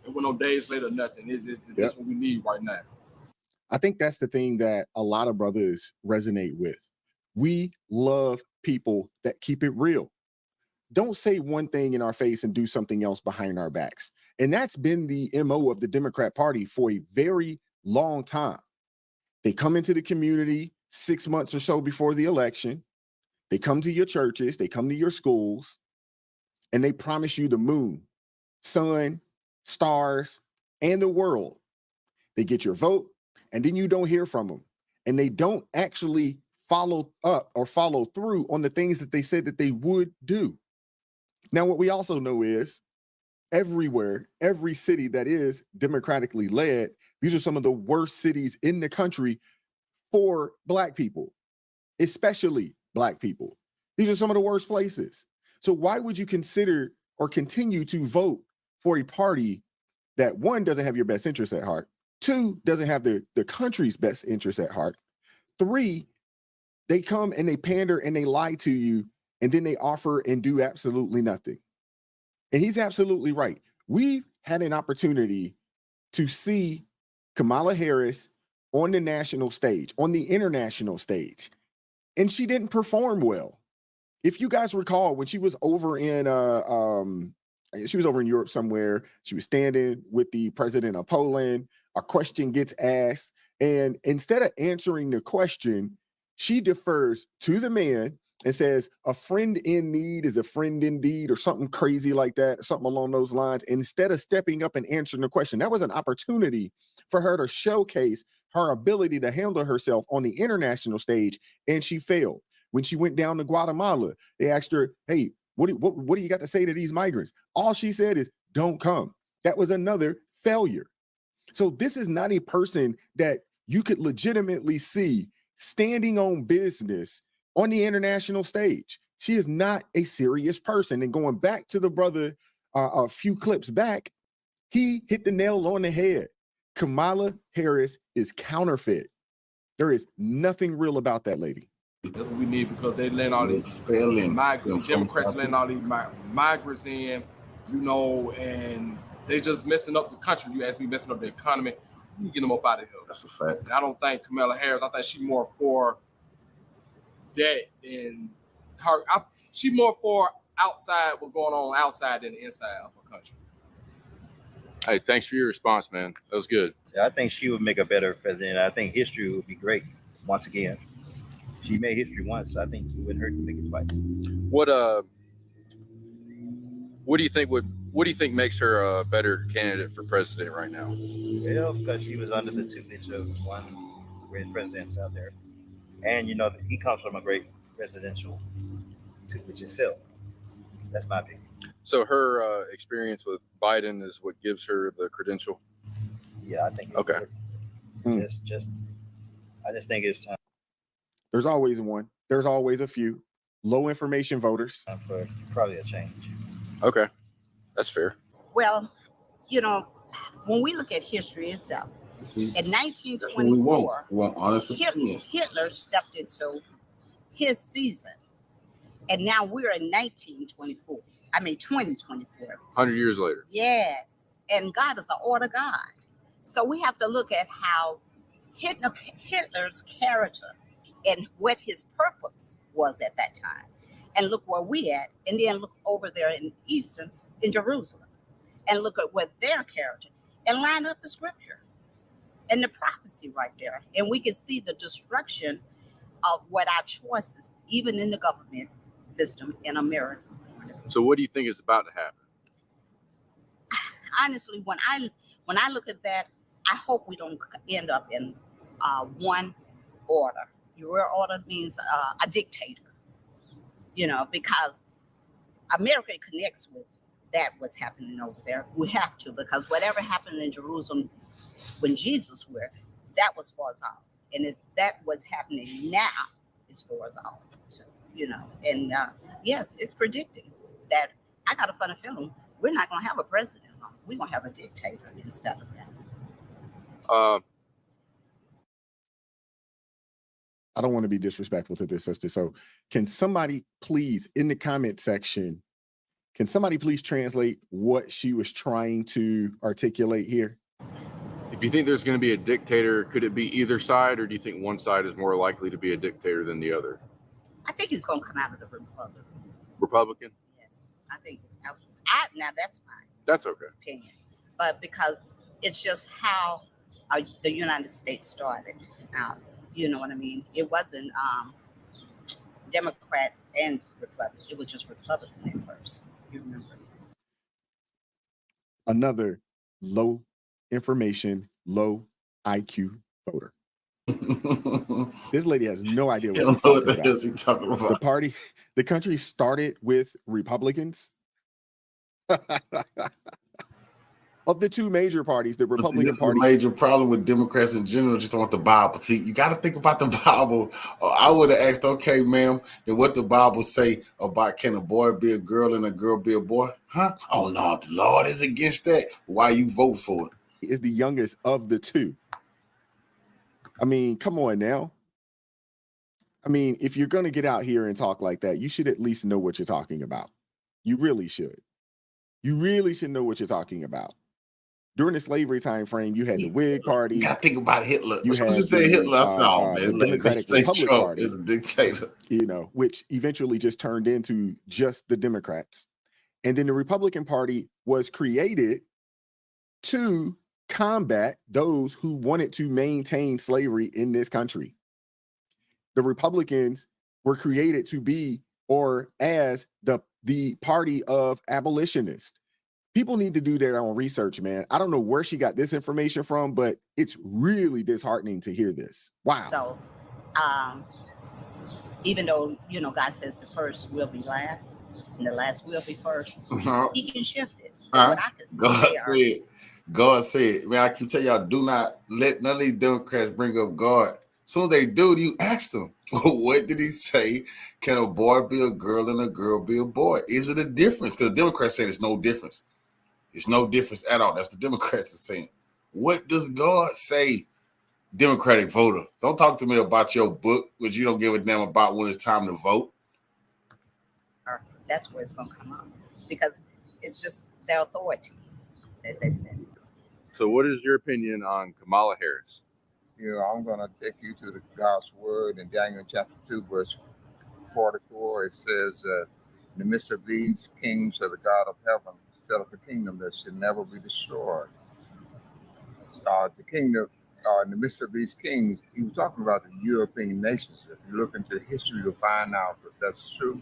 It went on days later, nothing. That's what we need right now. I think that's the thing that a lot of brothers resonate with. We love people that keep it real. Don't say one thing in our face and do something else behind our backs. And that's been the MO of the Democrat Party for a very long time. They come into the community 6 months or so before the election. They come to your churches, they come to your schools, and they promise you the moon, sun, stars, and the world. They get your vote, and then you don't hear from them. And they don't actually follow up or follow through on the things that they said that they would do. Now, what we also know is everywhere, every city that is democratically led, these are some of the worst cities in the country for Black people, especially Black people. These are some of the worst places. So why would you consider or continue to vote for a party that, one, doesn't have your best interests at heart, two, doesn't have the country's best interests at heart, three, they come and they pander and they lie to you, and then they offer and do absolutely nothing? And he's absolutely right. We've had an opportunity to see Kamala Harris on the national stage, on the international stage, and she didn't perform well. If you guys recall, when she was over in Europe somewhere, she was standing with the president of Poland. A question gets asked, and instead of answering the question, she defers to the man and says, "A friend in need is a friend indeed," or something crazy like that, something along those lines, instead of stepping up and answering the question. That was an opportunity for her to showcase her ability to handle herself on the international stage, and she failed. When she went down to Guatemala, they asked her, "Hey, what do you got to say to these migrants?" All she said is, "Don't come." That was another failure. So this is not a person that you could legitimately see standing on business on the international stage. She is not a serious person. And going back to the brother a few clips back, he hit the nail on the head. Kamala Harris is counterfeit. There is nothing real about that lady. That's what we need, because they letting all these migrants, Democrats letting all these migrants in, you know, and they just messing up the country. You ask me, messing up the economy. You get them up out of here. That's a fact. And I don't think Kamala Harris, I think she's more for that than her. She's more for outside, what's going on outside than inside of her country. Hey, thanks for your response, man. That was good. Yeah, I think she would make a better president. I think history would be great once again. She made history once. I think it wouldn't hurt to make it twice. What do you think makes her a better candidate for president right now? Well, because she was under the tutelage of one of the greatest presidents out there, and you know he comes from a great presidential tutelage itself. That's my opinion. So her experience with Biden is what gives her the credential. Yeah, I think. Okay. I just think it's time. There's always one. There's always a few low information voters. For probably a change. Okay, that's fair. Well, you know, when we look at history itself, in 1924, Hitler stepped into his season, and now we're in 1924. I mean, 2024. 100 years later. Yes, and God is an order God. So we have to look at how Hitler's character and what his purpose was at that time, and look where we at, and then look over there in Jerusalem, and look at what their character, and line up the scripture and the prophecy right there, and we can see the destruction of what our choices, even in the government system in America. So what do you think is about to happen? Honestly, when I look at that, I hope we don't end up in one order. Your order means a dictator, you know, because America connects with that what's happening over there. We have to, because whatever happened in Jerusalem when Jesus was, that was for us all. And that what's happening now is for us all, too, you know. And yes, it's predicting that I got a funny feeling we're not going to have a president. We're going to have a dictator instead of that. I don't want to be disrespectful to this sister. So can somebody please, in the comment section, can somebody please translate what she was trying to articulate here? If you think there's going to be a dictator, could it be either side, or do you think one side is more likely to be a dictator than the other? I think it's going to come out of the Republican. Republican? Yes, I think. Now that's my opinion, but because it's just how the United States started out. You know what I mean? It wasn't Democrats and Republicans. It was just Republican at first. You remember this? Another low information, low IQ voter. This lady has no idea what You she's don't know what talking the hell about. she's talking about. The party, the country started with Republicans. Of the two major parties, the But see, Republican this is Party. a major problem with Democrats in general. Just don't want the Bible. See, you got to think about the Bible. I would have asked, okay, ma'am, then what the Bible say about can a boy be a girl and a girl be a boy? Huh? Oh no, the Lord is against that. Why you vote for it? Is the youngest of the two. I mean, come on now. I mean, if you're going to get out here and talk like that, you should at least know what you're talking about. You really should. You really should know what you're talking about. During the slavery time frame, you had the Whig Party. You got to think about Hitler. You as soon had as you say Hitler, I said, oh, the man, Democratic say Republic Trump Party is a dictator. You know, which eventually just turned into just the Democrats. And then the Republican Party was created to combat those who wanted to maintain slavery in this country. The Republicans were created to be or as the party of abolitionists. People need to do their own research, man. I don't know where she got this information from, but it's really disheartening to hear this. Wow. So, even though, you know, God says the first will be last and the last will be first, he can shift it. What I can see God said, man, I keep telling y'all, do not let none of these Democrats bring up God. So they do, you ask them, what did he say? Can a boy be a girl and a girl be a boy? Is it a difference? Because the Democrats say there's no difference. It's no difference at all. That's the Democrats are saying. What does God say, Democratic voter? Don't talk to me about your book, which you don't give a damn about when it's time to vote. That's where it's going to come up because it's just their authority that they said. So what is your opinion on Kamala Harris? You know, I'm going to take you to the God's word in Daniel chapter 2, verse 44. It says, in the midst of these kings of the God of heaven, set up a kingdom that should never be destroyed. The kingdom, in the midst of these kings, he was talking about the European nations. If you look into history, you'll find out that that's true.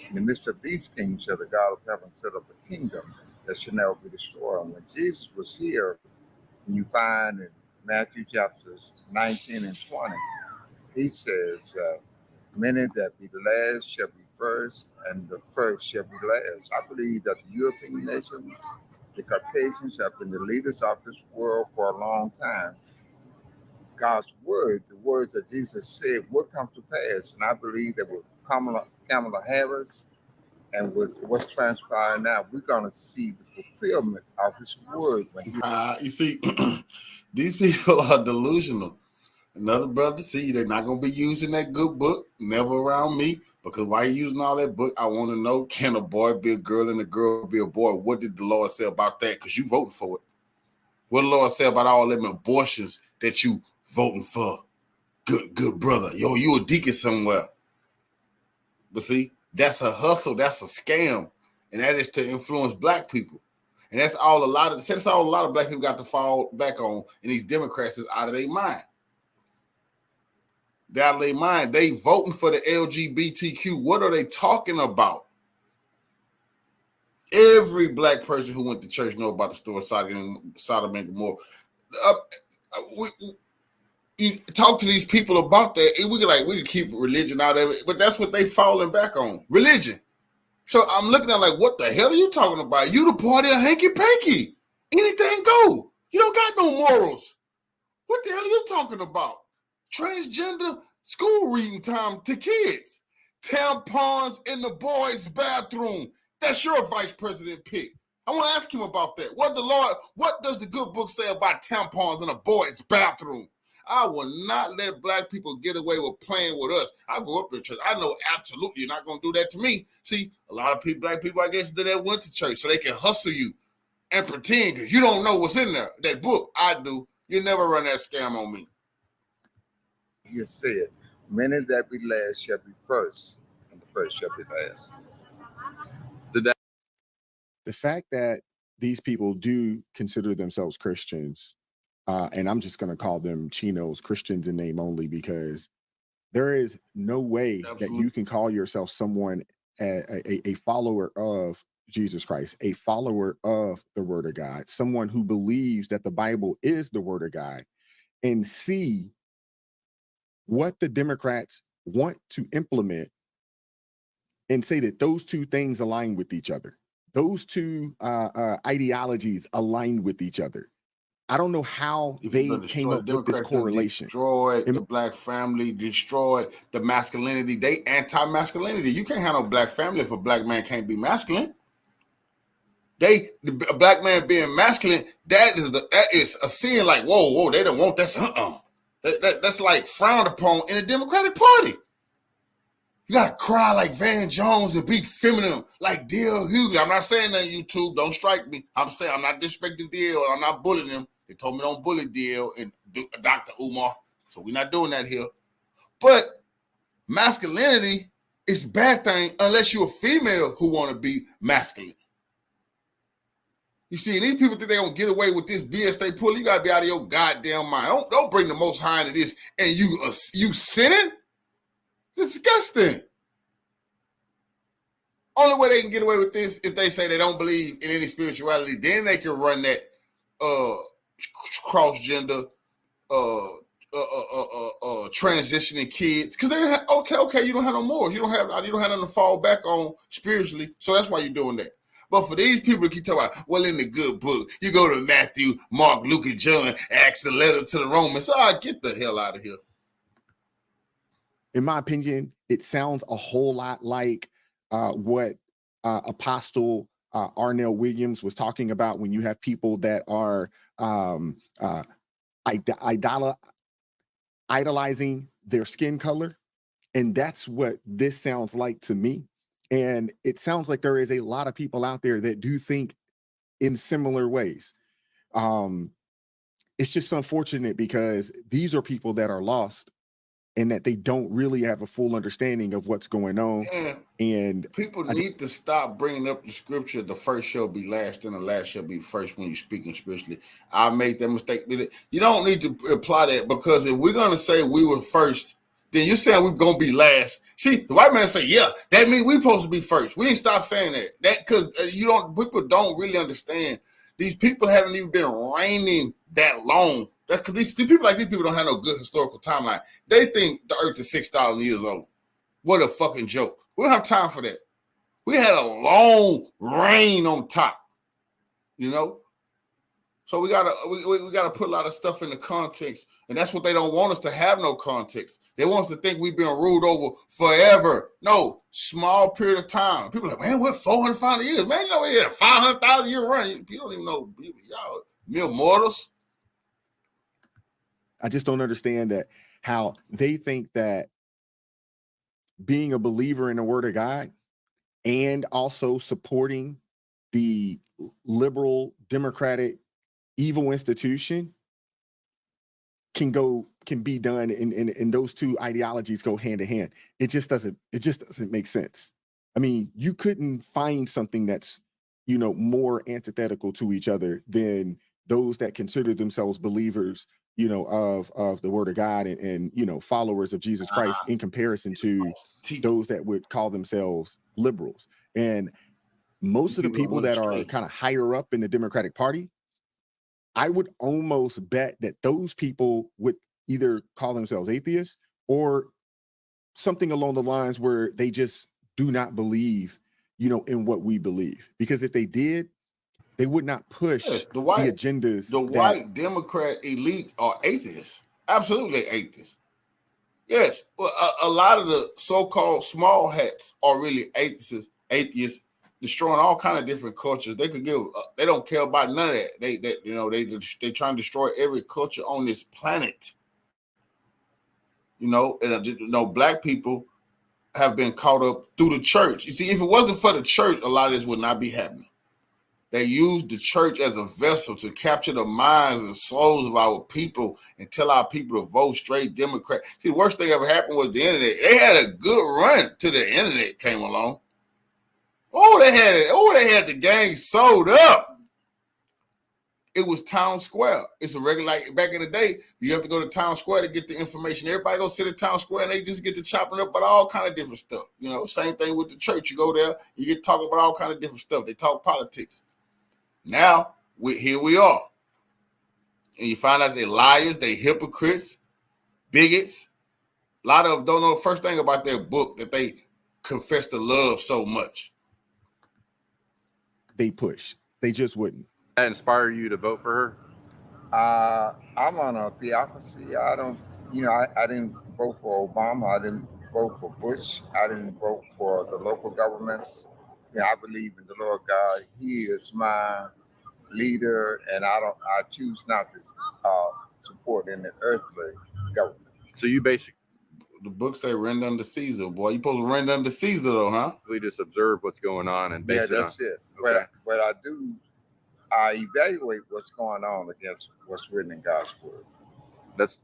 In the midst of these kings of the God of heaven, set up a kingdom that should never be destroyed. And when Jesus was here, and you find in Matthew chapters 19 and 20, he says, many that be last shall be first, and the first shall be last. I believe that the European nations, the Caucasians, have been the leaders of this world for a long time. God's word, the words that Jesus said, will come to pass. And I believe that with Kamala Harris and with what's transpiring now, we're going to see the fulfillment of his word. When you see, these people are delusional. Another brother, see, they're not going to be using that good book, never around me, because why are you using all that book? I want to know, can a boy be a girl and a girl be a boy? What did the Lord say about that? Because you voting for it. What did the Lord say about all them abortions that you voting for? Good brother. Yo, you a deacon somewhere. But see, that's a hustle. That's a scam. And that is to influence black people. And that's all a lot of black people got to fall back on. And these Democrats is out of their mind. They're out of their mind. They voting for the LGBTQ. What are they talking about? Every black person who went to church know about the story of Sodom and Gomorrah. You talk to these people about that. We could keep religion out of it, but that's what they falling back on. Religion. So I'm looking at like, what the hell are you talking about? You the party of hanky panky. Anything go. You don't got no morals. What the hell are you talking about? Transgender school reading time to kids. Tampons in the boys' bathroom. That's your vice president pick. I want to ask him about that. What does the good book say about tampons in a boys' bathroom? I will not let black people get away with playing with us. I grew up in church. I know absolutely you're not going to do that to me. See, a lot of people, black people, I guess, that went to church so they can hustle you and pretend because you don't know what's in there. That book, I do. You never run that scam on me. He said, many that be last shall be first, and the first shall be last. The fact that these people do consider themselves Christians, and I'm just going to call them Chinos, Christians in name only, because there is no way that you can call yourself someone, a follower of Jesus Christ, a follower of the Word of God, someone who believes that the Bible is the Word of God, and see what the Democrats want to implement and say that those two things align with each other. Those two ideologies align with each other. I don't know how they came up with this correlation. Destroyed the black family, destroyed the masculinity. They anti-masculinity. You can't have no black family if a black man can't be masculine. A black man being masculine, that is a sin. Like whoa, they don't want that. That's like frowned upon in the Democratic Party. You gotta cry like Van Jones and be feminine like D.L. Hughley. I'm not saying that YouTube. Don't strike me. I'm saying I'm not disrespecting D.L. I'm not bullying him. They told me don't bully D.L. and Dr. Umar. So we're not doing that here. But masculinity is a bad thing unless you're a female who want to be masculine. You see, these people think they're going to get away with this BS they pull. You got to be out of your goddamn mind. Don't bring the Most High into this and you sinning? It's disgusting. Only way they can get away with this if they say they don't believe in any spirituality. Then they can run that cross-gender transitioning kids. Because they don't have, okay, you don't have no more. You don't have nothing to fall back on spiritually. So that's why you're doing that. But for these people to keep talking about, well, in the good book, you go to Matthew, Mark, Luke, and John, Acts, the letter to the Romans. Get the hell out of here. In my opinion, it sounds a whole lot like what Apostle Arnell Williams was talking about when you have people that are idolizing their skin color. And that's what this sounds like to me. And it sounds like there is a lot of people out there that do think in similar ways. It's just unfortunate because these are people that are lost and that they don't really have a full understanding of what's going on. And people need to stop bringing up the scripture, the first shall be last and the last shall be first when you're speaking spiritually. I made that mistake. You don't need to apply that, because if we're going to say we were first, then you're saying we're going to be last. See, the white man say, yeah, that means we're supposed to be first. We didn't stop saying that. Because people don't really understand. These people haven't even been reigning that long. That's because these people don't have no good historical timeline. They think the earth is 6,000 years old. What a fucking joke. We don't have time for that. We had a long reign on top, So we gotta put a lot of stuff in the context, and that's what they don't want us to have, no context. They want us to think we've been ruled over forever. No, small period of time. People are like, man, we're 400 years, man. We had a 500,000 year run. You don't even know, y'all mere mortals. I just don't understand that how they think that being a believer in the Word of God and also supporting the liberal, democratic, evil institution can be done, and those two ideologies go hand in hand. It just doesn't make sense. I mean, you couldn't find something that's more antithetical to each other than those that consider themselves believers of the Word of God and followers of Jesus Christ in comparison to those that would call themselves liberals. And most of the people that are kind of higher up in the Democratic Party, I would almost bet that those people would either call themselves atheists or something along the lines where they just do not believe, in what we believe. Because if they did, they would not push the agendas. The white Democrat elite are atheists. Absolutely atheists. Yes. Well, a lot of the so-called small hats are really atheists, destroying all kind of different cultures. They don't care about none of that. They try and destroy every culture on this planet. Black people have been caught up through the church. You see, if it wasn't for the church, a lot of this would not be happening. They used the church as a vessel to capture the minds and souls of our people and tell our people to vote straight Democrat. See, the worst thing ever happened was the internet. They had a good run till the internet came along. They had the gang sold up. It was Town Square. It's a regular, like back in the day, you have to go to Town Square to get the information. Everybody go sit at Town Square and they just get to chopping up about all kind of different stuff. Same thing with the church. You go there, you get talking about all kind of different stuff. They talk politics. Now, here we are. And you find out they're liars, they hypocrites, bigots, A lot of them don't know the first thing about their book that they confess to love so much. They push. They just wouldn't. That inspire you to vote for her? I'm on a theocracy. I don't, I didn't vote for Obama. I didn't vote for Bush. I didn't vote for the local governments. I believe in the Lord God. He is my leader, and I choose not to support any earthly government. So you basically, the book say render unto Caesar, boy. You supposed to render unto Caesar though, huh? We just observe what's going on and base that's it. Okay. But I evaluate what's going on against what's written in God's word. That's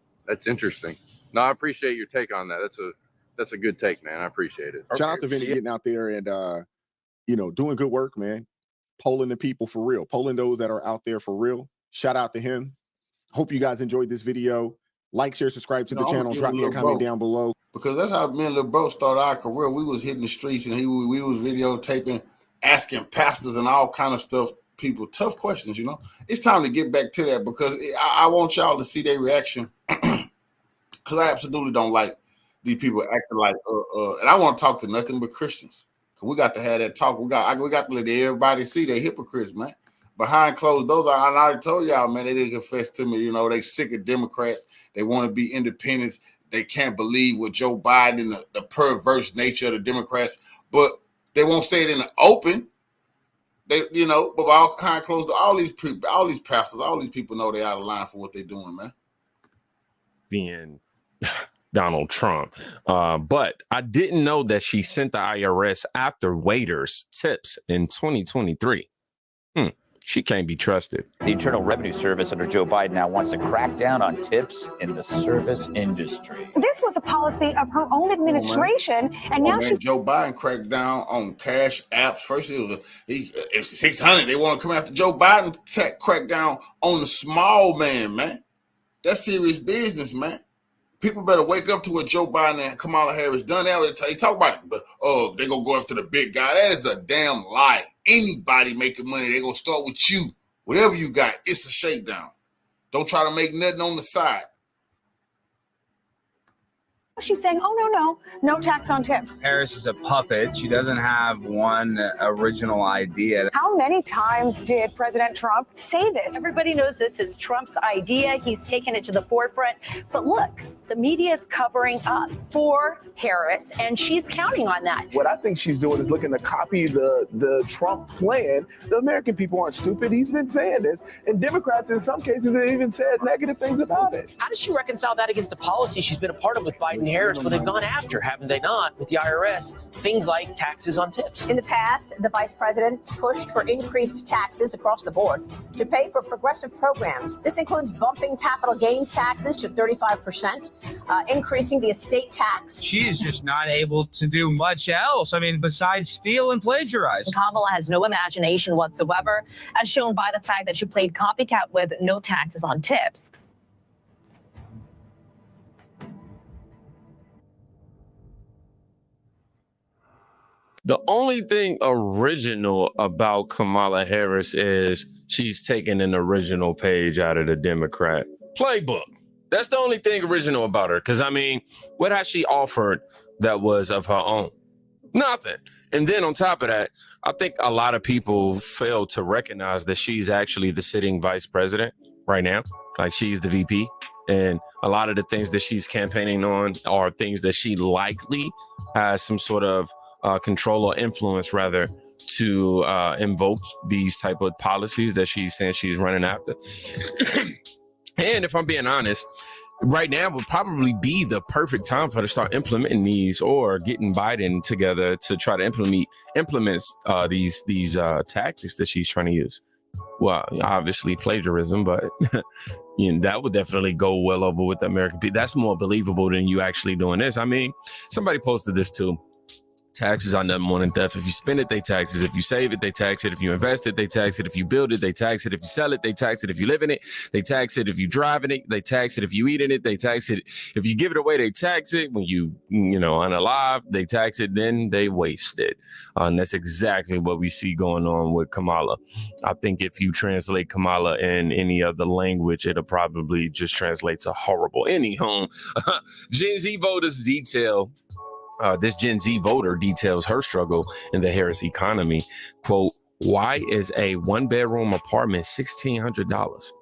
interesting. No, I appreciate your take on that. That's a good take, man. I appreciate it. Shout out to Vinny getting out there and doing good work, man. Polling the people for real. Polling those that are out there for real. Shout out to him. Hope you guys enjoyed this video. Like, share, subscribe to the channel. Drop me a comment down below. Because that's how me and Lil Bro started our career. We was hitting the streets and we was videotaping, asking pastors and all kind of stuff. People, tough questions, It's time to get back to that because I want y'all to see their reaction. Because I absolutely don't like these people acting like, and I want to talk to nothing but Christians. Because we got to have that talk. We got to let everybody see they hypocrites, man. Behind closed doors, I already told y'all, man, they didn't confess to me. They sick of Democrats. They want to be independents. They can't believe what Joe Biden and the perverse nature of the Democrats, but they won't say it in the open. They, but behind closed doors, all these people, all these pastors, all these people know they're out of line for what they're doing, man. Being Donald Trump. But I didn't know that she sent the IRS after waiters tips in 2023. She can't be trusted. The Internal Revenue Service under Joe Biden now wants to crack down on tips in the service industry. This was a policy of her own administration, and now she's... Joe Biden cracked down on cash apps. First, it's 600. They want to come after Joe Biden, crack down on the small man. That's serious business, man. People better wake up to what Joe Biden and Kamala Harris done. They talk about it, but they're going to go after the big guy. That is a damn lie. Anybody making money, they're going to start with you. Whatever you got, it's a shakedown. Don't try to make nothing on the side. She's saying, no tax on tips. Harris is a puppet. She doesn't have one original idea. How many times did President Trump say this? Everybody knows this is Trump's idea. He's taken it to the forefront. But look, the media is covering up for Harris, and she's counting on that. What I think she's doing is looking to copy the Trump plan. The American people aren't stupid. He's been saying this. And Democrats, in some cases, have even said negative things about it. How does she reconcile that against the policy she's been a part of with Biden and Harris, where they've gone after, haven't they not, with the IRS, things like taxes on tips? In the past, the vice president pushed for increased taxes across the board to pay for progressive programs. This includes bumping capital gains taxes to 35%, increasing the estate tax. She is just not able to do much else. Besides steal and plagiarize. Kamala has no imagination whatsoever, as shown by the fact that she played copycat with no taxes on tips. The only thing original about Kamala Harris is she's taking an original page out of the Democrat playbook. That's the only thing original about her. Because, what has she offered that was of her own? Nothing. And then on top of that, I think a lot of people fail to recognize that she's actually the sitting vice president right now. Like, she's the VP. And a lot of the things that she's campaigning on are things that she likely has some sort of control or influence, rather, to invoke these type of policies that she's saying she's running after. And if I'm being honest, right now would probably be the perfect time for her to start implementing these, or getting Biden together to try to implement these tactics that she's trying to use. Well, obviously plagiarism, but that would definitely go well over with the American people. That's more believable than you actually doing this. Somebody posted this too. Taxes are nothing more than theft. If you spend it, they tax it. If you save it, they tax it. If you invest it, they tax it. If you build it, they tax it. If you sell it, they tax it. If you live in it, they tax it. If you drive in it, they tax it. If you eat in it, they tax it. If you give it away, they tax it. When you unalive, they tax it. Then they waste it. And that's exactly what we see going on with Kamala. I think if you translate Kamala in any other language, it'll probably just translate to horrible. Anyhow, Gen Z voters detail. This Gen Z voter details her struggle in the Harris economy. Quote, why is a one-bedroom apartment $1,600?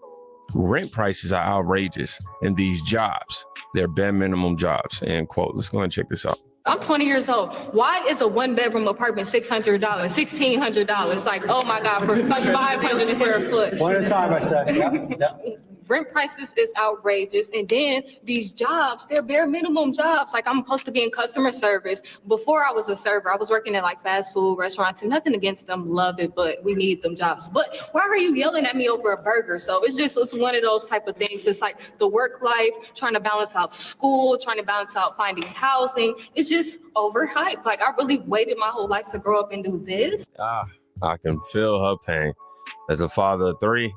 Rent prices are outrageous, and these jobs, they're bare minimum jobs, end quote. Let's go and check this out. I'm 20 years old. Why is a one-bedroom apartment $600, $1,600? Like, oh my God, for 500 square foot. One at a time, I said. Yep. Rent prices is outrageous. And then these jobs, they're bare minimum jobs. Like, I'm supposed to be in customer service. Before I was a server, I was working at like fast food restaurants, and nothing against them, love it, but we need them jobs. But why are you yelling at me over a burger? So it's one of those type of things. It's like the work life, trying to balance out school, trying to balance out finding housing. It's just overhyped. Like, I really waited my whole life to grow up and do this. I can feel her pain. As a father of three,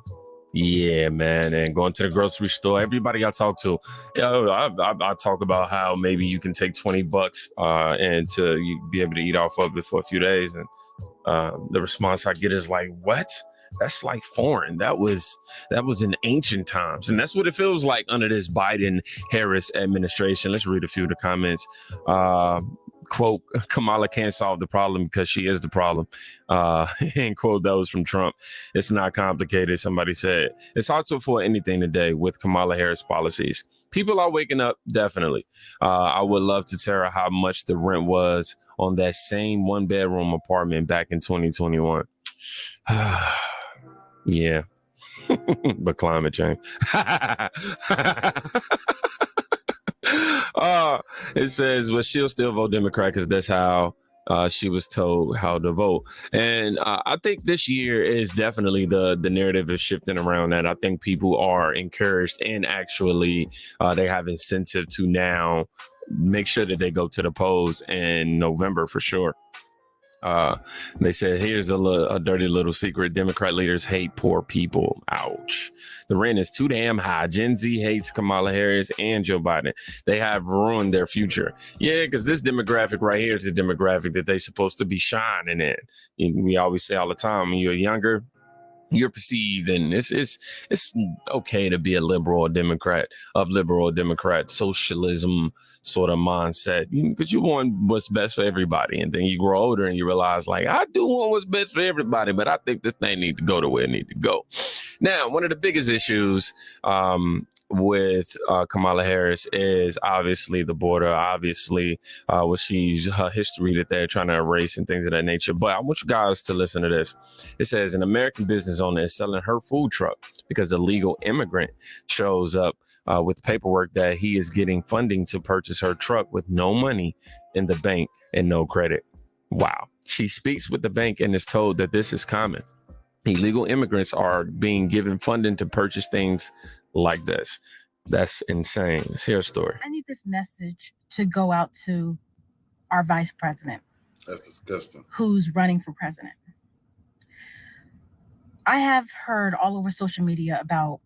yeah, man, and going to the grocery store, everybody I talk to, I talk about how maybe you can take $20 and to be able to eat off of it for a few days, and the response I get is like, "What? That's like foreign. That was in ancient times," and that's what it feels like under this Biden-Harris administration. Let's read a few of the comments. Quote, Kamala can't solve the problem because she is the problem. And quote, that was from Trump. It's not complicated. Somebody said it's hard to afford anything today with Kamala Harris policies. People are waking up, definitely. I would love to tell her how much the rent was on that same one-bedroom apartment back in 2021. Yeah, but climate change. It says, well, she'll still vote Democrat because that's how she was told how to vote. And I think this year is definitely the narrative is shifting around that. I think people are encouraged and actually they have incentive to now make sure that they go to the polls in November for sure. They said, here's a dirty little secret. Democrat leaders hate poor people. Ouch. The rent is too damn high. Gen Z hates Kamala Harris and Joe Biden. They have ruined their future. Yeah, because this demographic right here is the demographic that they're supposed to be shining in. We always say all the time, when you're younger, you're perceived, and it's okay to be a liberal Democrat, socialism sort of mindset, because you want what's best for everybody. And then you grow older and you realize, like, I do want what's best for everybody, but I think this thing need to go to where it need to go. Now, one of the biggest issues with Kamala Harris is obviously the border, obviously her history that they're trying to erase and things of that nature. But I want you guys to listen to this. It says an American business owner is selling her food truck because a legal immigrant shows up with paperwork that he is getting funding to purchase her truck with no money in the bank and no credit. Wow. She speaks with the bank and is told that this is common. Illegal immigrants are being given funding to purchase things like this. That's insane. Let's hear a story. I need this message to go out to our vice president. That's disgusting. Who's running for president. I have heard all over social media about,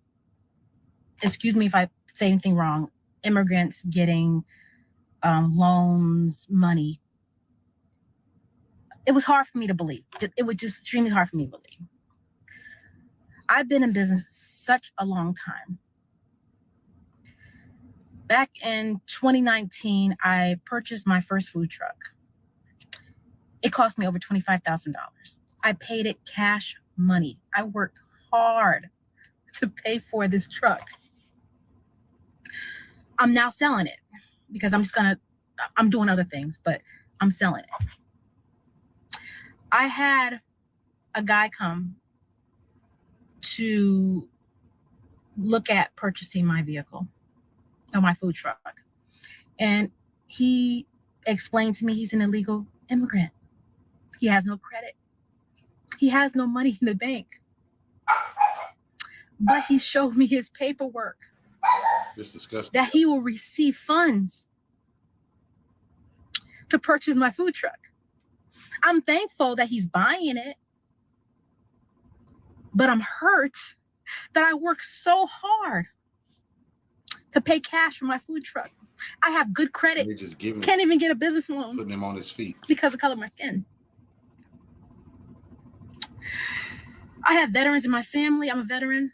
excuse me if I say anything wrong, immigrants getting loans, money. It was hard for me to believe. It was just extremely hard for me to believe. I've been in business such a long time. Back in 2019, I purchased my first food truck. It cost me over $25,000. I paid it cash money. I worked hard to pay for this truck. I'm now selling it because I'm doing other things, but I'm selling it. I had a guy come to look at purchasing my vehicle or my food truck. And he explained to me he's an illegal immigrant. He has no credit. He has no money in the bank. But he showed me his paperwork. It's disgusting. That he will receive funds to purchase my food truck. I'm thankful that he's buying it, but I'm hurt that I work so hard to pay cash for my food truck. I have good credit. Just giving Can't even get a business loan. Putting him on his feet. Because of the color of my skin. I have veterans in my family. I'm a veteran.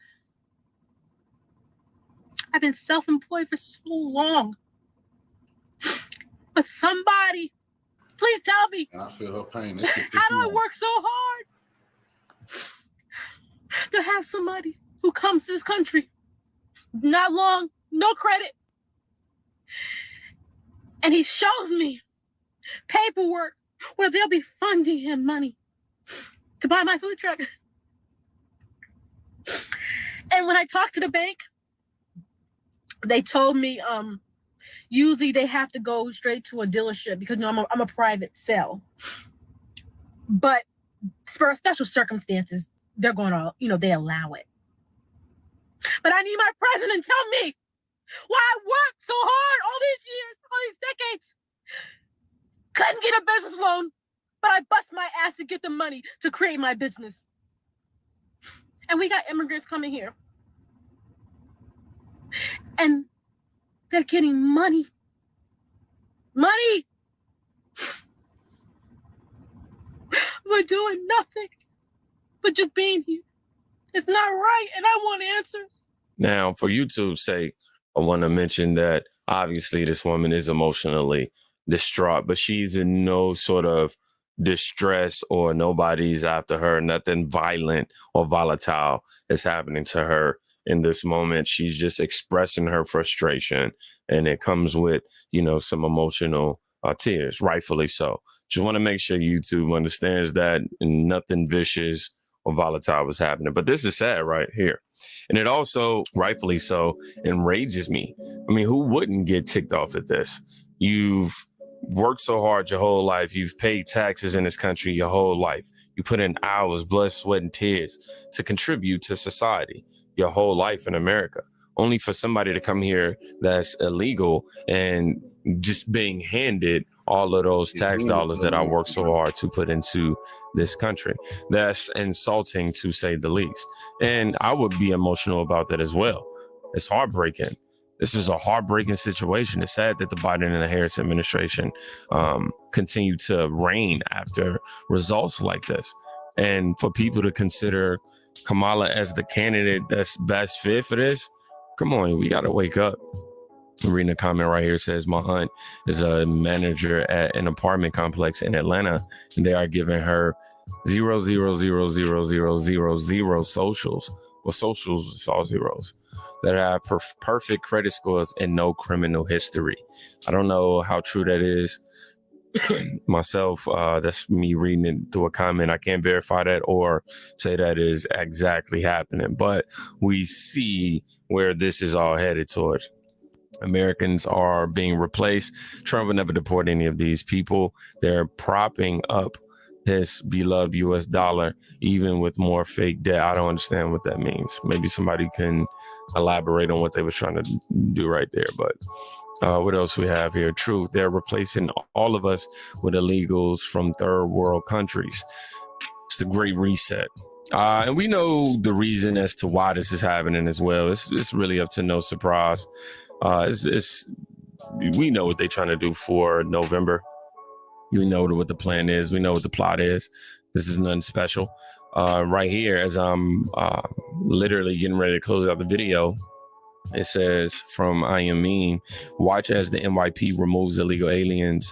I've been self-employed for so long. But somebody, please tell me. I feel her pain. How do I work so hard to have somebody who comes to this country, not long, no credit, and he shows me paperwork where they'll be funding him money to buy my food truck. And when I talked to the bank, they told me usually they have to go straight to a dealership because I'm a private sale. But for special circumstances, they're going to, they allow it. But I need my president to tell me why I worked so hard all these years, all these decades. Couldn't get a business loan, but I bust my ass to get the money to create my business. And we got immigrants coming here. And they're getting money. Money! We're doing nothing but just being here. It's not right, and I want answers. Now, for YouTube's sake, I want to mention that obviously this woman is emotionally distraught, but she's in no sort of distress or nobody's after her. Nothing violent or volatile is happening to her in this moment. She's just expressing her frustration, and it comes with, some emotional tears, rightfully so. Just want to make sure YouTube understands that nothing vicious or volatile was happening. But this is sad right here. And it also, rightfully so, enrages me. I mean, who wouldn't get ticked off at this? You've worked so hard your whole life. You've paid taxes in this country your whole life. You put in hours, blood, sweat, and tears to contribute to society your whole life in America, only for somebody to come here that's illegal and just being handed all of those tax dollars that I worked so hard to put into this country. That's insulting, to say the least. And I would be emotional about that as well. It's heartbreaking. This is a heartbreaking situation. It's sad that the Biden and the Harris administration continue to reign after results like this. And for people to consider Kamala as the candidate that's best fit for this, come on, we got to wake up. I'm reading a comment right here. It says, my aunt is a manager at an apartment complex in Atlanta, and they are giving her 0.0000000 socials. Well, socials is all zeros that have perfect credit scores and no criminal history. I don't know how true that is myself. That's me reading it through a comment. I can't verify that or say that is exactly happening, but we see where this is all headed towards. Americans are being replaced. Trump will never deport any of these people. They're propping up his beloved US dollar, even with more fake debt. I don't understand what that means. Maybe somebody can elaborate on what they were trying to do right there. But what else we have here? Truth. They're replacing all of us with illegals from third world countries. It's the Great Reset. And we know the reason as to why this is happening as well. It's really up to no surprise. We know what they're trying to do for November. We know what the plan is. We know what the plot is. This is nothing special. Right here, as I'm literally getting ready to close out the video, it says from I Am Meme, watch as the NYP removes illegal aliens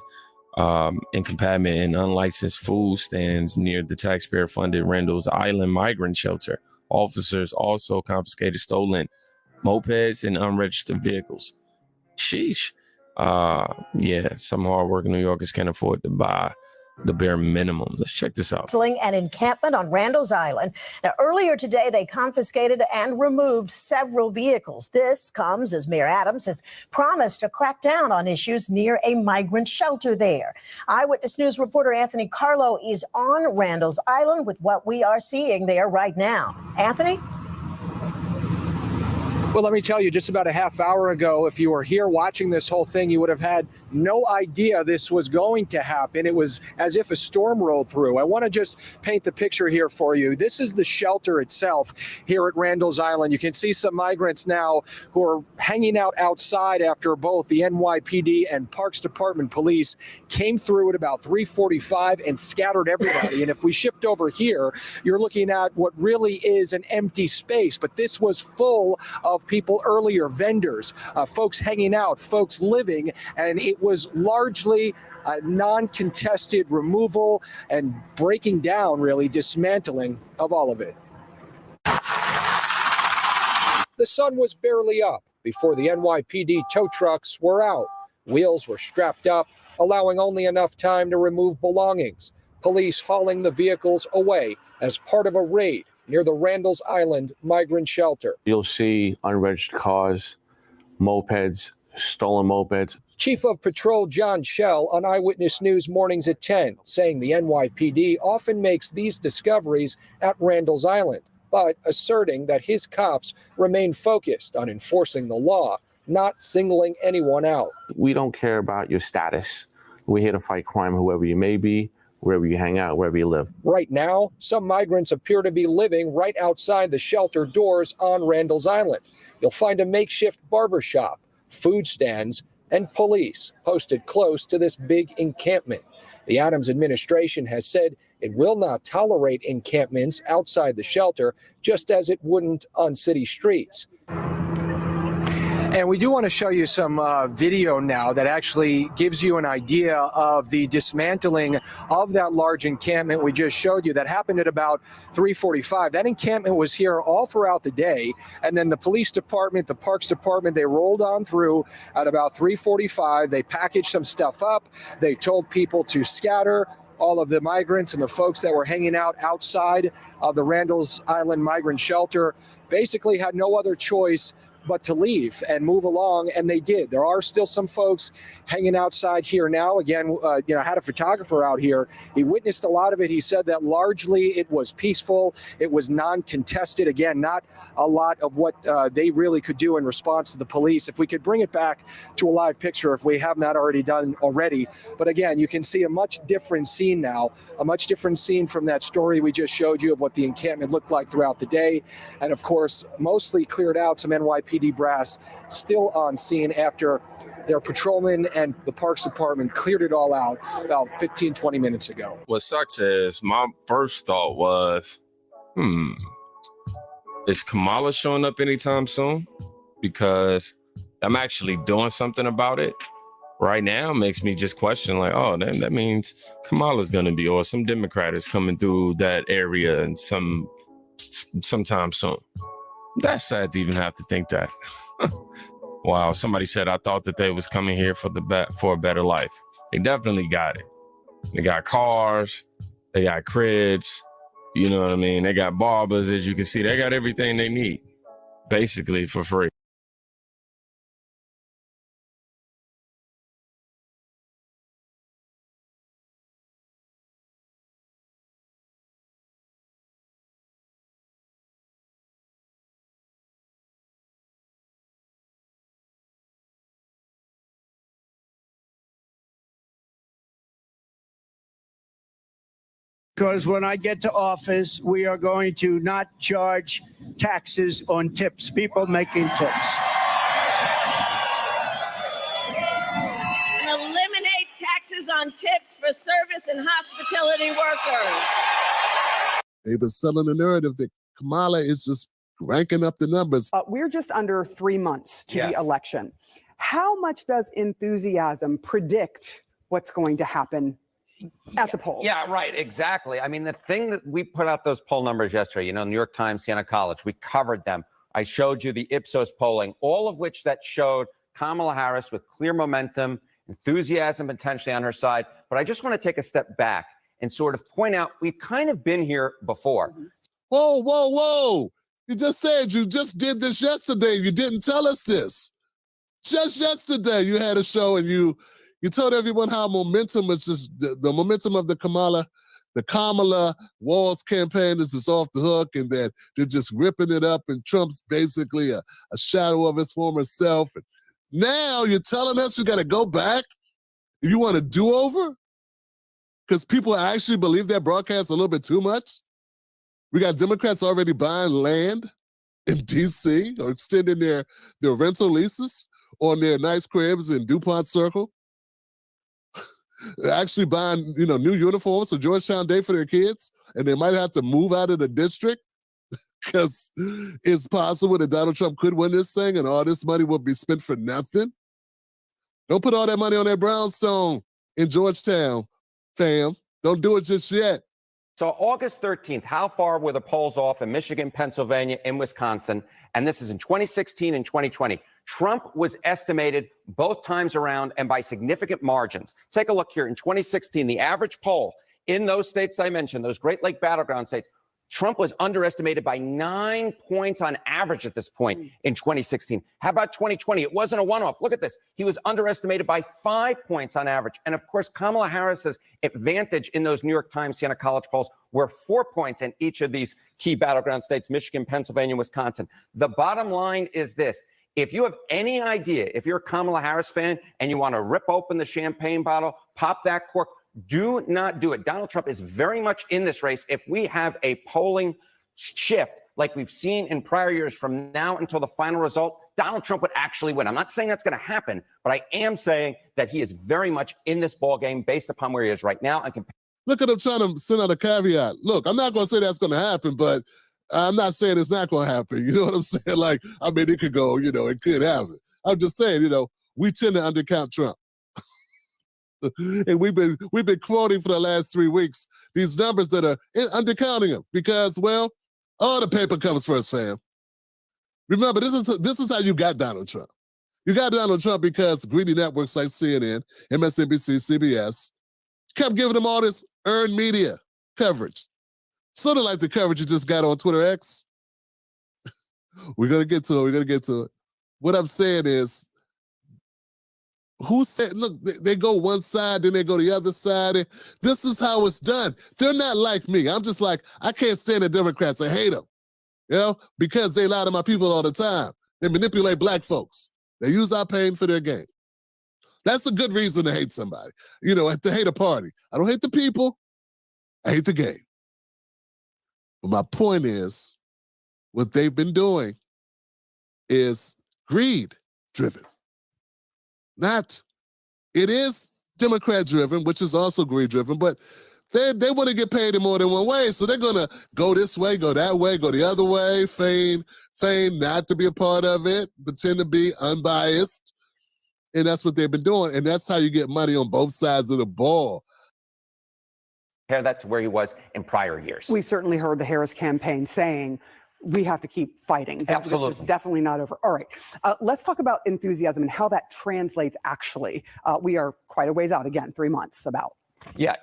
in compartment and unlicensed food stands near the taxpayer-funded Randall's Island migrant shelter. Officers also confiscated stolen mopeds and unregistered vehicles. Sheesh. Yeah, some hardworking New Yorkers can't afford to buy the bare minimum. Let's check this out. An encampment on Randall's Island. Now, earlier today, they confiscated and removed several vehicles. This comes as Mayor Adams has promised to crack down on issues near a migrant shelter there. Eyewitness News reporter Anthony Carlo is on Randall's Island with what we are seeing there right now. Anthony? Well, let me tell you, just about a half hour ago, if you were here watching this whole thing, you would have had no idea this was going to happen. It was as if a storm rolled through. I want to just paint the picture here for you. This is the shelter itself here at Randall's Island. You can see some migrants now who are hanging out outside after both the NYPD and Parks Department police came through at about 3:45 and scattered everybody. And if we shift over here, you're looking at what really is an empty space, but this was full of people earlier, vendors, folks hanging out, folks living, and it was largely a non-contested removal and breaking down, really dismantling of all of it. The sun was barely up before the NYPD tow trucks were out. Wheels were strapped up, allowing only enough time to remove belongings. Police hauling the vehicles away as part of a raid near the Randall's Island migrant shelter. You'll see unregistered cars, mopeds, stolen mopeds. Chief of Patrol John Schell on Eyewitness News mornings at 10, saying the NYPD often makes these discoveries at Randall's Island, but asserting that his cops remain focused on enforcing the law, not singling anyone out. We don't care about your status. We're here to fight crime, whoever you may be, wherever you hang out, wherever you live. Right now, some migrants appear to be living right outside the shelter doors on Randall's Island. You'll find a makeshift barber shop, food stands, and police posted close to this big encampment. The Adams administration has said it will not tolerate encampments outside the shelter, just as it wouldn't on city streets. And we do want to show you some video now that actually gives you an idea of the dismantling of that large encampment we just showed you that happened at about 3:45. That encampment was here all throughout the day, and then the police department, the Parks Department, they rolled on through at about 3:45. They packaged some stuff up. They told people to scatter. All of the migrants and the folks that were hanging out outside of the Randall's Island migrant shelter basically had no other choice but to leave and move along, and they did. There are still some folks hanging outside here now. Again, I had a photographer out here. He witnessed a lot of it. He said that largely it was peaceful. It was non-contested. Again, not a lot of what they really could do in response to the police. If we could bring it back to a live picture, if we have not already done already. But again, you can see a much different scene now, a much different scene from that story we just showed you of what the encampment looked like throughout the day. And of course, mostly cleared out. Some NYPD brass still on scene after their patrolmen and the Parks Department cleared it all out about 15, 20 minutes ago. What sucks is my first thought was, is Kamala showing up anytime soon? Because I'm actually doing something about it right now. Makes me just question, like, oh, that means Kamala's going to be, or some Democrat is coming through that area and sometime soon. That's sad to even have to think that. Wow, somebody said, I thought that they was coming here for a better life. They definitely got it. They got cars, they got cribs, you know what I mean? They got barbers, as you can see. They got everything they need, basically for free. Because when I get to office, we are going to not charge taxes on tips, people making tips. And eliminate taxes on tips for service and hospitality workers. They've been selling the narrative that Kamala is just ranking up the numbers. We're just under 3 months to the election. How much does enthusiasm predict what's going to happen at the polls? Yeah, right, exactly. I mean, the thing that we put out those poll numbers yesterday, New York Times, Siena College, we covered them. I showed you the Ipsos polling, all of which that showed Kamala Harris with clear momentum, enthusiasm potentially on her side. But I just want to take a step back and sort of point out we've kind of been here before. Whoa, whoa, whoa. You just said you just did this yesterday. You didn't tell us this. Just yesterday you had a show and you told everyone how momentum was just the momentum of the the Kamala Walls campaign is just off the hook and that they're just ripping it up and Trump's basically a shadow of his former self. And now you're telling us you got to go back? You want a do-over? Because people actually believe that broadcast a little bit too much? We got Democrats already buying land in D.C. or extending their rental leases on their nice cribs in DuPont Circle. Actually buying, new uniforms for Georgetown Day for their kids, and they might have to move out of the district because it's possible that Donald Trump could win this thing and all this money will be spent for nothing. Don't put all that money on that brownstone in Georgetown, fam. Don't do it just yet. So August 13th, how far were the polls off in Michigan, Pennsylvania, and Wisconsin? And this is in 2016 and 2020. Trump was estimated both times around and by significant margins. Take a look here. In 2016, the average poll in those states that I mentioned, those Great Lake battleground states, Trump was underestimated by 9 points on average at this point in 2016. How about 2020? It wasn't a one-off. Look at this. He was underestimated by 5 points on average. And of course, Kamala Harris's advantage in those New York Times Siena College polls were 4 points in each of these key battleground states, Michigan, Pennsylvania, Wisconsin. The bottom line is this. If you have any idea, if you're a Kamala Harris fan and you want to rip open the champagne bottle, pop that cork, do not do it. Donald Trump is very much in this race. If we have a polling shift like we've seen in prior years from now until the final result, Donald Trump would actually win. I'm not saying that's going to happen, but I am saying that he is very much in this ballgame based upon where he is right now. Look at him trying to send out a caveat. Look, I'm not going to say that's going to happen, but I'm not saying it's not going to happen. You know what I'm saying? Like, I mean, it could go, it could happen. I'm just saying, we tend to undercount Trump. And we've been quoting for the last 3 weeks these numbers that are undercounting him because, well, all the paper comes first, fam. Remember, this is how you got Donald Trump. You got Donald Trump because greedy networks like CNN, MSNBC, CBS kept giving him all this earned media coverage. Sort of like the coverage you just got on Twitter X. We're going to get to it. What I'm saying is, who said, look, they go one side, then they go the other side. This is how it's done. They're not like me. I'm just like, I can't stand the Democrats. I hate them, because they lie to my people all the time. They manipulate black folks. They use our pain for their gain. That's a good reason to hate somebody, to hate a party. I don't hate the people. I hate the game. But my point is, what they've been doing is greed-driven. It is Democrat-driven, which is also greed-driven, but they want to get paid in more than one way, so they're going to go this way, go that way, go the other way, feign not to be a part of it, pretend to be unbiased, and that's what they've been doing, and that's how you get money on both sides of the ball. Compare that to where he was in prior years. We certainly heard the Harris campaign saying, we have to keep fighting. Absolutely. This is definitely not over. All right. Let's talk about enthusiasm and how that translates actually. We are quite a ways out, again, 3 months about. Yeah,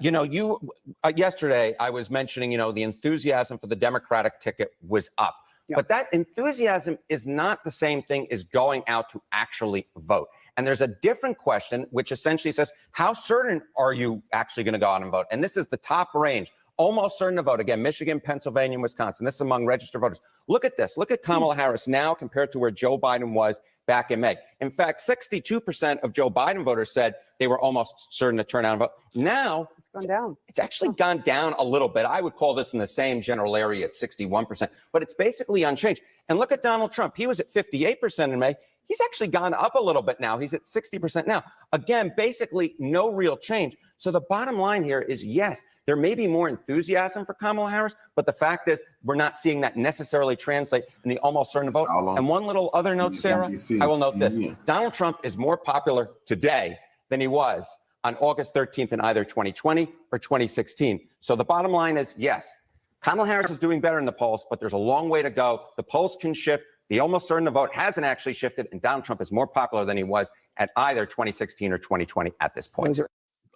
yesterday I was mentioning, the enthusiasm for the Democratic ticket was up. Yep. But that enthusiasm is not the same thing as going out to actually vote. And there's a different question, which essentially says, how certain are you actually going to go out and vote? And this is the top range. Almost certain to vote. Again, Michigan, Pennsylvania, and Wisconsin. This is among registered voters. Look at this. Look at Kamala Harris now compared to where Joe Biden was back in May. In fact, 62% of Joe Biden voters said they were almost certain to turn out and vote. Now, it's gone down. It's actually gone down a little bit. I would call this in the same general area at 61%, but it's basically unchanged. And look at Donald Trump. He was at 58% in May. He's actually gone up a little bit now. He's at 60% now. Again, basically no real change. So the bottom line here is, yes, there may be more enthusiasm for Kamala Harris, but the fact is we're not seeing that necessarily translate in the almost certain vote. And one little other note, Sarah, I will note this. Donald Trump is more popular today than he was on August 13th in either 2020 or 2016. So the bottom line is, yes, Kamala Harris is doing better in the polls, but there's a long way to go. The polls can shift. The almost certain to vote hasn't actually shifted, and Donald Trump is more popular than he was at either 2016 or 2020 at this point.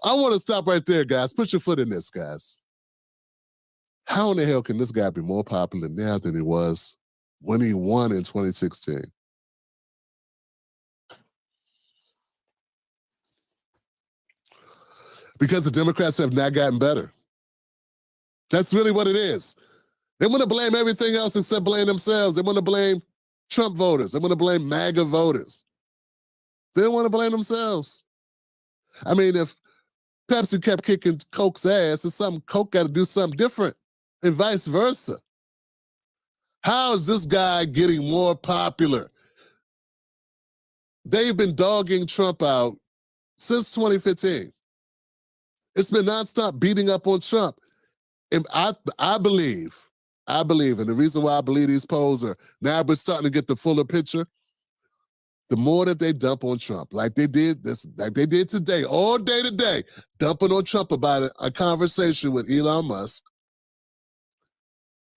I want to stop right there, guys. Put your foot in this, guys. How in the hell can this guy be more popular now than he was when he won in 2016? Because the Democrats have not gotten better. That's really what it is. They want to blame everything else except blame themselves. They want to blame Trump voters. They want to blame MAGA voters. They don't want to blame themselves. I mean, if Pepsi kept kicking Coke's ass, it's something Coke got to do something different, and vice versa. How is this guy getting more popular? They've been dogging Trump out since 2015. It's been nonstop beating up on Trump. And I believe, and the reason why I believe these polls are now we're starting to get the fuller picture, the more that they dump on Trump, like they did today, all day today, dumping on Trump about a conversation with Elon Musk,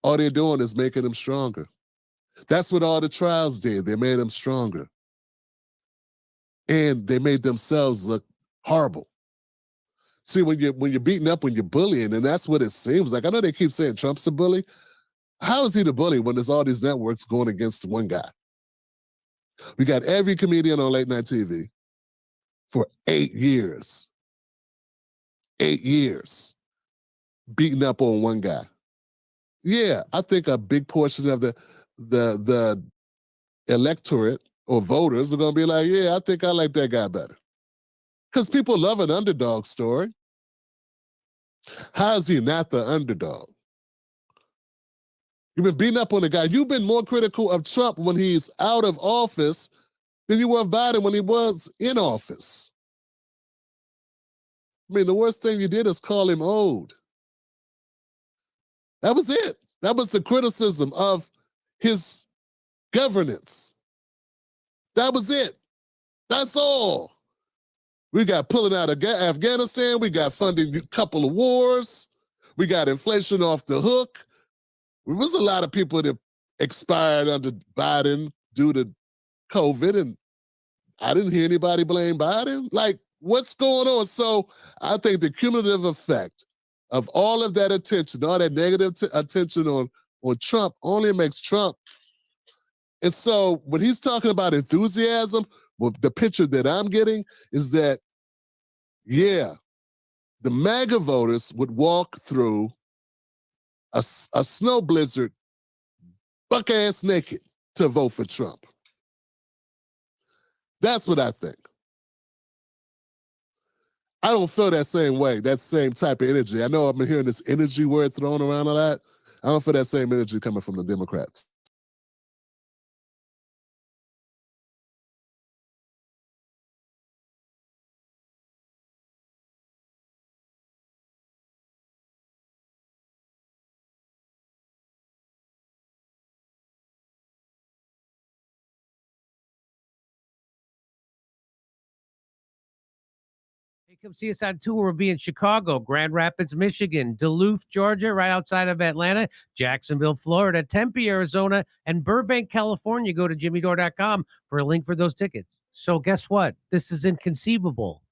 all they're doing is making him stronger. That's what all the trials did. They made him stronger. And they made themselves look horrible. See, when you're beating up, when you're bullying, and that's what it seems like. I know they keep saying Trump's a bully. How is he the bully when there's all these networks going against one guy? We got every comedian on late night TV for 8 years. 8 years beating up on one guy. Yeah, I think a big portion of the electorate or voters are going to be like, yeah, I think I like that guy better. Because people love an underdog story. How is he not the underdog? You've been beating up on the guy. You've been more critical of Trump when he's out of office than you were of Biden when he was in office. I mean, the worst thing you did is call him old. That was it. That was the criticism of his governance. That was it. That's all. We got pulling out of Afghanistan. We got funding a couple of wars. We got inflation off the hook. There was a lot of people that expired under Biden due to COVID, and I didn't hear anybody blame Biden. Like, what's going on? So I think the cumulative effect of all of that attention, all that negative attention on Trump only makes Trump. And so when he's talking about enthusiasm, well, the picture that I'm getting is that, yeah, the MAGA voters would walk through a snow blizzard buck-ass naked to vote for Trump. That's what I think. I don't feel that same way, that same type of energy. I know I've been hearing this energy word thrown around a lot. I don't feel that same energy coming from the Democrats. Hey, come see us on tour. We'll be in Chicago, Grand Rapids, Michigan, Duluth, Georgia, right outside of Atlanta, Jacksonville, Florida, Tempe, Arizona, and Burbank, California. Go to jimmydore.com for a link for those tickets. So guess what? This is inconceivable.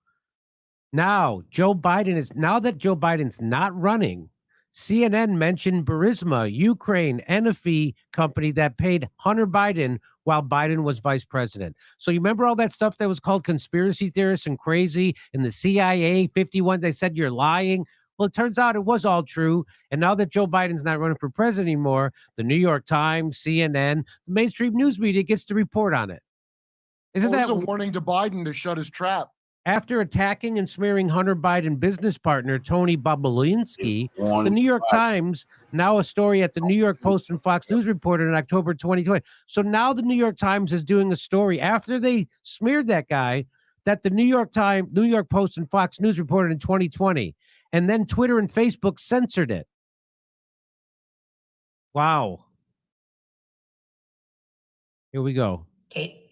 Now that Joe Biden's not running, CNN mentioned Burisma, Ukraine, Enofee company that paid Hunter Biden while Biden was vice president. So you remember all that stuff that was called conspiracy theorists and crazy and the CIA 51, they said you're lying. Well, it turns out it was all true. And now that Joe Biden's not running for president anymore, the New York Times, CNN, the mainstream news media gets to report on it. Isn't that a warning to Biden to shut his trap? After attacking and smearing Hunter Biden business partner Tony Bobulinski, the New York Times, now a story at the New York Post and Fox News reported in October 2020. So now the New York Times is doing a story after they smeared that guy that the New York Post and Fox News reported in 2020. And then Twitter and Facebook censored it. Wow. Here we go. Kate.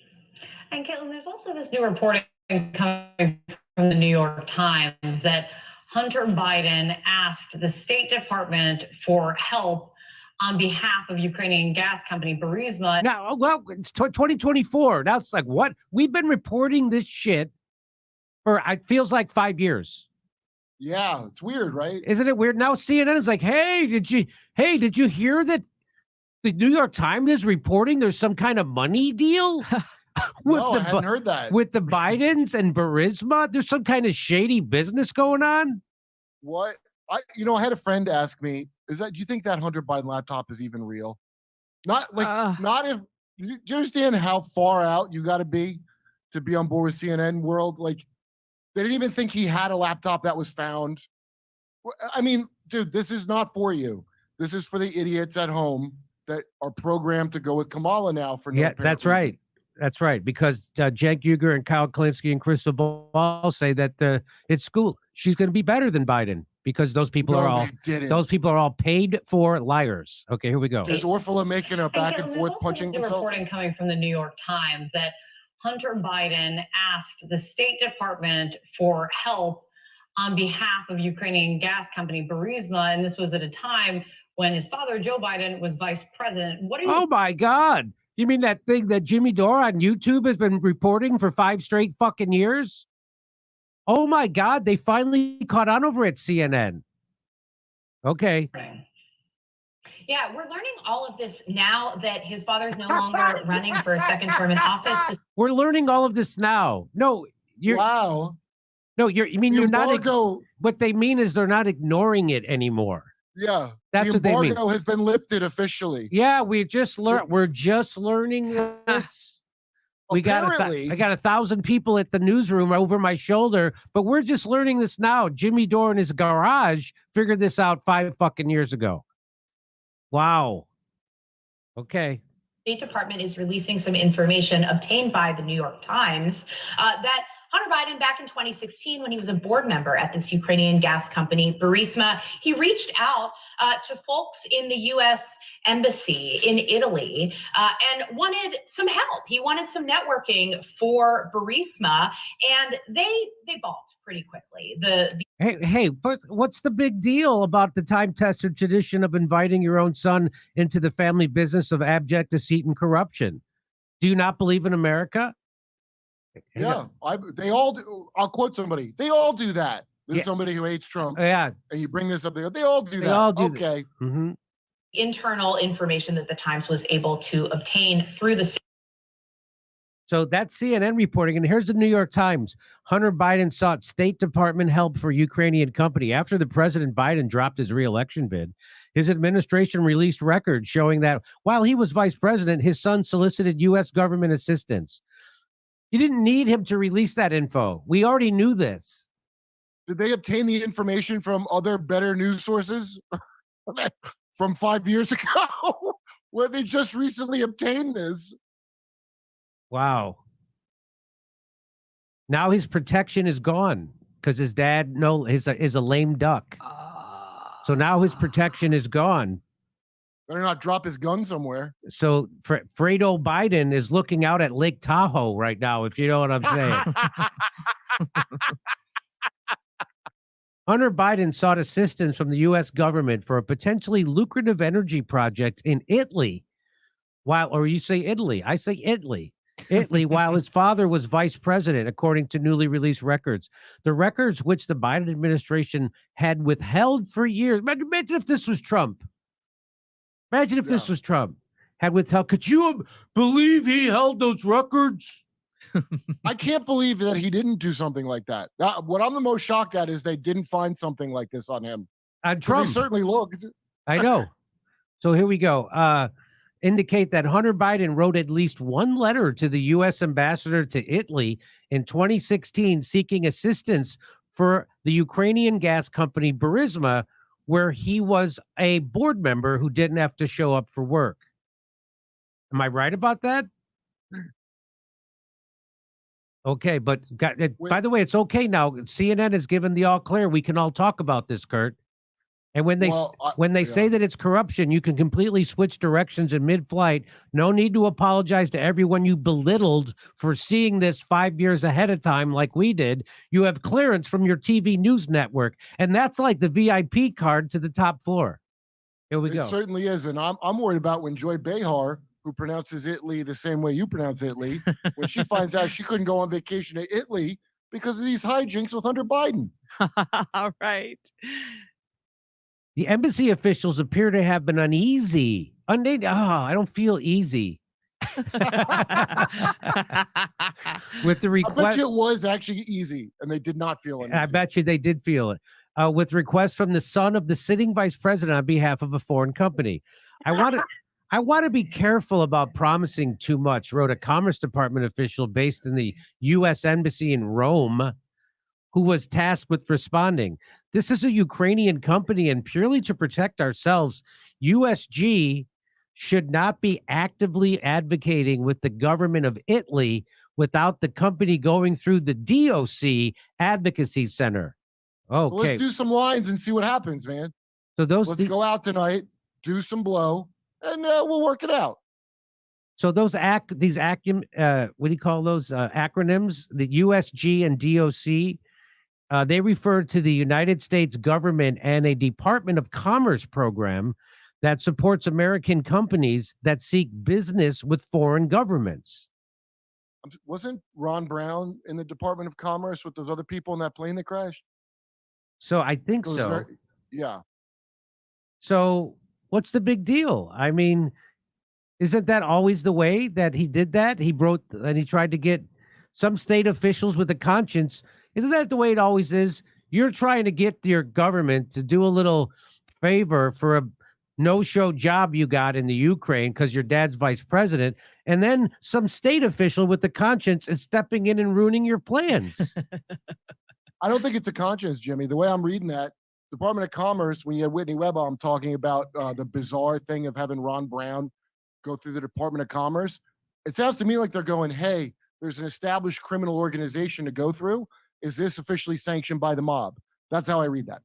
And Caitlin, there's also this new reporting coming from the New York Times that Hunter Biden asked the State Department for help on behalf of Ukrainian gas company Burisma. Now, well, it's 2024. Now it's like, what? We've been reporting this shit for, it feels like 5 years. Yeah, it's weird, right? Isn't it weird? Now CNN is like, hey, did you hear that the New York Times is reporting there's some kind of money deal? I hadn't heard that. With the Bidens and Burisma, there's some kind of shady business going on. What? I had a friend ask me, Do you think that Hunter Biden laptop is even real? Not if you understand how far out you got to be on board with CNN world. Like, they didn't even think he had a laptop that was found. I mean, dude, this is not for you. This is for the idiots at home that are programmed to go with Kamala now for no apparent that's reason. right. That's right. Because Cenk Uygur and Kyle Klinsky and Crystal Ball say that it's school. She's going to be better than Biden because those people are all paid for liars. Okay, here we go. Is Orfala making a back and forth punching himself? Reporting coming from the New York Times that Hunter Biden asked the State Department for help on behalf of Ukrainian gas company Burisma, and this was at a time when his father, Joe Biden, was vice president. Oh my God. You mean that thing that Jimmy Dore on YouTube has been reporting for 5 straight fucking years? Oh my God, they finally caught on over at CNN. Okay. Yeah, we're learning all of this now that his father's no longer running for a second term in office. We're learning all of this now. No, wow. No, you're not. What they mean is they're not ignoring it anymore. Yeah, that's what they mean. The embargo has been lifted officially. Yeah, we're just learning this. I got 1,000 people at the newsroom over my shoulder, but we're just learning this now. Jimmy Dore in his garage figured this out 5 fucking years ago. Wow. Okay. State Department is releasing some information obtained by the New York Times that Hunter Biden, back in 2016, when he was a board member at this Ukrainian gas company, Burisma, he reached out to folks in the U.S. Embassy in Italy and wanted some help. He wanted some networking for Burisma, and they balked pretty quickly. Hey, first, what's the big deal about the time-tested tradition of inviting your own son into the family business of abject deceit and corruption? Do you not believe in America? Yeah, they all do. I'll quote somebody. They all do that. This is somebody who hates Trump. Yeah. And you bring this up. They all do that. They all do okay. Mm-hmm. Internal information that the Times was able to obtain through the. So that's CNN reporting. And here's the New York Times. Hunter Biden sought State Department help for Ukrainian company. After the President Biden dropped his re-election bid, his administration released records showing that while he was vice president, his son solicited U.S. government assistance. You didn't need him to release that info. We already knew this. Did they obtain the information from other better news sources from 5 years ago? Where they just recently obtained this? Wow. Now his protection is gone because his dad is a lame duck. So now his protection is gone. Better not drop his gun somewhere. So Fredo Biden is looking out at Lake Tahoe right now, if you know what I'm saying. Hunter Biden sought assistance from the U.S. government for a potentially lucrative energy project in Italy. Or you say Italy. I say Italy. Italy, while his father was vice president, according to newly released records. The records which the Biden administration had withheld for years. Imagine if this was Trump. Imagine if this was Trump, had withheld. Could you believe he held those records? I can't believe that he didn't do something like that. What I'm the most shocked at is they didn't find something like this on him. Trump. They certainly looked. I know. So here we go. Indicate that Hunter Biden wrote at least one letter to the U.S. ambassador to Italy in 2016 seeking assistance for the Ukrainian gas company Burisma, where he was a board member who didn't have to show up for work. Am I right about that? Okay, but by the way, it's okay now. CNN has given the all clear. We can all talk about this, Kurt. And when they say that it's corruption, you can completely switch directions in mid-flight. No need to apologize to everyone you belittled for seeing this 5 years ahead of time like we did. You have clearance from your TV news network, and that's like the VIP card to the top floor. Here we go. It certainly is, and I'm worried about when Joy Behar, who pronounces Italy the same way you pronounce Italy, when she finds out she couldn't go on vacation to Italy because of these hijinks with Hunter Biden. All right. The embassy officials appear to have been uneasy. I don't feel easy. With the request. I bet you it was actually easy, and they did not feel uneasy. I bet you they did feel it. with requests from the son of the sitting vice president on behalf of a foreign company. I want to be careful about promising too much, wrote a Commerce Department official based in the U.S. Embassy in Rome, who was tasked with responding. This is a Ukrainian company, and purely to protect ourselves, USG should not be actively advocating with the government of Italy without the company going through the DOC Advocacy Center. Okay. Well, let's do some lines and see what happens, man. So let's go out tonight, do some blow, and we'll work it out. So those what do you call those acronyms? The USG and DOC, they refer to the United States government and a Department of Commerce program that supports American companies that seek business with foreign governments. Wasn't Ron Brown in the Department of Commerce with those other people in that plane that crashed? So I think so. Yeah. So what's the big deal? I mean, isn't that always the way that he did that? He wrote and he tried to get some state officials with a conscience. Isn't that the way it always is? You're trying to get your government to do a little favor for a no-show job you got in the Ukraine because your dad's vice president, and then some state official with the conscience is stepping in and ruining your plans. I don't think it's a conscience, Jimmy. The way I'm reading that, Department of Commerce, when you had Whitney Webb, talking about the bizarre thing of having Ron Brown go through the Department of Commerce, it sounds to me like they're going, hey, there's an established criminal organization to go through. Is this officially sanctioned by the mob? That's how I read that.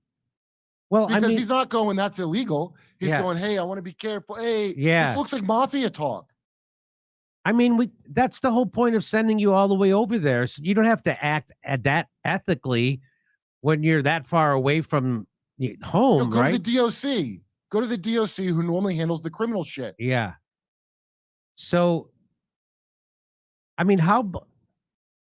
Well, because I mean, he's not going, that's illegal. He's going, hey, I want to be careful. Hey, this looks like mafia talk. I mean, that's the whole point of sending you all the way over there. So you don't have to act at that ethically when you're that far away from home, Go right? to the DOC. Go to the DOC who normally handles the criminal shit. Yeah. So, I mean,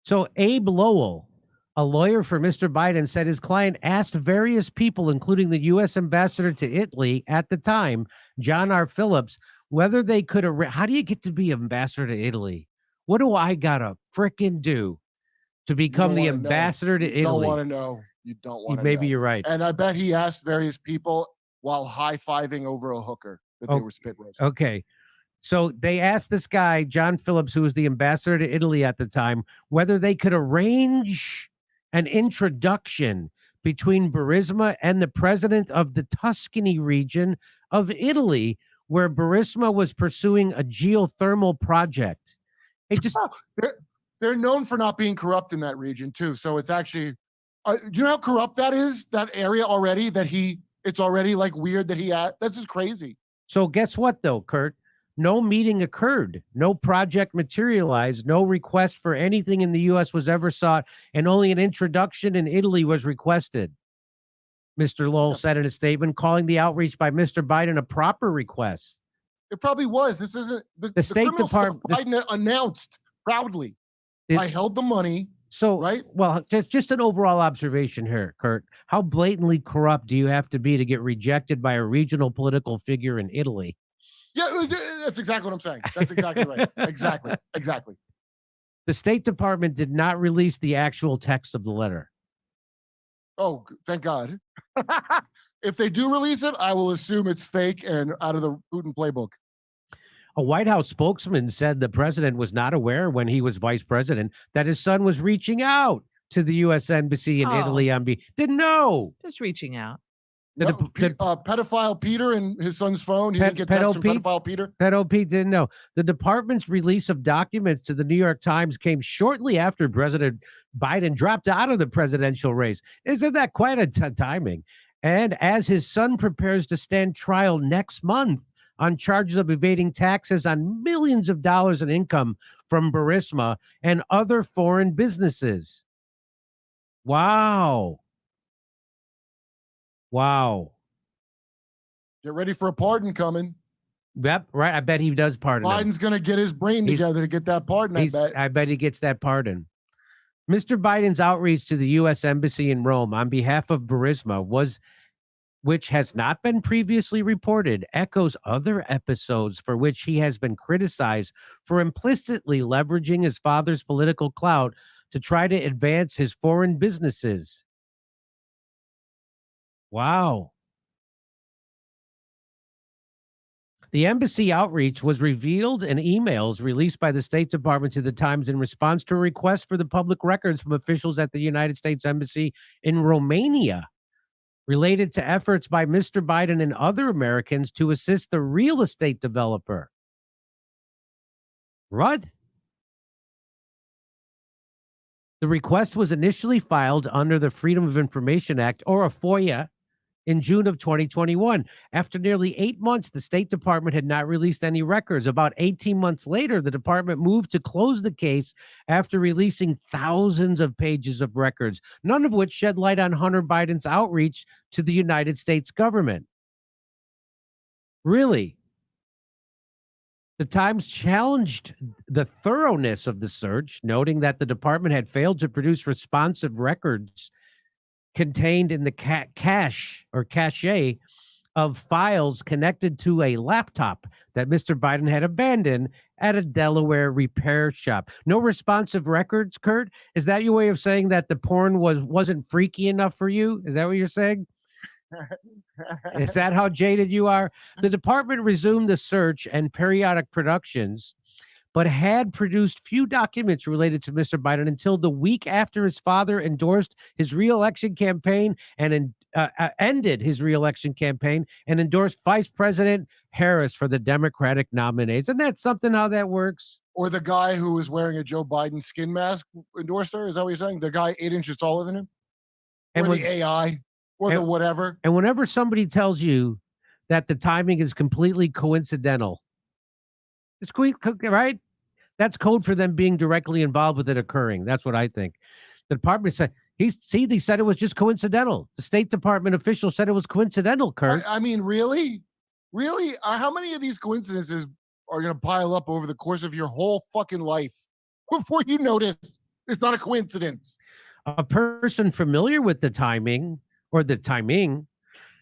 so Abe Lowell, a lawyer for Mr. Biden, said his client asked various people, including the U.S. ambassador to Italy at the time, John R. Phillips, whether they could how do you get to be ambassador to Italy? What do I gotta frickin' do to become the ambassador to Italy? You don't want to know. You don't want to know. Maybe you're right. And I bet he asked various people while high-fiving over a hooker that they were spit roasting. Okay. So they asked this guy, John Phillips, who was the ambassador to Italy at the time, whether they could arrange an introduction between Burisma and the president of the Tuscany region of Italy, where Burisma was pursuing a geothermal project. It just they're known for not being corrupt in that region too. So it's actually, do you know how corrupt that is? That area already. It's already like weird that that's just crazy. So guess what though, Kurt? No meeting occurred. No project materialized. No request for anything in the U.S. was ever sought, and only an introduction in Italy was requested. Mr. Lowell said in a statement, calling the outreach by Mr. Biden a proper request. It probably was. This isn't the State Department. Biden announced proudly, I held the money. So, right? Well, just an overall observation here, Kurt. How blatantly corrupt do you have to be to get rejected by a regional political figure in Italy? Yeah, that's exactly what I'm saying. That's exactly right. Exactly. The State Department did not release the actual text of the letter. Oh, thank God. If they do release it, I will assume it's fake and out of the Putin playbook. A White House spokesman said the president was not aware when he was vice president that his son was reaching out to the U.S. Embassy in Italy didn't know. Just reaching out. Pedophile Peter and his son's phone. He didn't get text from pedophile Peter. Pedo Pete didn't know. The department's release of documents to the New York Times came shortly after President Biden dropped out of the presidential race. Isn't that quite a timing? And as his son prepares to stand trial next month on charges of evading taxes on millions of dollars in income from Burisma and other foreign businesses. Wow. Get ready for a pardon coming. Yep, right. I bet he does pardon Biden's going to get his brain together to get that pardon, I bet he gets that pardon. Mr. Biden's outreach to the U.S. Embassy in Rome on behalf of Burisma which has not been previously reported, echoes other episodes for which he has been criticized for implicitly leveraging his father's political clout to try to advance his foreign businesses. Wow. The embassy outreach was revealed in emails released by the State Department to the Times in response to a request for the public records from officials at the United States Embassy in Romania related to efforts by Mr. Biden and other Americans to assist the real estate developer. What? The request was initially filed under the Freedom of Information Act, or a FOIA, in June of 2021. After nearly 8 months, the State Department had not released any records. About 18 months later, the department moved to close the case after releasing thousands of pages of records, none of which shed light on Hunter Biden's outreach to the United States government. Really? The Times challenged the thoroughness of the search, noting that the department had failed to produce responsive records contained in the cache of files connected to a laptop that Mr. Biden had abandoned at a Delaware repair shop. No responsive records, Kurt? Is that your way of saying that the porn wasn't freaky enough for you? Is that what you're saying? Is that how jaded you are? The department resumed the search and periodic productions, but had produced few documents related to Mr. Biden until the week after his father endorsed his re-election campaign and ended his re-election campaign and endorsed Vice President Harris for the Democratic nominee. Isn't that something how that works? Or the guy who was wearing a Joe Biden skin mask endorsed her? Is that what you're saying? The guy 8 inches taller than him? Or the AI? Or the whatever? And whenever somebody tells you that the timing is completely coincidental, it's right? That's code for them being directly involved with it occurring. That's what I think. The department said they said it was just coincidental. The State Department official said it was coincidental, Kurt. I mean, really? Really? How many of these coincidences are going to pile up over the course of your whole fucking life before you notice it's not a coincidence? A person familiar with the timing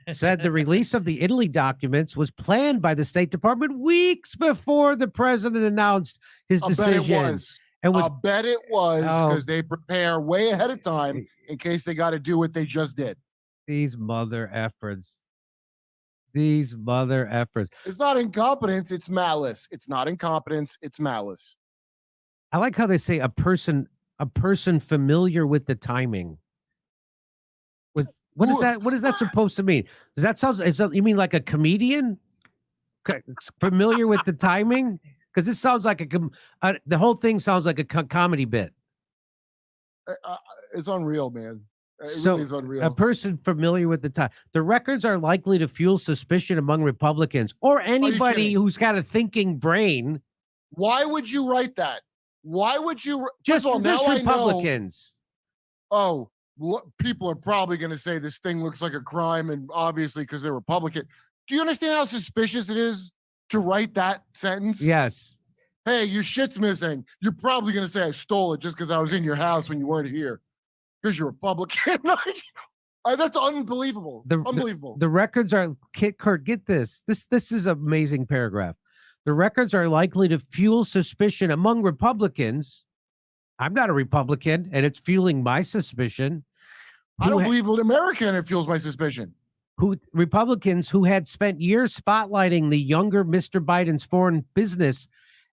said the release of the Italy documents was planned by the State Department weeks before the president announced his decision. I'll bet it was because they prepare way ahead of time in case they got to do what they just did. These mother effers. These mother effers. It's not incompetence, it's malice. It's not incompetence, it's malice. I like how they say a person familiar with the timing. What is that? What is that supposed to mean? Does that sound? You mean like a comedian familiar with the timing? Because this sounds like the whole thing sounds like a comedy bit. It's unreal, man. It So really is unreal. a person familiar with the time. The records are likely to fuel suspicion among Republicans or anybody kidding? who's got a thinking brain. Why would you write that? Why would you? Just First of all, now I know- Republicans. People are probably going to say this thing looks like a crime, and obviously because they're Republican. Do you understand how suspicious it is to write that sentence? Yes. Hey, your shit's missing. You're probably going to say I stole it just because I was in your house when you weren't here because you're Republican. That's unbelievable. Unbelievable. The records are, Kurt, get this. This is an amazing paragraph. The records are likely to fuel suspicion among Republicans. I'm not a Republican, and it's fueling my suspicion. I don't believe in America, and it fuels my suspicion. Republicans who had spent years spotlighting the younger Mr. Biden's foreign business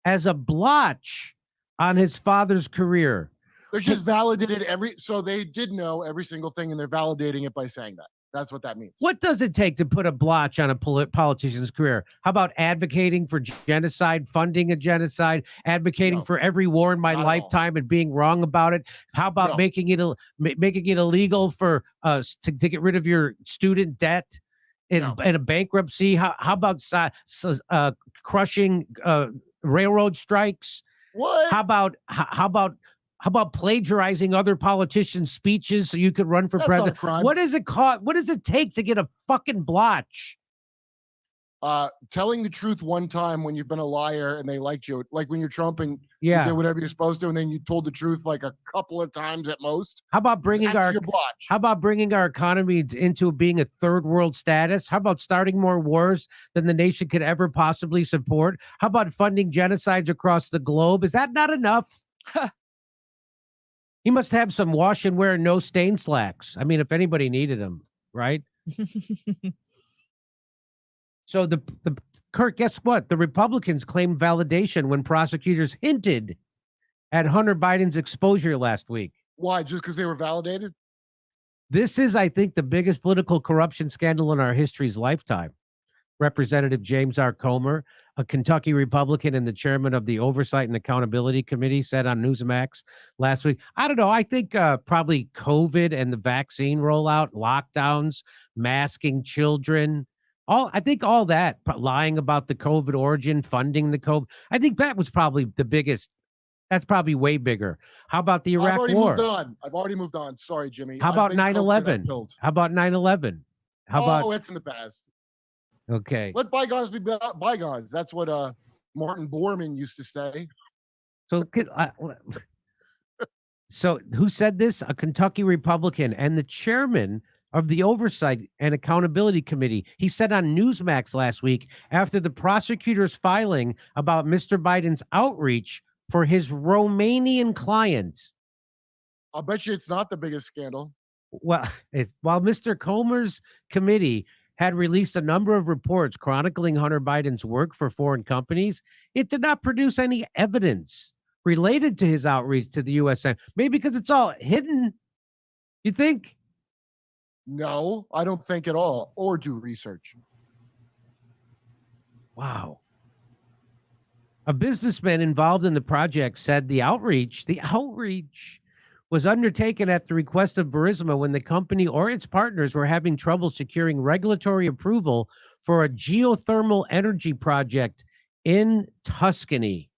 as a blotch on his father's career. They're just validated so they did know every single thing, and they're validating it by saying that. That's what that means. What does it take to put a blotch on a politician's career? How about advocating for genocide, funding a genocide, advocating for every war in my lifetime and being wrong about it? How about making it illegal for to get rid of your student debt in a bankruptcy? How about crushing railroad strikes? What? How about plagiarizing other politicians' speeches so you could run for president? What does it cost? What does it take to get a fucking blotch? Telling the truth one time when you've been a liar and they liked you, like when you're Trump and you Yeah. did whatever you're supposed to, and then you told the truth like a couple of times at most. How about bringing That's your blotch. How about bringing our economy into being a third world status? How about starting more wars than the nation could ever possibly support? How about funding genocides across the globe? Is that not enough? He must have some wash and wear no stain slacks. I mean, if anybody needed them, right? So Kurt, guess what? The Republicans claimed validation when prosecutors hinted at Hunter Biden's exposure last week. Why? Just because they were validated? This is, I think, the biggest political corruption scandal in our history's lifetime. Representative James R. Comer, a Kentucky Republican and the chairman of the Oversight and Accountability Committee, said on Newsmax last week. I don't know. I think probably COVID and the vaccine rollout, lockdowns, masking children, I think all that, lying about the COVID origin, funding the COVID. I think that was probably the biggest. That's probably way bigger. How about the Iraq War? I've already moved on. Sorry, Jimmy. How about 9/11? How about 9/11? How about? Oh, it's in the past. Okay. Let bygones be bygones. That's what Martin Bormann used to say. So who said this? A Kentucky Republican and the chairman of the Oversight and Accountability Committee. He said on Newsmax last week, after the prosecutor's filing about Mr. Biden's outreach for his Romanian client. I'll bet you it's not the biggest scandal. Well, while Mr. Comer's committee had released a number of reports chronicling Hunter Biden's work for foreign companies, it did not produce any evidence related to his outreach to the U.S. Maybe because it's all hidden. You think? No, I don't think at all. Or do research. Wow. A businessman involved in the project said the outreach was undertaken at the request of Burisma when the company or its partners were having trouble securing regulatory approval for a geothermal energy project in Tuscany.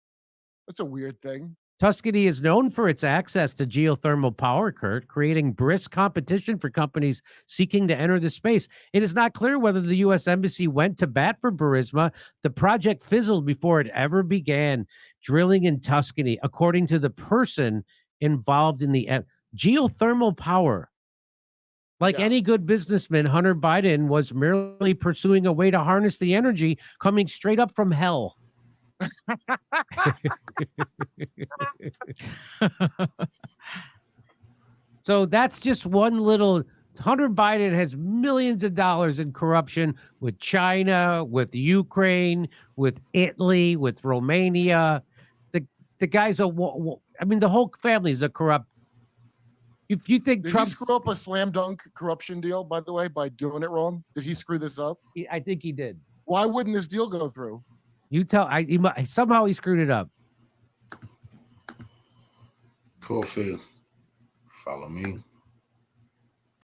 That's a weird thing. Tuscany is known for its access to geothermal power, Kurt, creating brisk competition for companies seeking to enter the space. It is not clear whether the U.S. Embassy went to bat for Burisma. The project fizzled before it ever began drilling in Tuscany, according to the person involved in the geothermal power. Like any good businessman, Hunter Biden was merely pursuing a way to harness the energy coming straight up from hell. So that's just one little. Hunter Biden has millions of dollars in corruption with China, with Ukraine, with Italy, with Romania. The guy's the whole family is a corrupt. If you think Trump screw up a slam dunk corruption deal, by the way, by doing it wrong? Did he screw this up? I think he did. Why wouldn't this deal go through? You tell. Somehow he screwed it up. Cool, Phil. Follow me.